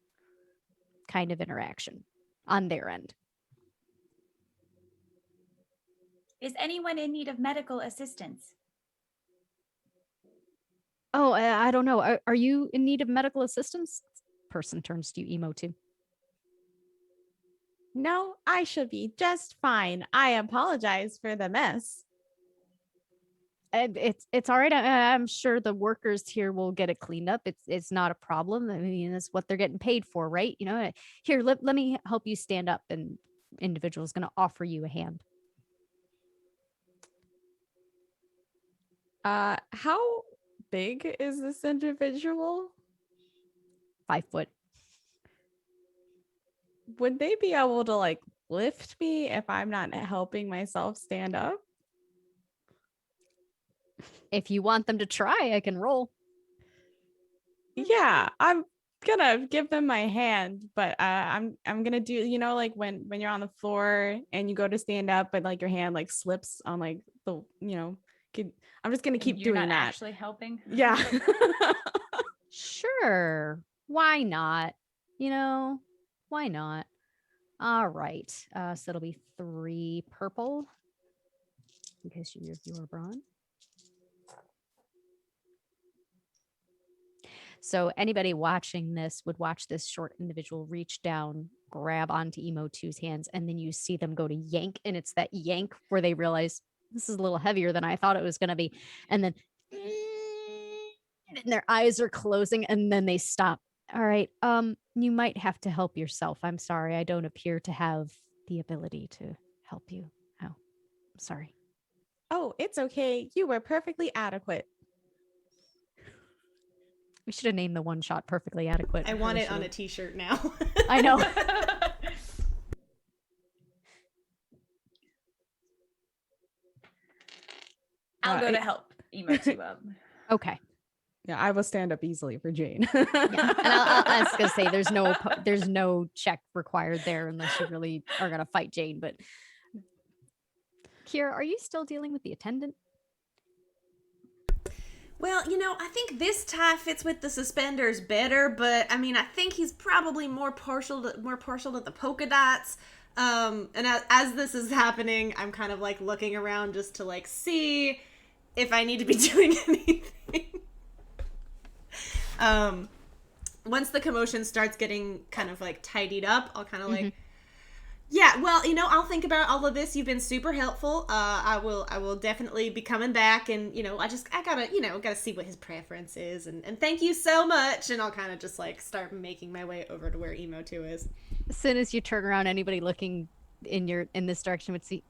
kind of interaction on their end. Is anyone in need of medical assistance? Oh, I don't know. Are you in need of medical assistance? Person turns to you, Emo 2. No, I should be just fine. I apologize for the mess. It's all right. I'm sure the workers here will get it cleaned up. It's not a problem. I mean, that's what they're getting paid for, right? Here, let me help you stand up. And individual is going to offer you a hand. How big is this individual? 5 foot. Would they be able to like lift me if I'm not helping myself stand up? If you want them to try, I can roll. Yeah, I'm gonna give them my hand, but I'm gonna do, like when you're on the floor and you go to stand up, but like your hand like slips on like the, I'm just gonna keep You're doing not that. actually helping? Yeah. Sure. Why not? Why not? All right. So it'll be 3 purple because you're bronze. So anybody watching this would watch this short individual reach down, grab onto Emo 2's hands, and then you see them go to yank, and it's that yank where they realize this is a little heavier than I thought it was going to be. And then and their eyes are closing, and then they stop. All right. You might have to help yourself. I'm sorry. I don't appear to have the ability to help you. Oh, I'm sorry. Oh, it's okay. You were perfectly adequate. We should have named the one shot Perfectly Adequate. I want it on a t-shirt now. I know. I'll go to help Emo 2 up. Okay. Yeah, I will stand up easily for Jane. Yeah. And I was gonna say there's no check required there unless you really are gonna fight Jane. But Kira, are you still dealing with the attendant? Well, I think this tie fits with the suspenders better, but I mean, I think he's probably more partial to the polka dots. And as this is happening, I'm kind of like looking around just to like see if I need to be doing anything. Once the commotion starts getting kind of like tidied up, I'll kind of like, yeah, well, I'll think about all of this. You've been super helpful. I will definitely be coming back, and I gotta see what his preference is, and thank you so much. And I'll kind of just like start making my way over to where Emo 2 is. As soon as you turn around, anybody looking in this direction would see.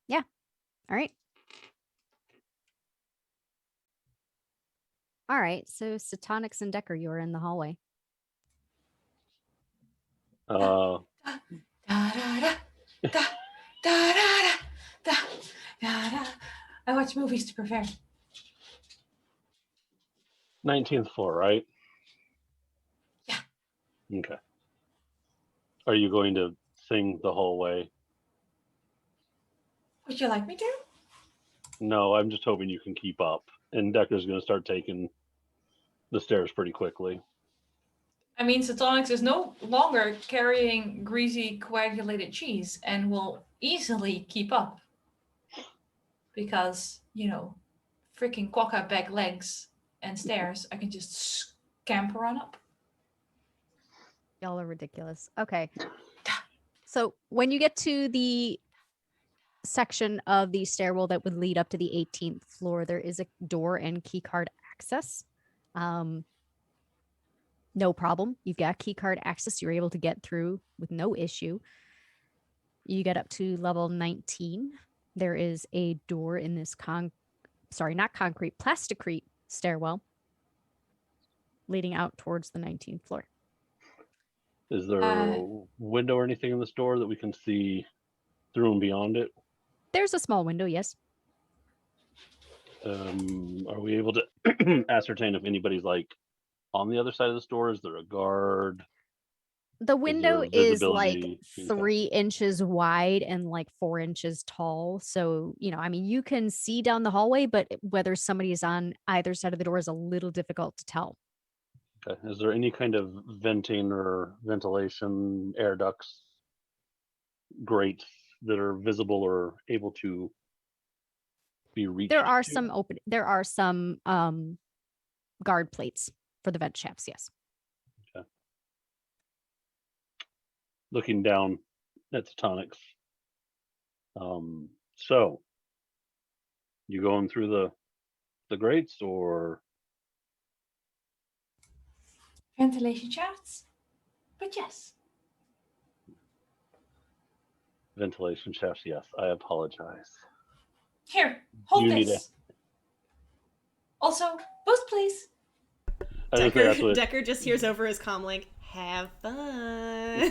Yeah. All right. All right. So Satonics and Decker, you're in the hallway. Da, da, da, da, da, da, da, da, da. I watch movies to prepare. 19th floor, right? Yeah. Okay. Are you going to sing the whole way? Would you like me to? No, I'm just hoping you can keep up. And Decker's going to start taking the stairs pretty quickly. I mean, Satonics is no longer carrying greasy coagulated cheese and will easily keep up. Because, freaking quokka bag legs and stairs, I can just scamper on up. Y'all are ridiculous. Okay. So when you get to the section of the stairwell that would lead up to the 18th floor, there is a door and keycard access. No problem. You've got keycard access. You're able to get through with no issue. You get up to level 19. There is a door in this plasticrete stairwell leading out towards the 19th floor. Is there a window or anything in this door that we can see through and beyond it? There's a small window, yes. Are we able to ascertain if anybody's like on the other side of this door? Is there a guard? The window is like visibility? 3 inches wide and like 4 inches tall. So, you can see down the hallway, but whether somebody is on either side of the door is a little difficult to tell. Okay. Is there any kind of venting or ventilation, air ducts, grates that are visible or able to be reached? There are to? some guard plates for the vent shafts, yes. Okay. Looking down at Tonics. So you going through the grates or Ventilation shafts? But yes. ventilation shafts? Yes, I apologize. Here, hold You need this. Also, boost, please. I just think that's what Decker just hears over his comm like, have fun.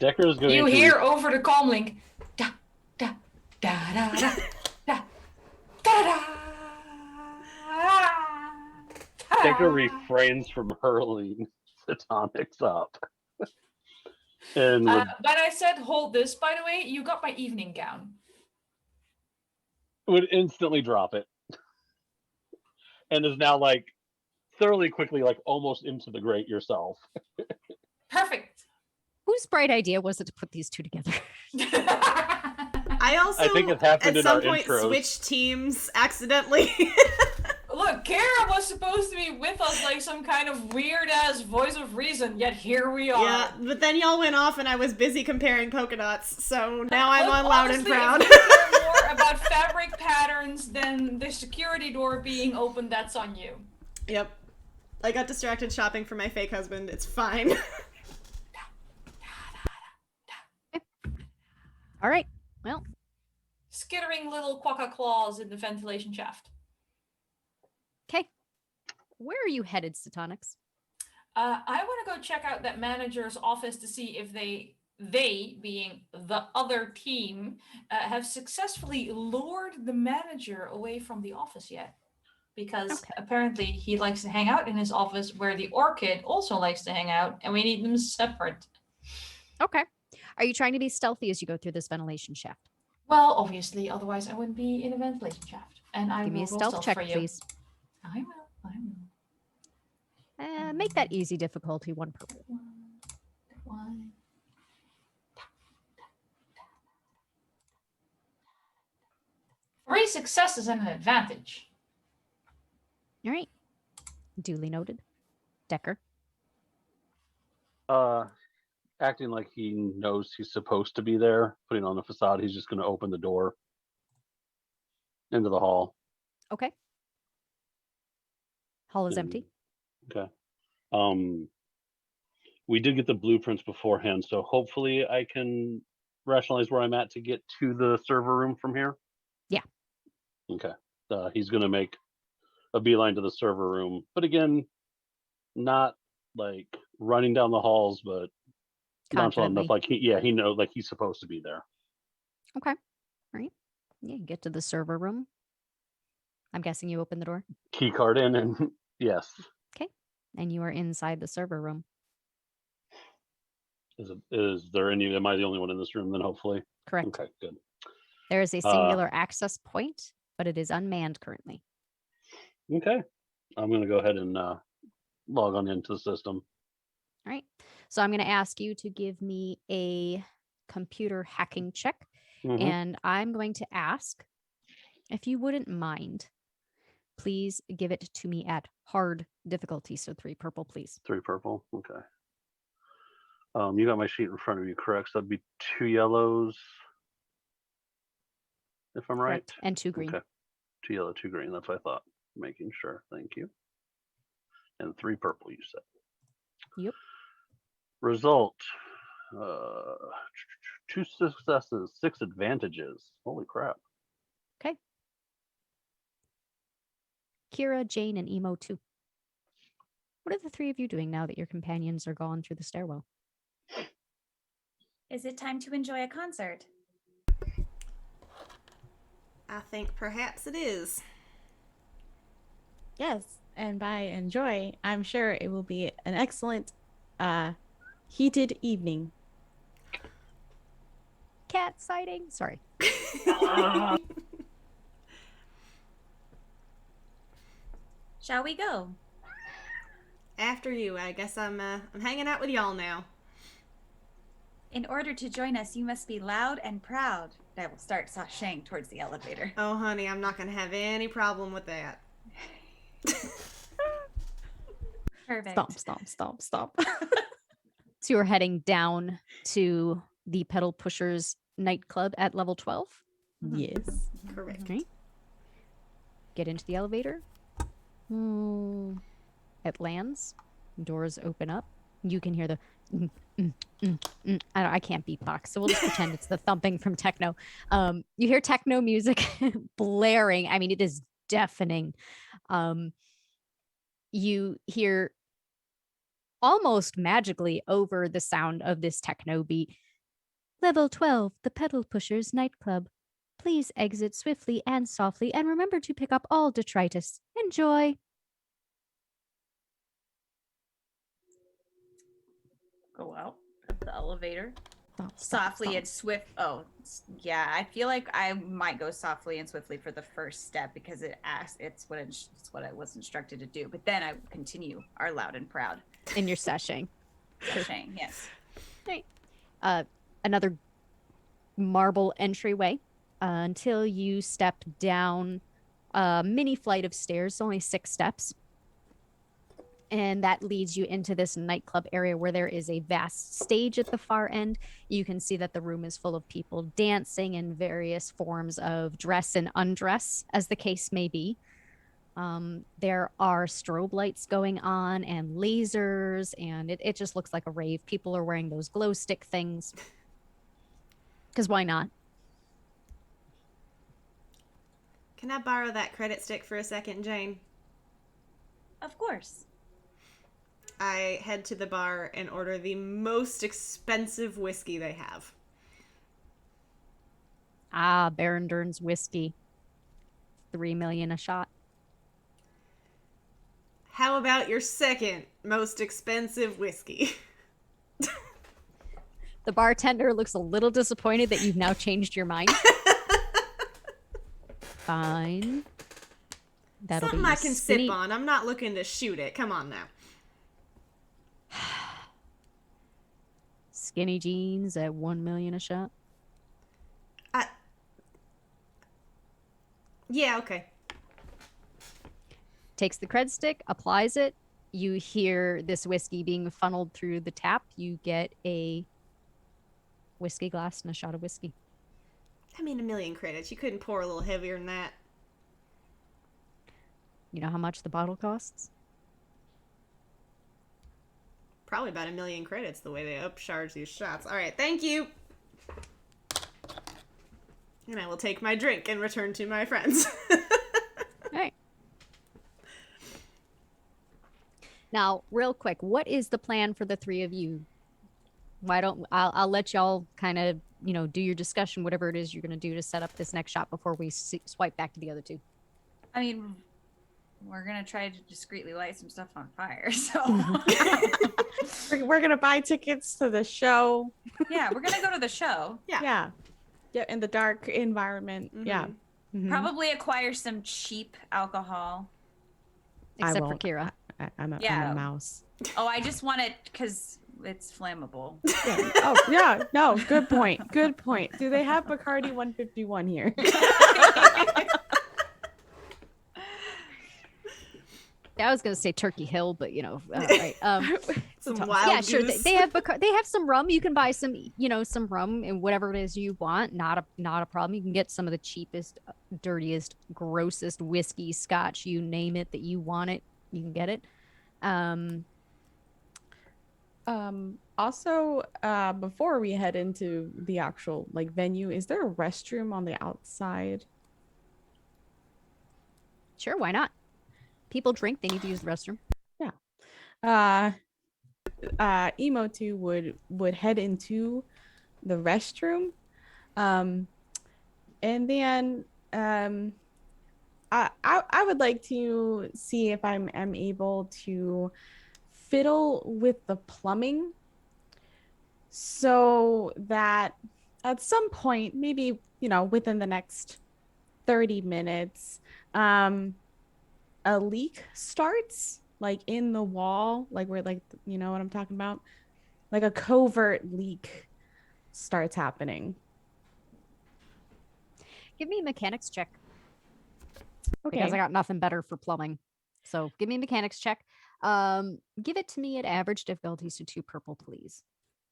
Decker is going You to hear over the comm link. Da, da, da, da, da, da, da, da. Decker refrains from hurling Tonics up. And But I said hold this, by the way, you got my evening gown. would instantly drop it. And is now like thoroughly quickly like almost into the grate yourself. Perfect. Whose bright idea was it to put these two together? I also, I think it happened at in some our point, intros. switched teams accidentally. Look, Kara was supposed to be with us like some kind of weird-ass voice of reason, yet here we are. Yeah, but then y'all went off and I was busy comparing polka dots, so now I'm Look, on loud and honestly, proud. If you care more about fabric patterns than the security door being open, that's on you. Yep. I got distracted shopping for my fake husband. It's fine. All right. Well, Skittering little quokka claws in the ventilation shaft. okay. Where are you headed, Satonics? I want to go check out that manager's office to see if they being the other team, have successfully lured the manager away from the office yet. Because apparently he likes to hang out in his office where the orchid also likes to hang out, and we need them separate. Okay. Are you trying to be stealthy as you go through this ventilation shaft? Well, obviously, otherwise I wouldn't be in a ventilation shaft. And I Give will me a roll stealth check, for you. please. I will. Make that easy difficulty 1 purple. One. 3 successes and an advantage. All right. Duly noted. Decker. Acting like he knows he's supposed to be there, putting on the facade, he's just going to open the door into the hall. Okay. Hall is empty. Okay. We did get the blueprints beforehand, so hopefully I can rationalize where I'm at to get to the server room from here. Yeah. Okay. He's going to make a beeline to the server room, but again, not like running down the halls, but nonchalant enough, like he knows, like he's supposed to be there. Okay. All right. Yeah, you get to the server room. I'm guessing you open the door. Key card in, and yes. Okay. And you are inside the server room. Is there any? Am I the only one in this room? Then hopefully. Correct. Okay, good. There is a singular access point, but it is unmanned currently. Okay. I'm going to go ahead and log on into the system. All right. So I'm going to ask you to give me a computer hacking check. Mm-hmm. And I'm going to ask, if you wouldn't mind, please give it to me at hard difficulty. So 3 purple, please. 3 purple. Okay. You got my sheet in front of you, correct? So that'd be 2 yellows, if I'm right. Correct. And 2 green. Okay. 2 yellow, 2 green. That's what I thought. Making sure. Thank you. And 3 purple, you said. Yep. Result. 2 successes, 6 advantages. Holy crap. Okay. Kira, Jane, and Emo 2. What are the 3 of you doing now that your companions are gone through the stairwell? Is it time to enjoy a concert? I think perhaps it is. Yes, and by enjoy, I'm sure it will be an excellent, heated evening. Cat sighting. Sorry. Shall we go? after you. I guess I'm hanging out with y'all now. In order to join us, you must be loud and proud. I will start sashaying towards the elevator. Oh, honey, I'm not gonna have any problem with that. Perfect. Stop. So you're heading down to the Petal Pushers nightclub at level 12. Yes. Correct. Okay. Get into the elevator. It lands. Doors open up. You can hear the I can't beatbox, so we'll just pretend it's the thumping from techno. You hear techno music blaring. I mean, it is deafening. You hear almost magically over the sound of this techno beat. Level 12, the Petal Pushers nightclub. Please exit swiftly and softly, and remember to pick up all detritus. Enjoy. Go out of the elevator. Stop. Softly and swift. Oh, yeah. I feel like I might go softly and swiftly for the first step because it's what I was instructed to do. But then I continue our loud and proud. In your seshing. Sashaying, yes. Right. Another marble entryway until you step down a mini flight of stairs, only 6 steps. And that leads you into this nightclub area where there is a vast stage at the far end. You can see that the room is full of people dancing in various forms of dress and undress, as the case may be. There are strobe lights going on and lasers, and it just looks like a rave. People are wearing those glow stick things. Because why not? Can I borrow that credit stick for a second, Jane? Of course. I head to the bar and order the most expensive whiskey they have. Baron Dern's whiskey. $3 million a shot. How about your second most expensive whiskey? The bartender looks a little disappointed that you've now changed your mind. Fine. That'll Something be I can skinny. sip on. I'm not looking to shoot it. Come on now. Skinny jeans at $1 million a shot. Yeah, okay. Takes the cred stick, applies it. You hear this whiskey being funneled through the tap. You get a whiskey glass and a shot of whiskey. I mean, 1 million credits. You couldn't pour a little heavier than that. You know how much the bottle costs? Probably about 1 million credits the way they upcharge these shots. All right, thank you. And I will take my drink and return to my friends. All right. Now, real quick, what is the plan for the 3 of you? I'll let y'all kind of, do your discussion, whatever it is you're going to do to set up this next shot before we swipe back to the other 2. I mean, we're going to try to discreetly light some stuff on fire, so. We're going to buy tickets to the show. Yeah, we're going to go to the show. Yeah, in the dark environment. Mhm. Yeah. Mhm. Probably acquire some cheap alcohol. Except for won't. Kira. I'm a mouse. Oh, I just want it because it's flammable. Yeah. Oh, yeah. No, good point. Good point. Do they have Bacardi 151 here? I was going to say Turkey Hill, but right. Some wild Yeah, sure. goose. They have they have some rum. You can buy some, some rum and whatever it is you want. Not a problem. You can get some of the cheapest, dirtiest, grossest whiskey, scotch, you name it that you want it. You can get it. Also, before we head into the actual venue, is there a restroom on the outside? Sure, why not? People drink, they need to use the restroom. Yeah. Emo 2 would head into the restroom. And then I would like to see if I'm able to fiddle with the plumbing so that at some point, maybe, within the next 30 minutes, a leak starts like in the wall, like where like you know what I'm talking about? Like a covert leak starts happening. Give me a mechanics check. Okay. Because I got nothing better for plumbing. So give me a mechanics check. Give it to me at average difficulty, so 2 purple, please.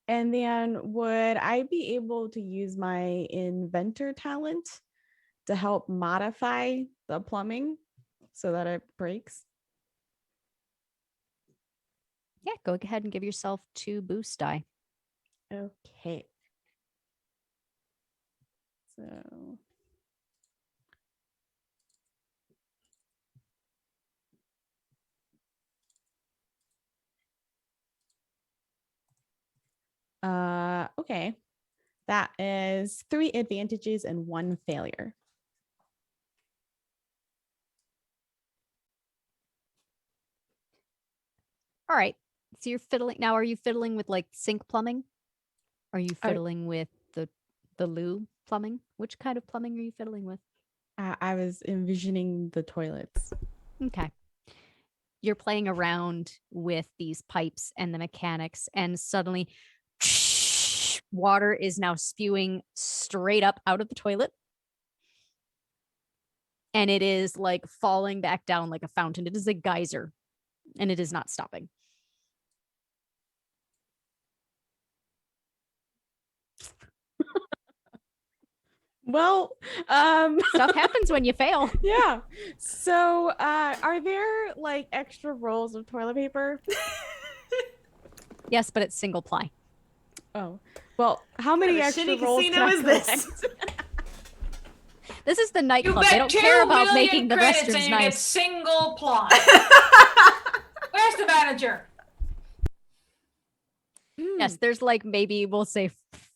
And then would I be able to use my inventor talent to help modify the plumbing so that it breaks? Yeah, go ahead and give yourself 2 boost die. Okay. So okay. That is 3 advantages and 1 failure. All right. So you're fiddling now. Are you fiddling with like sink plumbing? Are you fiddling with the loo plumbing? Which kind of plumbing are you fiddling with? I was envisioning the toilets. Okay. You're playing around with these pipes and the mechanics, and suddenly water is now spewing straight up out of the toilet. And it is like falling back down like a fountain. It is a geyser, and it is not stopping. Well, Stuff happens when you fail. Yeah. So, are there like extra rolls of toilet paper? Yes, but it's single ply. Oh, well, how many What kind of extra shitty rolls casino can I is this? collect? This is the You nightclub. They bet don't 2 care about million making the credits and restrooms you get nice. single ply. Where's the manager? Yes, there's like maybe we'll say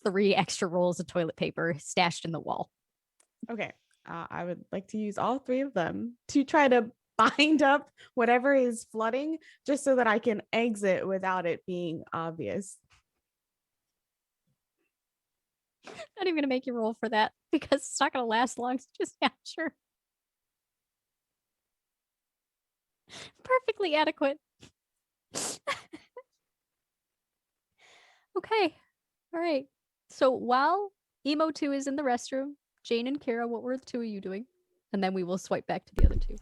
3 extra rolls of toilet paper stashed in the wall. Okay. I would like to use all 3 of them to try to bind up whatever is flooding, just so that I can exit without it being obvious. Not even gonna make you roll for that because it's not gonna last long. So just yeah, sure. Perfectly adequate. Okay. All right. So while Emo 2 is in the restroom, Jane and Kara, what were the 2 of you doing? And then we will swipe back to the other 2.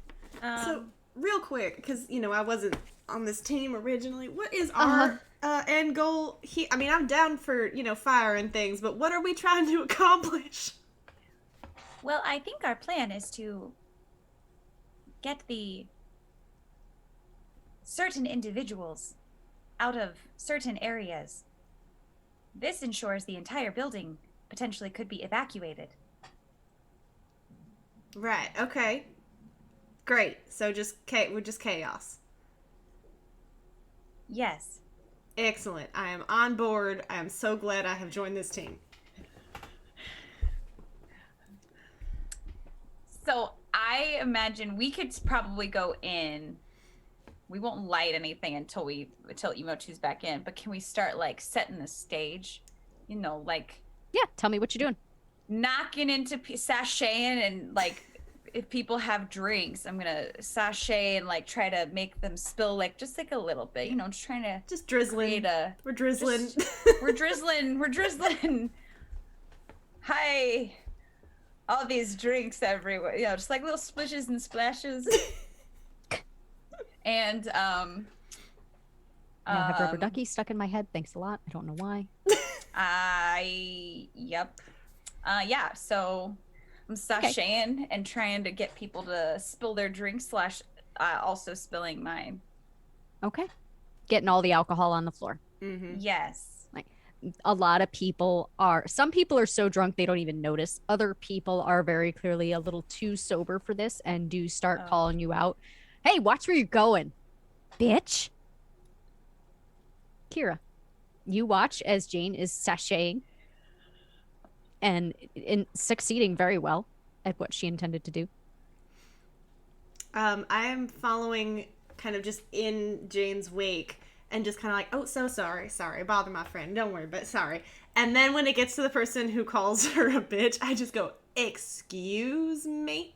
So, real quick, because, I wasn't on this team originally, what is our end goal? I'm down for, fire and things, but what are we trying to accomplish? Well, I think our plan is to get the certain individuals out of certain areas. This ensures the entire building potentially could be evacuated. Right, okay. Great. So we're just chaos. Yes. Excellent. I am on board. I am so glad I have joined this team. So I imagine we could probably go in. We won't light anything until Emo 2's back in, but can we start like setting the stage? Like Yeah, tell me what you're doing. knocking into sashaying and like if people have drinks, I'm gonna sashay and like try to make them spill like just like a little bit, just trying to Just drizzling. We're drizzling. we're drizzling. Hi, all these drinks everywhere, just like little splishes and splashes. And I have rubber ducky stuck in my head. Thanks a lot. I don't know why. Yeah, so I'm sashaying and trying to get people to spill their drinks / also spilling mine. Okay. Getting all the alcohol on the floor. Mm-hmm. Yes. A lot of people some people are so drunk they don't even notice. Other people are very clearly a little too sober for this and do start calling you out. Hey, watch where you're going, bitch. Kira, you watch as Jane is sashaying and succeeding very well at what she intended to do. I am following kind of just in Jane's wake and just kind of like, oh, so sorry, bother my friend, don't worry, but sorry. And then when it gets to the person who calls her a bitch, I just go, excuse me?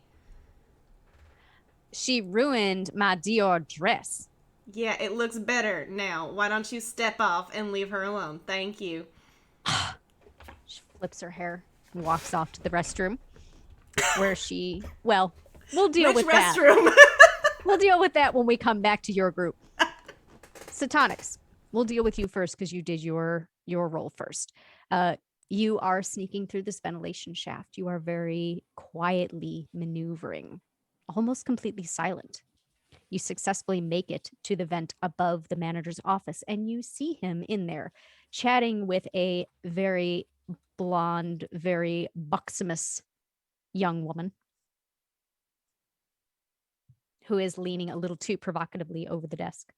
She ruined my Dior dress. Yeah, it looks better now. Why don't you step off and leave her alone? Thank you. She flips her hair and walks off to the restroom where we'll deal Which with that. restroom? We'll deal with that when we come back to your group. Satonics, we'll deal with you first because you did your role first. You are sneaking through this ventilation shaft. You are very quietly maneuvering, almost completely silent. You successfully make it to the vent above the manager's office, and you see him in there chatting with a very blonde, very buxomous young woman who is leaning a little too provocatively over the desk.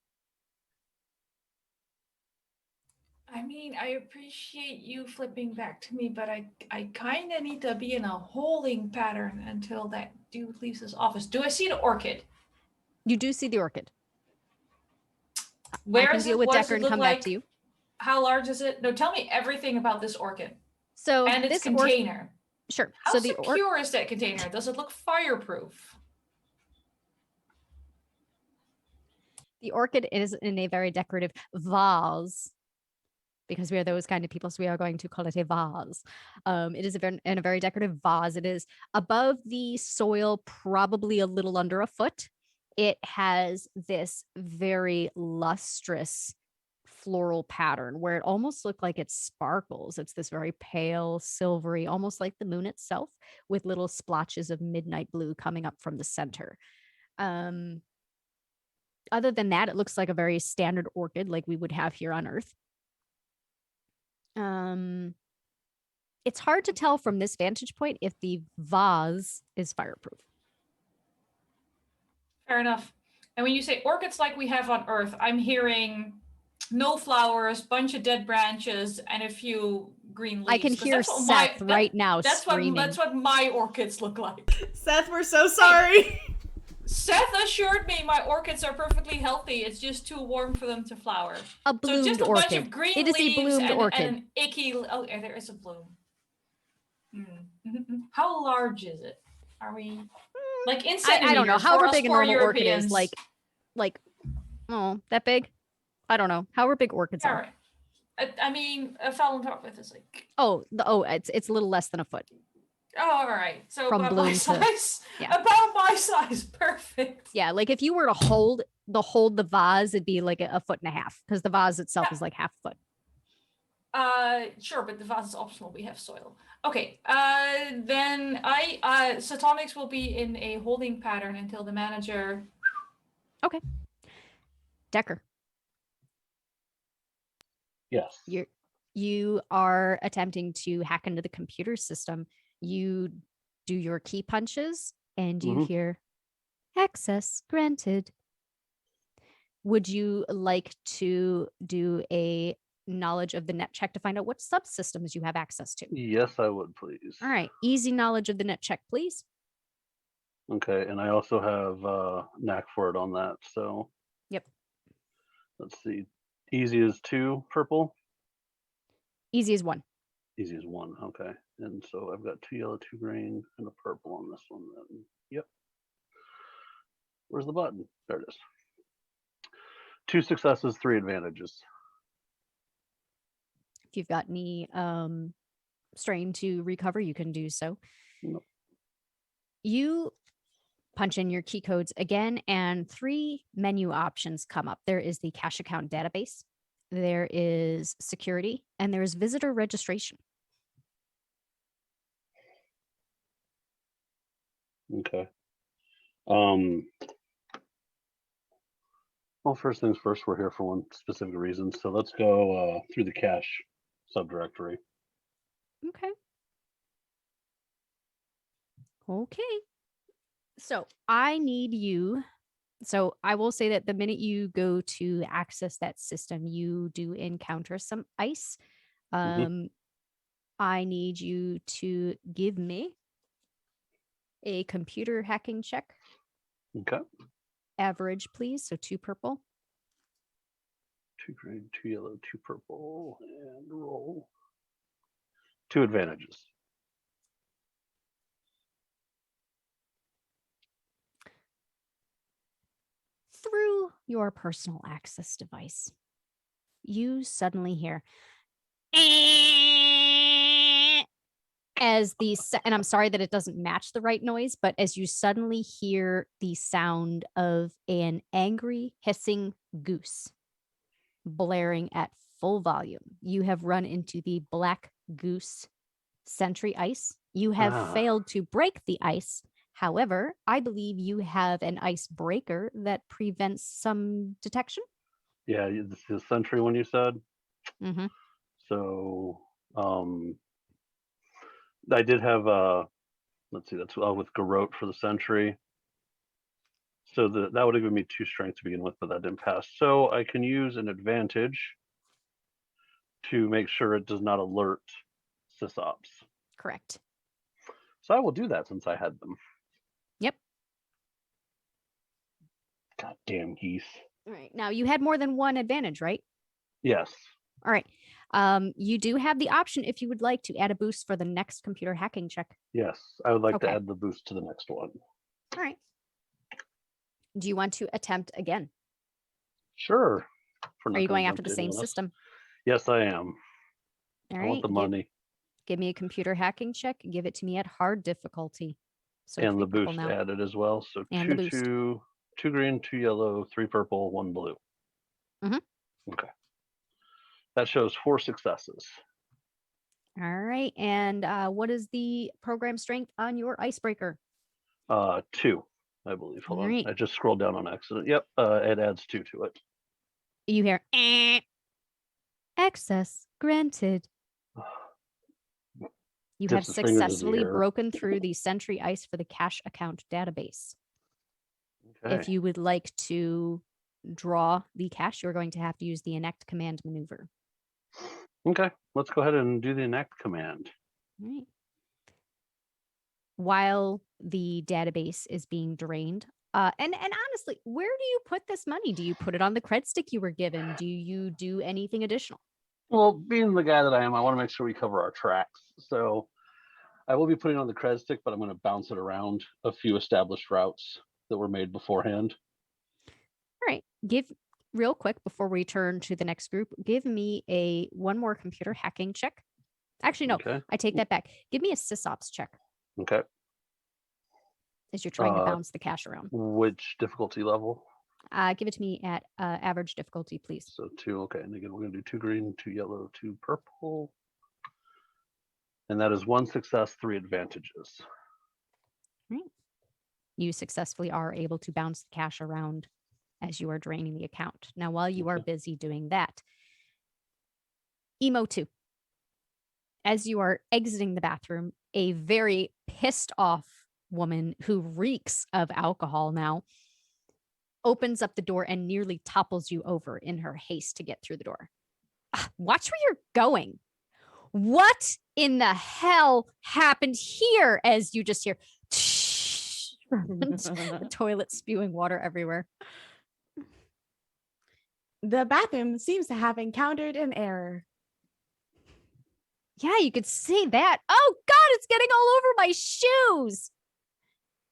I mean, I appreciate you flipping back to me, but I kind of need to be in a holding pattern until that dude leaves his office. Do I see the orchid? You do see the orchid. Where I can is deal it? with What does Decker it and look come like? back to you. How large is it? No, tell me everything about this orchid So and its this container. Sure. How So secure is that container? Does it look fireproof? the orchid is in a very decorative vase because we are those kind of people, so we are going to call it a vase. It is in a very decorative vase. It is above the soil, probably a little under a foot. It has this very lustrous floral pattern where it almost looks like it sparkles. It's this very pale, silvery, almost like the moon itself, with little splotches of midnight blue coming up from the center. Other than that, it looks like a very standard orchid like we would have here on Earth. It's hard to tell from this vantage point if the vase is fireproof. Fair enough. And when you say orchids like we have on Earth, I'm hearing no flowers, bunch of dead branches, and a few green leaves. I can 'cause hear that's what Seth right now that's screaming. That's what my orchids look like. Seth, we're so sorry. Seth assured me my orchids are perfectly healthy. It's just too warm for them to flower. A So bloomed just a orchid. bunch of green It is a leaves bloomed orchid. and an icky. Oh, yeah, there is a bloom. How large is it? Are we like in centimeters? I don't know. However for big a poor normal orchid is, Europeans? like, oh, that big? I don't know. However big orchids All are. right. I mean, a Phalaenopsis is like. It's a little less than a foot. Oh, all right. So From about bloom my to- size. yeah. About my size. Perfect. Yeah, like if you were to hold the vase, it'd be like a foot and a half because the vase itself is like half a foot. Sure, but the vase is optional. We have soil. Okay. Then Satonics will be in a holding pattern until the manager. Okay. Decker, Yes. you are attempting to hack into the computer system. You do your key punches and you hear access granted. Would you like to do a knowledge of the net check to find out what subsystems you have access to? Yes, I would, please. All right. Easy knowledge of the net check, please. Okay, and I also have knack for it on that. So Yep. let's see. Easy is 2 purple. Easy as 1. Easy is 1. Okay, and so I've got 2 yellow, 2 green, and a purple on this one. Then. Yep. Where's the button? There it is. 2 successes, 3 advantages. If you've got any strain to recover, you can do so. Nope. You punch in your key codes again, and 3 menu options come up. There is the cash account database, there is security, and there is visitor registration. Okay. Well, first things first, we're here for one specific reason. So let's go through the cache subdirectory. Okay. So I need you. So I will say that the minute you go to access that system, you do encounter some ice. I need you to give me a computer hacking check. Okay. Average, please. So 2 purple. 2 green, 2 yellow, 2 purple, and roll. 2 advantages. through your personal access device, you suddenly hear as and I'm sorry that it doesn't match the right noise, but as you suddenly hear the sound of an angry hissing goose blaring at full volume. You have run into the black goose sentry ice. You have failed to break the ice. However, I believe you have an ice breaker that prevents some detection. Yeah, this is sentry one you said. Mm-hmm. So I did have let's see, that's with Garrote for the sentry. So that would have given me 2 strength to begin with, but that didn't pass. So I can use an advantage to make sure it does not alert sysops. Correct. So I will do that since I had them. Yep. Goddamn geese. All right. Now you had more than one advantage, right? Yes. All right. You do have the option if you would like to add a boost for the next computer hacking check. Yes, I would like to Okay. add the boost to the next one. All right. Do you want to attempt again? Sure. Are you going after the same system? Yes, I am. All I right. want the money. Give me a computer hacking check. Give it to me at hard difficulty. So And 3 the purple boost now. added as well. So And two, the boost. 2 green, 2 yellow, 3 purple, 1 blue. Mhm. Okay. That shows 4 successes. All right. And what is the program strength on your icebreaker? 2, I believe. Hold All on. right. I just scrolled down on accident. Yep. It adds 2 to it. You hear access granted. You have Dips his fingers in the successfully air. broken through the Sentry Ice for the cash account database. Okay. If you would like to draw the cash, you're going to have to use the enact command maneuver. Okay. Let's go ahead and do the enact command. All right. While the database is being drained, and honestly, where do you put this money? Do you put it on the cred stick you were given? Do you do anything additional? Well, being the guy that I am, I want to make sure we cover our tracks. So I will be putting on the cred stick, but I'm going to bounce it around a few established routes that were made beforehand. All right. Real quick before we turn to the next group, give me one more computer hacking check. Actually, no, Okay. I take that back. Give me a sysops check Okay. as you're trying to bounce the cash around. Which difficulty level? Give it to me at average difficulty, please. So 2. Okay. And again, we're going to do 2 green, 2 yellow, 2 purple. And that is 1 success, 3 advantages. Right. You successfully are able to bounce the cash around as you are draining the account. Now, while you are busy doing that, Emo 2. As you are exiting the bathroom, a very pissed off woman who reeks of alcohol now opens up the door and nearly topples you over in her haste to get through the door. Watch where you're going. What in the hell happened here? As you just hear the toilet spewing water everywhere. The bathroom seems to have encountered an error. Yeah, you could see that. Oh God, it's getting all over my shoes.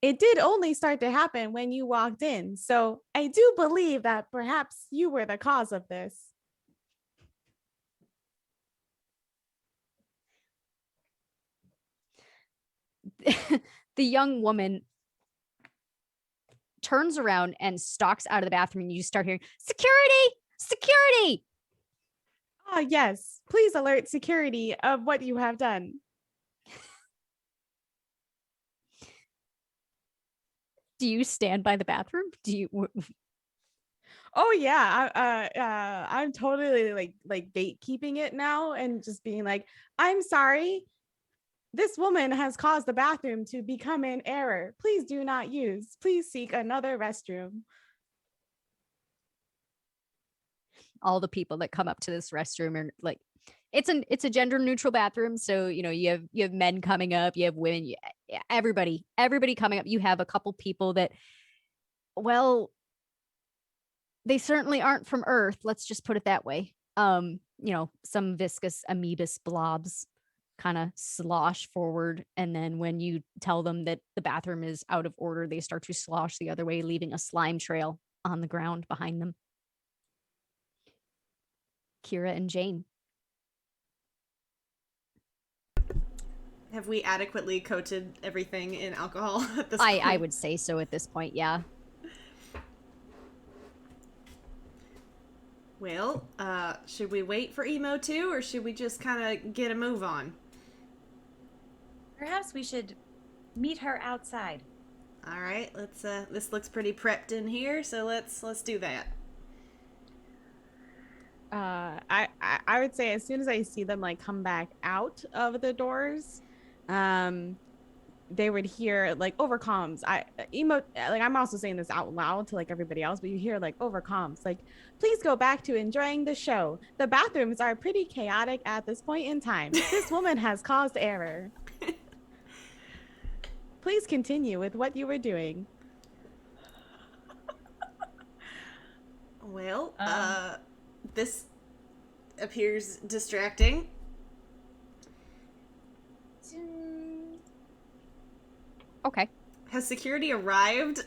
It did only start to happen when you walked in, so I do believe that perhaps you were the cause of this. The young woman turns around and stalks out of the bathroom, and you start hearing, security, security. Ah, yes. Please alert security of what you have done. Do you stand by the bathroom? Do you? Oh yeah, I'm totally like gatekeeping it now and just being like, I'm sorry. This woman has caused the bathroom to become an error. Please do not use. Please seek another restroom. All the people that come up to this restroom are like, it's a gender neutral bathroom, so you have men coming up, you have women, everybody coming up. You have a couple people that, well, they certainly aren't from Earth. Let's just put it that way. Some viscous amoebus blobs kind of slosh forward, and then when you tell them that the bathroom is out of order, they start to slosh the other way, leaving a slime trail on the ground behind them. Kira and Jane. Have we adequately coated everything in alcohol at this I point? would say so at this point, yeah. Well, should we wait for Emo too, or should we just kind of get a move on? Perhaps we should meet her outside. All right, let's. This looks pretty prepped in here, so let's do that. I would say as soon as I see them like come back out of the doors, they would hear like over comms. I'm also saying this out loud to like everybody else, but you hear like over comms, like, please go back to enjoying the show. The bathrooms are pretty chaotic at this point in time. This woman has caused error. Please continue with what you were doing. Well, this appears distracting. Okay. Has security arrived?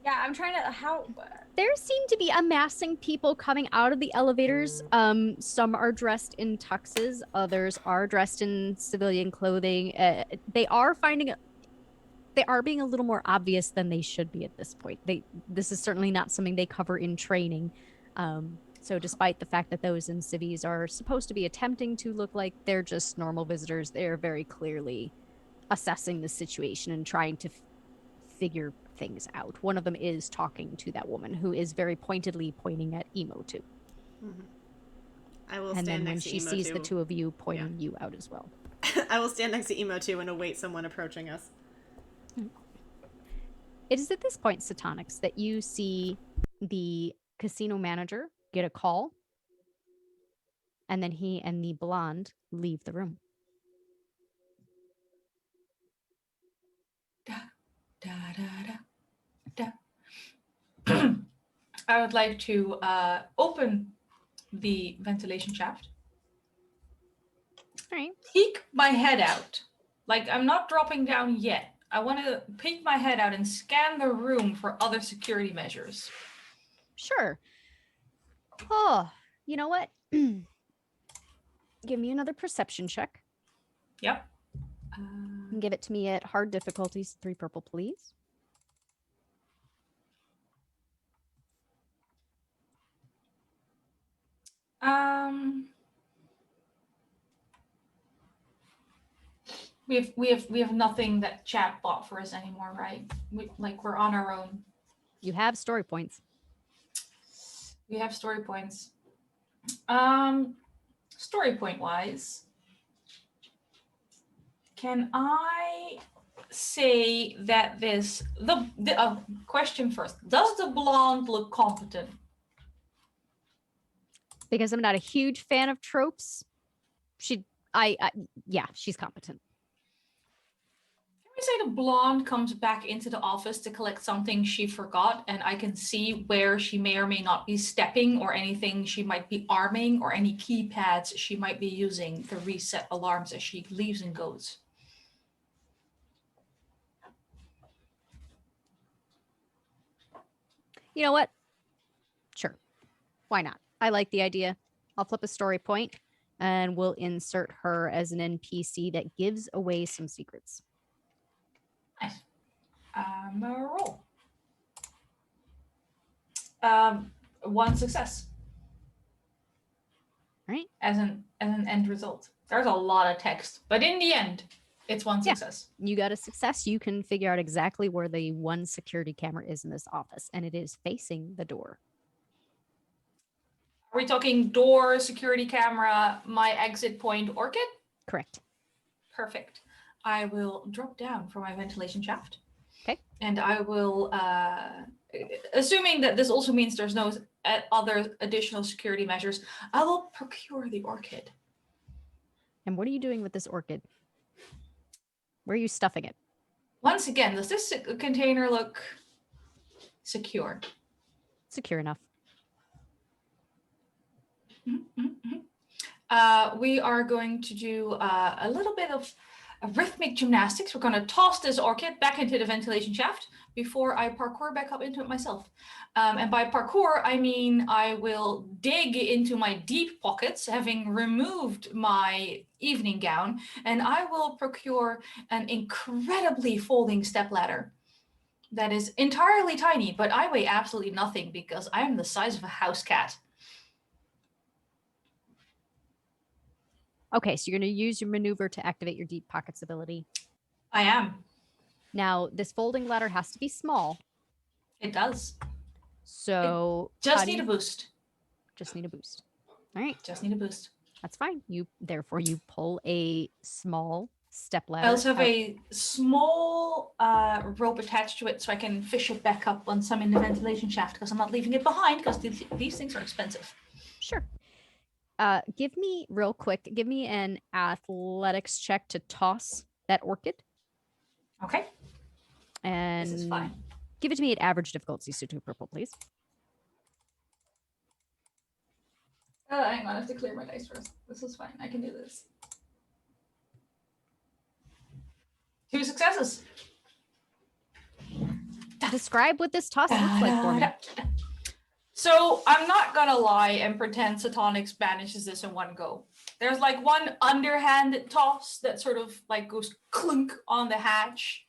Yeah, I'm trying to. How? There seem to be amassing people coming out of the elevators. Some are dressed in tuxes, others are dressed in civilian clothing. They are being a little more obvious than they should be at this point. This is certainly not something they cover in training. So despite the fact that those in civies are supposed to be attempting to look like they're just normal visitors, they're very clearly assessing the situation and trying to figure things out. One of them is talking to that woman who is very pointedly pointing at Emo too. Mm-hmm. I will and stand then when next to she Emo sees too. the two of you pointing you out as well. I will stand next to Emo too and await someone approaching us. It is at this point, Satonics, that you see the casino manager get a call, and then he and the blonde leave the room. Da, da, da, da. I would like to open the ventilation shaft. All right. Peek my head out. Like, I'm not dropping down yet. I want to peek my head out and scan the room for other security measures. Sure. Oh, you know what? Give me another perception check. Yep. And give it to me at hard difficulties, 3 purple, please. We have nothing that chat bought for us anymore, right? We're on our own. You have story points. We have story points. Story point wise, can I say that the question first? Does the blonde look competent? Because I'm not a huge fan of tropes, yeah, she's competent. Can we say the blonde comes back into the office to collect something she forgot, and I can see where she may or may not be stepping, or anything she might be arming, or any keypads she might be using to reset alarms as she leaves and goes? You know what? Sure. Why not? I like the idea. I'll flip a story point and we'll insert her as an NPC that gives away some secrets. Nice. Roll. 1 success. Right. As an end result. There's a lot of text, but in the end, it's 1 success. You got a success. You can figure out exactly where the one security camera is in this office, and it is facing the door. Are we talking door, security camera, my exit point, orchid? Correct. Perfect. I will drop down for my ventilation shaft. Okay. And I will, assuming that this also means there's no other additional security measures, I will procure the orchid. And what are you doing with this orchid? Where are you stuffing it? Once again, does this container look secure? Secure enough. We are going to do a little bit of rhythmic gymnastics. We're going to toss this orchid back into the ventilation shaft before I parkour back up into it myself. And by parkour, I mean I will dig into my deep pockets, having removed my evening gown, and I will procure an incredibly folding stepladder that is entirely tiny, but I weigh absolutely nothing because I am the size of a house cat. Okay, so you're going to use your maneuver to activate your deep pockets ability. I am. Now, this folding ladder has to be small. It does. So Just need a boost. Just need a boost. All right. Just need a boost. That's fine. Therefore you pull a small step ladder. I also have a small rope attached to it so I can fish it back up once I'm in the ventilation shaft because I'm not leaving it behind because these things are expensive. Sure. Give me an athletics check to toss that orchid. Okay. And this is fine. Give it to me at average difficulty, so 2 purple, please. Hang on, I have to clear my dice first. This is fine. I can do this. 2 successes. Describe what this toss looks like for me. So I'm not gonna lie and pretend Satonics banishes this in one go. There's like one underhand toss that sort of like goes clunk on the hatch,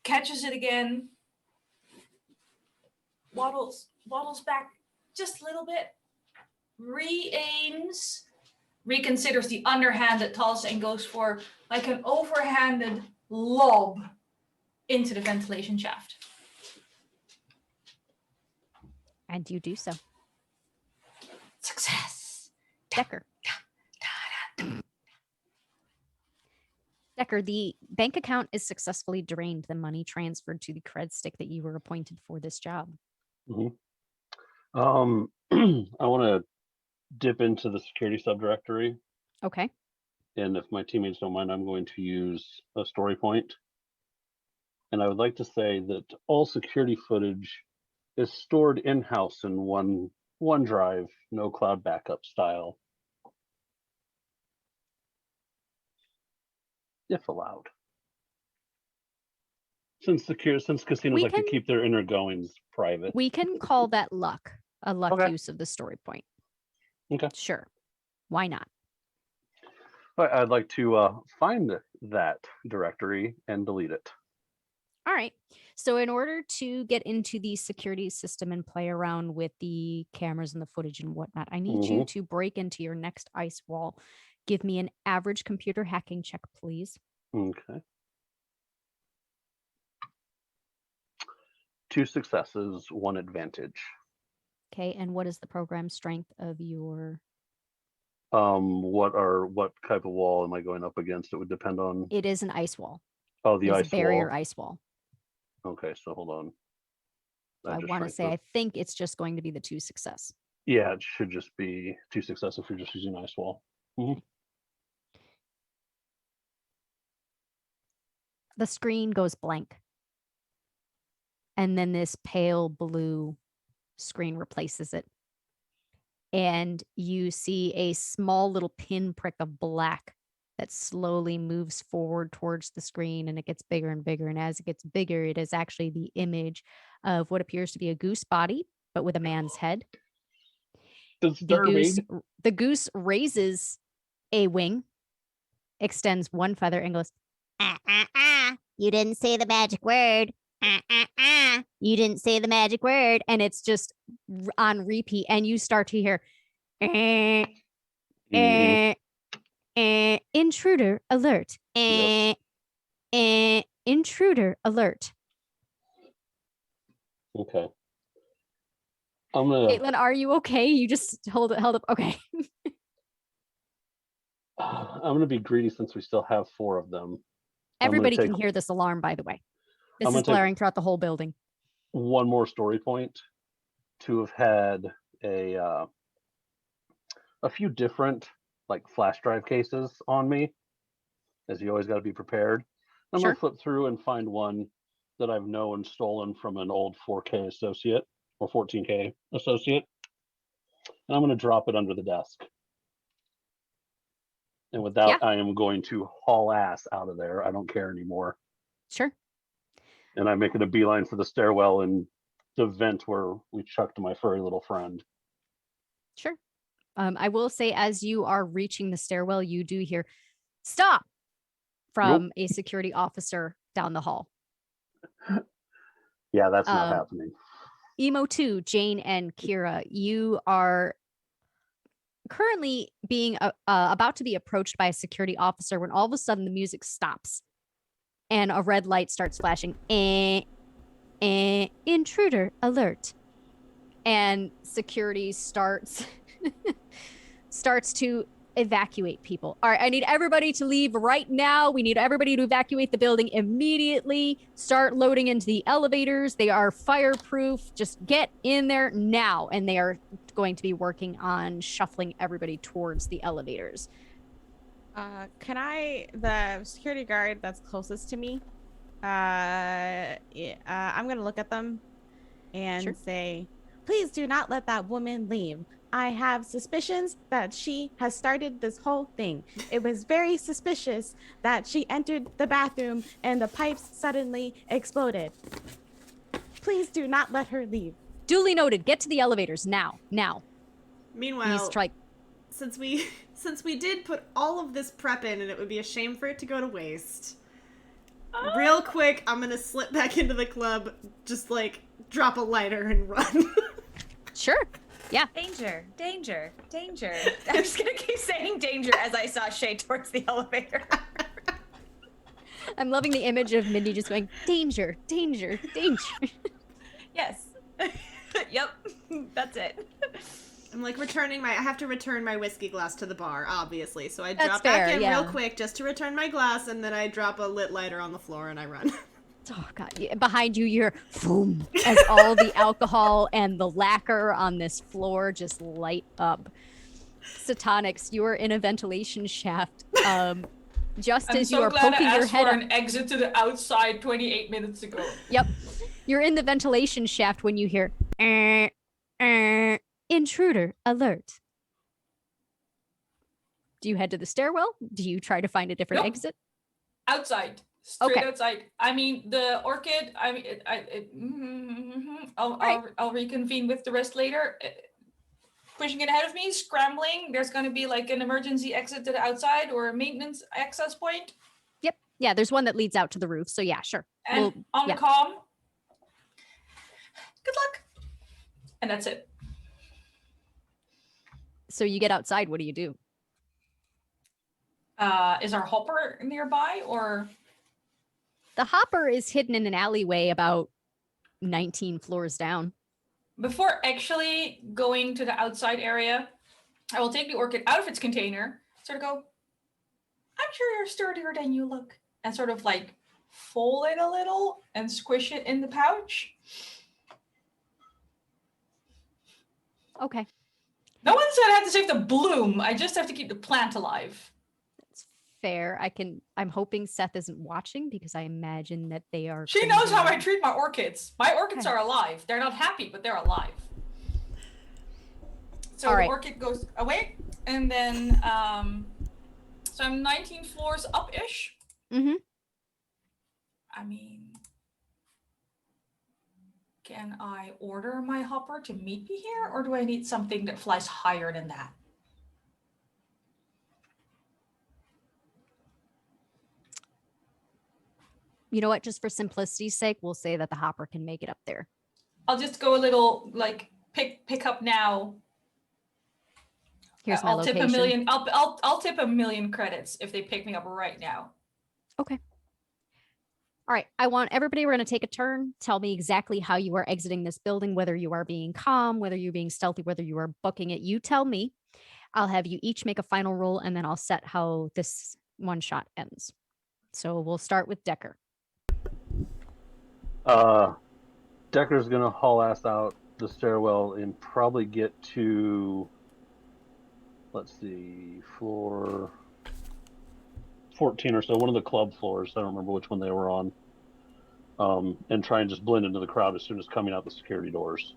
catches it again, waddles back just a little bit, re-aims, reconsiders the underhanded toss and goes for like an overhanded lob into the ventilation shaft. And you do so. Success. Decker. Decker, the bank account is successfully drained. The money transferred to the cred stick that you were appointed for this job. Mm-hmm. I want to dip into the security subdirectory. Okay. And if my teammates don't mind, I'm going to use a story point. And I would like to say that all security footage is stored in-house in OneDrive, no cloud backup style, if allowed. Since casinos like to keep their inner goings private. We can call that luck, a luck Okay. use of the story point. Okay. Sure. Why not? But I'd like to find that directory and delete it. All right. So in order to get into the security system and play around with the cameras and the footage and whatnot, I need you to break into your next ice wall. Give me an average computer hacking check, please. Okay. 2 successes, 1 advantage. Okay. And what is the program strength of your... What type of wall am I going up against? It would depend on... It is an ice wall. Oh, the ice barrier wall. ice wall. Okay, so hold on. I want to say, I think it's just going to be the 2 success. Yeah, it should just be 2 success if you're just using ice wall. Mm-hmm. The screen goes blank. And then this pale blue screen replaces it. And you see a small little pinprick of black that slowly moves forward towards the screen, and it gets bigger and bigger. And as it gets bigger, it is actually the image of what appears to be a goose body, but with a man's head. The goose raises a wing, extends one feather, and goes, You didn't say the magic word. You didn't say the magic word. And it's just on repeat, and you start to hear, intruder alert. Intruder alert. Okay. Caitlin, are you okay? You just held up. Okay. I'm gonna be greedy since we still have 4 of them. Everybody can hear this alarm, by the way. This is blaring throughout the whole building. 1 more story point to have had a few different like flash drive cases on me, as you always got to be prepared. I'm gonna flip through and find one that I've known stolen from an old 4K associate or 14K associate, and I'm gonna drop it under the desk. And with that, Yeah. I am going to haul ass out of there. I don't care anymore. Sure. And I'm making a beeline for the stairwell and the vent where we chucked my furry little friend. Sure. I will say, as you are reaching the stairwell, you do hear "stop" from a security officer down the hall. Yeah, that's not happening. Emo 2, Jane, and Kira, you are currently being about to be approached by a security officer when all of a sudden the music stops and a red light starts flashing. Intruder alert. And security starts to evacuate people. All right, I need everybody to leave right now. We need everybody to evacuate the building immediately. Start loading into the elevators. They are fireproof. Just get in there now. And they are going to be working on shuffling everybody towards the elevators. The security guard that's closest to me, I'm going to look at them and say, please do not let that woman leave. I have suspicions that she has started this whole thing. It was very suspicious that she entered the bathroom and the pipes suddenly exploded. Please do not let her leave. Duly noted. Get to the elevators now. Meanwhile, since we did put all of this prep in, and it would be a shame for it to go to waste. Real quick, I'm gonna slip back into the club, just like drop a lighter and run. Sure. Yeah. Danger. I'm just gonna keep saying danger as I saw Shay towards the elevator. I'm loving the image of Mindy just going, danger. Yes. Yep. That's it. I'm like I have to return my whiskey glass to the bar, obviously. So I That's drop fair, back in yeah. real quick just to return my glass, and then I drop a lit lighter on the floor and I run. Oh, God. Behind you, you're boom, as all the alcohol and the lacquer on this floor just light up. Satonics, you are in a ventilation shaft. Just as you are poking your head for up. an exit to the outside 28 minutes ago. Yep. You're in the ventilation shaft when you hear, intruder alert. Do you head to the stairwell? Do you try to find a different exit? Outside. Straight outside. I mean, the orchid, I'll reconvene with the rest later. Pushing it ahead of me, scrambling. There's going to be like an emergency exit to the outside or a maintenance access point. Yep. Yeah, there's one that leads out to the roof. So yeah, sure. And on the comm, good luck. And that's it. So you get outside, what do you do? Is our hopper nearby or? The hopper is hidden in an alleyway about 19 floors down. Before actually going to the outside area, I will take the orchid out of its container, sort of go, I'm sure you're sturdier than you look, and sort of like fold it a little and squish it in the pouch. Okay. No one said I have to save the bloom. I just have to keep the plant alive. That's fair. I'm hoping Seth isn't watching because I imagine that they are. She knows how I treat my orchids. My orchids are alive. They're not happy, but they're alive. So the orchid goes away, and then so I'm 19 floors up-ish. Mm-hmm. I mean, can I order my hopper to meet me here, or do I need something that flies higher than that? You know what? Just for simplicity's sake, we'll say that the hopper can make it up there. I'll just go a little like pick up now. Here's my location. Tip a million. I'll tip a million credits if they pick me up right now. Okay. All right. I want everybody, we're going to take a turn. Tell me exactly how you are exiting this building, whether you are being calm, whether you're being stealthy, whether you are booking it. You tell me. I'll have you each make a final roll, and then I'll set how this one shot ends. So we'll start with Decker. Decker's going to haul ass out the stairwell and probably get to, let's see, floor 14 or so, one of the club floors. I don't remember which one they were on. And try and just blend into the crowd as soon as coming out the security doors.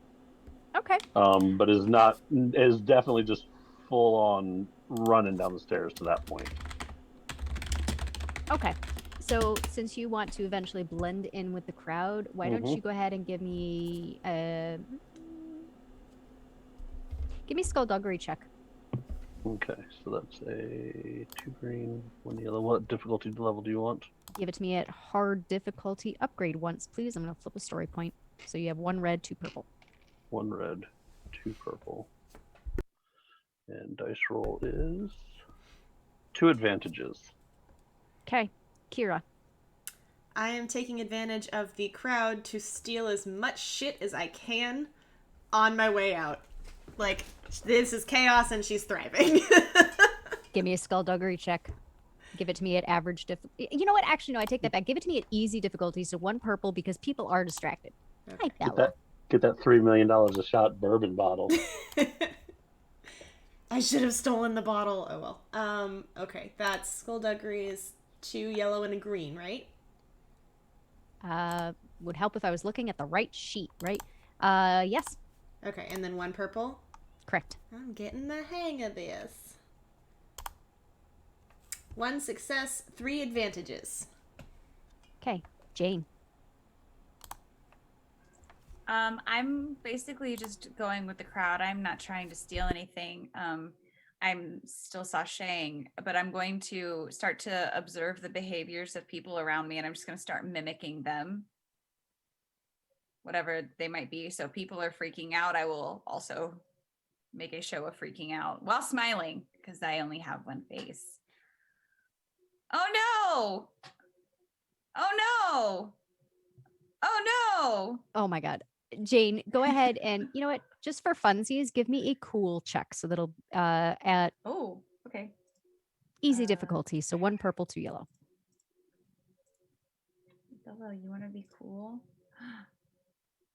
Okay. But is definitely just full on running down the stairs to that point. Okay. So since you want to eventually blend in with the crowd, why don't you go ahead and give me a skullduggery check. Okay, so that's a 2 green, 1 yellow. What difficulty level do you want? Give it to me at hard difficulty. Upgrade once, please. I'm going to flip a story point. So you have 1 red, 2 purple. 1 red, 2 purple. And dice roll is 2 advantages. Okay. Kira. I am taking advantage of the crowd to steal as much shit as I can on my way out. Like, this is chaos and she's thriving. Give me a skullduggery check. Give it to me at average difficulty. You know what? Actually, no, I take that back. Give it to me at easy difficulty. So 1 purple because people are distracted. Hi, Bella. Get that $3 million a shot bourbon bottle. I should have stolen the bottle. Oh well. Okay, that's skullduggery is 2 yellow and a green, right? Would help if I was looking at the right sheet, right? Yes. Okay, and then 1 purple? Correct. I'm getting the hang of this. 1 success, 3 advantages. Okay, Jane. I'm basically just going with the crowd. I'm not trying to steal anything. I'm still sashaying, but I'm going to start to observe the behaviors of people around me, and I'm just going to start mimicking them, whatever they might be. So people are freaking out. I will also make a show of freaking out while smiling because I only have 1 face. Oh no! Oh no! Oh no! Oh my God. Jane, go ahead and, you know what? Just for funsies, give me a cool check. So that'll at Oh, okay. easy difficulty. So 1 purple, 2 yellow. Bella, you want to be cool?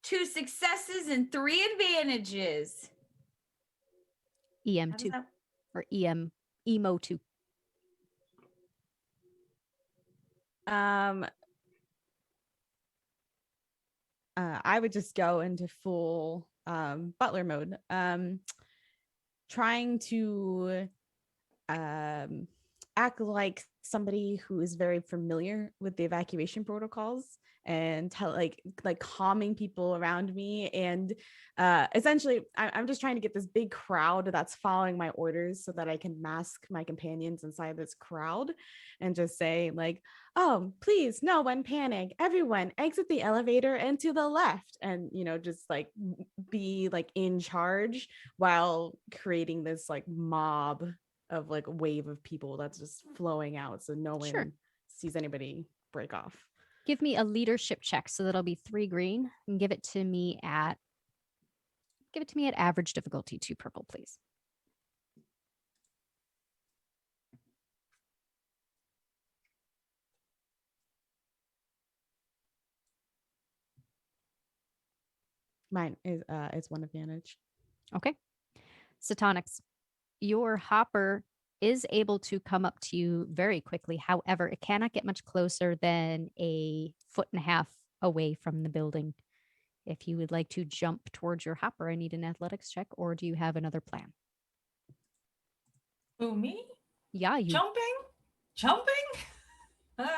2 successes and 3 advantages. EM2 or emo 2. I would just go into full butler mode, trying to act like somebody who is very familiar with the evacuation protocols and tell like calming people around me. And essentially I'm just trying to get this big crowd that's following my orders so that I can mask my companions inside this crowd and just say like, oh, please, no one panic, everyone exit the elevator and to the left, and just like be like in charge while creating this like mob of like a wave of people that's just flowing out so no one sees anybody break off. Give me a leadership check. So that'll be 3 green, and give it to me at average difficulty, 2 purple, please. Mine is it's 1 advantage. Okay. Satonics, your hopper is able to come up to you very quickly. However, it cannot get much closer than a 1.5 feet away from the building. If you would like to jump towards your hopper, I need an athletics check, or do you have another plan? Who, me? Yeah, you. Jumping? What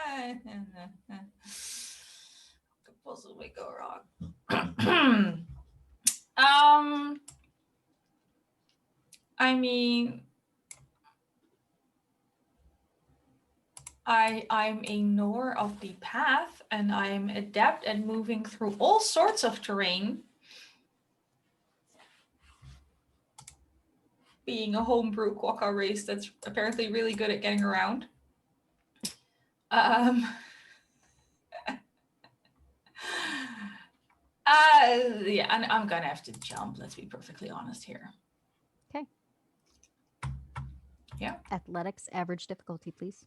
could possibly go wrong? I mean, I'm a knower of the path, and I'm adept at moving through all sorts of terrain. Being a homebrew quokka race that's apparently really good at getting around. Yeah, and I'm gonna have to jump. Let's be perfectly honest here. Okay. Yeah. Athletics, average difficulty, please.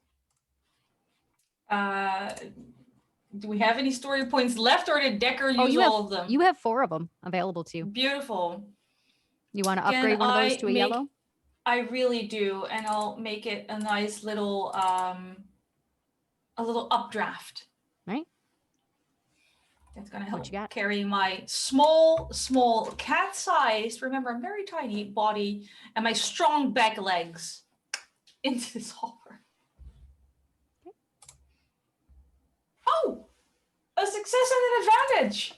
Do we have any story points left, or did Decker use all of them? You have 4 of them available to you. Beautiful. You want to upgrade one of those to a yellow? I really do, and I'll make it a nice little updraft. Right. That's gonna help What you got? carry my small cat-sized, remember I'm very tiny, body and my strong back legs. into this hopper. Oh, a success and an advantage.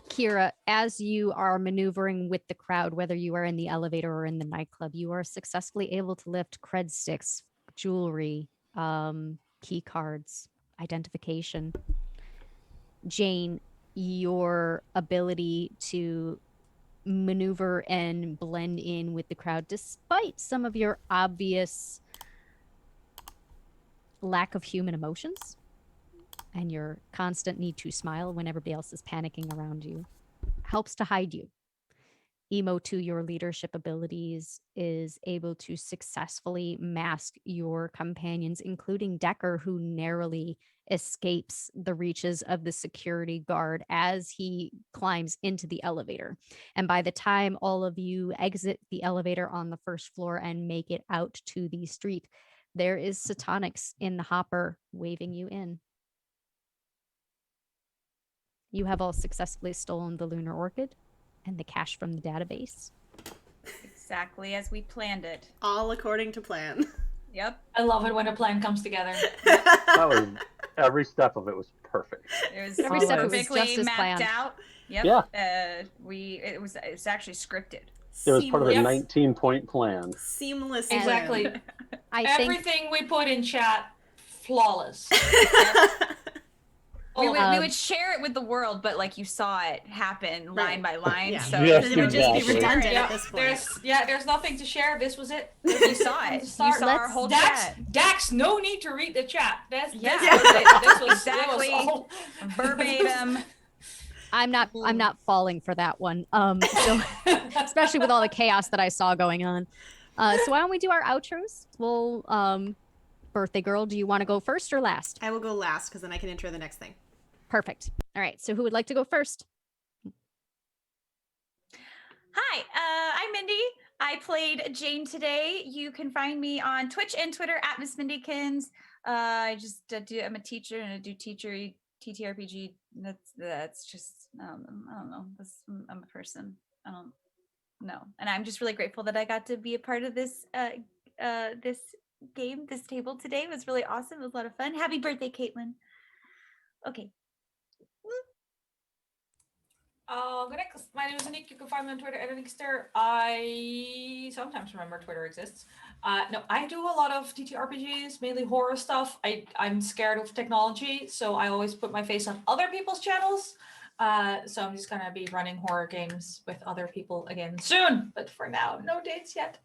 Kira, as you are maneuvering with the crowd, whether you are in the elevator or in the nightclub, you are successfully able to lift cred sticks, jewelry, key cards, identification. Jane, your ability to maneuver and blend in with the crowd, despite some of your obvious lack of human emotions and your constant need to smile when everybody else is panicking around you, helps to hide you. Emo, to your leadership abilities, is able to successfully mask your companions, including Decker, who narrowly escapes the reaches of the security guard as he climbs into the elevator. And by the time all of you exit the elevator on the first floor and make it out to the street, there is Satonics in the hopper waving you in. You have all successfully stolen the lunar orchid and the cash from the database. Exactly as we planned it. All according to plan. Yep. I love it when a plan comes together. That was every step of it was perfect. It was Every step, it was perfectly just as mapped planned. out. Yep. Yeah. It's actually scripted. It was part of a Seamless. 19-point plan. Seamless. Exactly. plan. I think Everything we put in chat, flawless. We Oh, would, we would share it with the world, but like you saw it happen line Right. by line. Yeah. So Yes, It would just be exactly. redundant yeah, at this point. there's nothing to share. This was it. you saw it. You saw our whole chat. Dax, no need to read the chat. This Yeah. was it. This was Exactly. all. Verbatim. I'm not falling for that one. So especially with all the chaos that I saw going on. So why don't we do our outros? We'll birthday girl, do you want to go first or last? I will go last because then I can intro the next thing. Perfect. All right. So who would like to go first? Hi, I'm Mindy. I played Jane today. You can find me on Twitch and Twitter at Miss Mindykins. I'm a teacher and I do TTRPG. That's just I don't know. I'm a person. I don't know. And I'm just really grateful that I got to be a part of this this game, this table today. It was really awesome. It was a lot of fun. Happy birthday, Caitlin. Okay. My name is Anniek. You can find me on Twitter at Anniekster. I sometimes remember Twitter exists. No, I do a lot of TTRPGs, mainly horror stuff. I'm scared of technology, so I always put my face on other people's channels. So I'm just gonna be running horror games with other people again soon, but for now, no dates yet.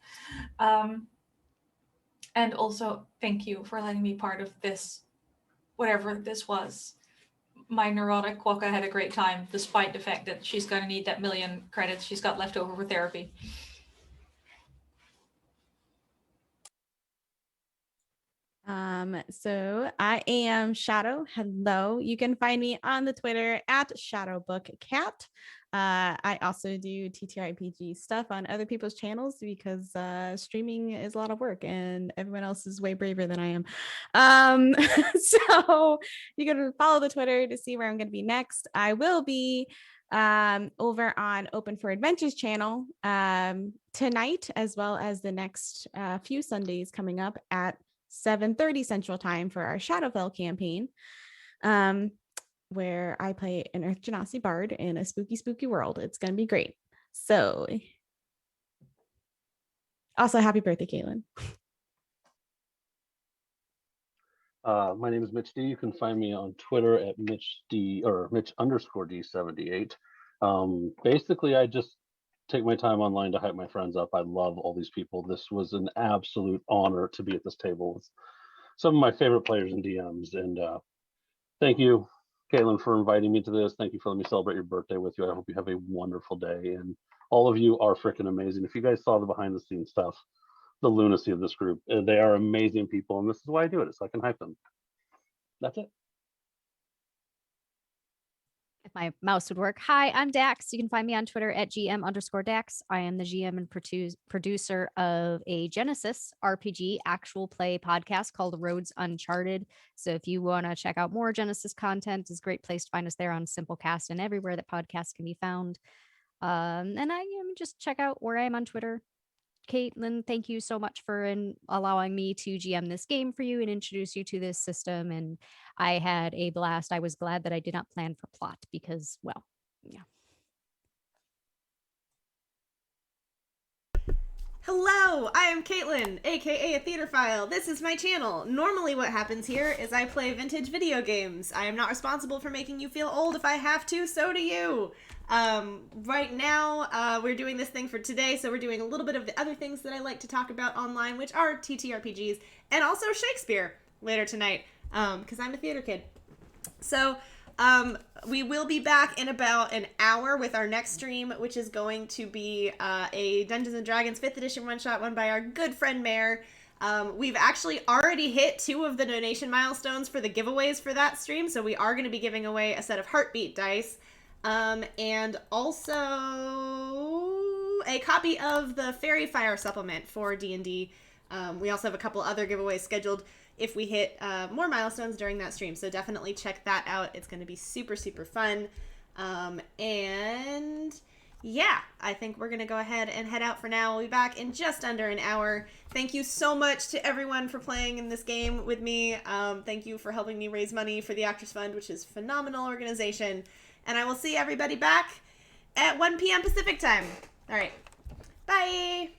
And also, thank you for letting me be part of this, whatever this was. My neurotic Quokka had a great time, despite the fact that she's going to need that 1,000,000 credits she's got left over for therapy. So I am Shadow. Hello. You can find me on the Twitter at ShadowBookCat. I also do TTRPG stuff on other people's channels because streaming is a lot of work and everyone else is way braver than I am. So you can follow the Twitter to see where I'm going to be next. I will be over on Open for Adventures channel tonight, as well as the next few Sundays coming up at 7:30 Central Time for our Shadowfell campaign, where I play an Earth Genasi bard in a spooky world. It's going to be great. So also happy birthday, Caitlin. My name is Mitch D. You can find me on Twitter at Mitch _ D78. Basically, I just take my time online to hype my friends up. I love all these people. This was an absolute honor to be at this table with some of my favorite players and DMs. And thank you, Caitlin, for inviting me to this. Thank you for letting me celebrate your birthday with you. I hope you have a wonderful day. And all of you are freaking amazing. If you guys saw the behind the scenes stuff, the lunacy of this group, they are amazing people. And this is why I do it, so I can hype them. That's it. If my mouse would work. Hi, I'm Dax. You can find me on Twitter at GM_Dax. I am the GM and producer of a Genesys RPG actual play podcast called Roads Uncharted. So if you want to check out more Genesys content, it's a great place to find us there on Simplecast and everywhere that podcasts can be found. And just check out where I am on Twitter. Caitlin, thank you so much for allowing me to GM this game for you and introduce you to this system. And I had a blast. I was glad that I did not plan for plot because, well, yeah. Hello, I am Caitlin, aka a Theaterphile. This is my channel. Normally what happens here is I play vintage video games. I am not responsible for making you feel old. If I have to, so do you. Right now, we're doing this thing for today, so we're doing a little bit of the other things that I like to talk about online, which are TTRPGs, and also Shakespeare later tonight, because I'm a theater kid. So, we will be back in about an hour with our next stream, which is going to be a Dungeons & Dragons 5th edition one-shot run by our good friend Mare. We've actually already hit 2 of the donation milestones for the giveaways for that stream, so we are going to be giving away a set of Heartbeat dice, and also a copy of the Fairy Fire supplement for D&D. We also have a couple other giveaways scheduled if we hit more milestones during that stream. So definitely check that out. It's going to be super, super fun. And yeah, I think we're going to go ahead and head out for now. We'll be back in just under an hour. Thank you so much to everyone for playing in this game with me. Thank you for helping me raise money for the Actors Fund, which is a phenomenal organization. And I will see everybody back at 1 p.m. Pacific time. All right. Bye.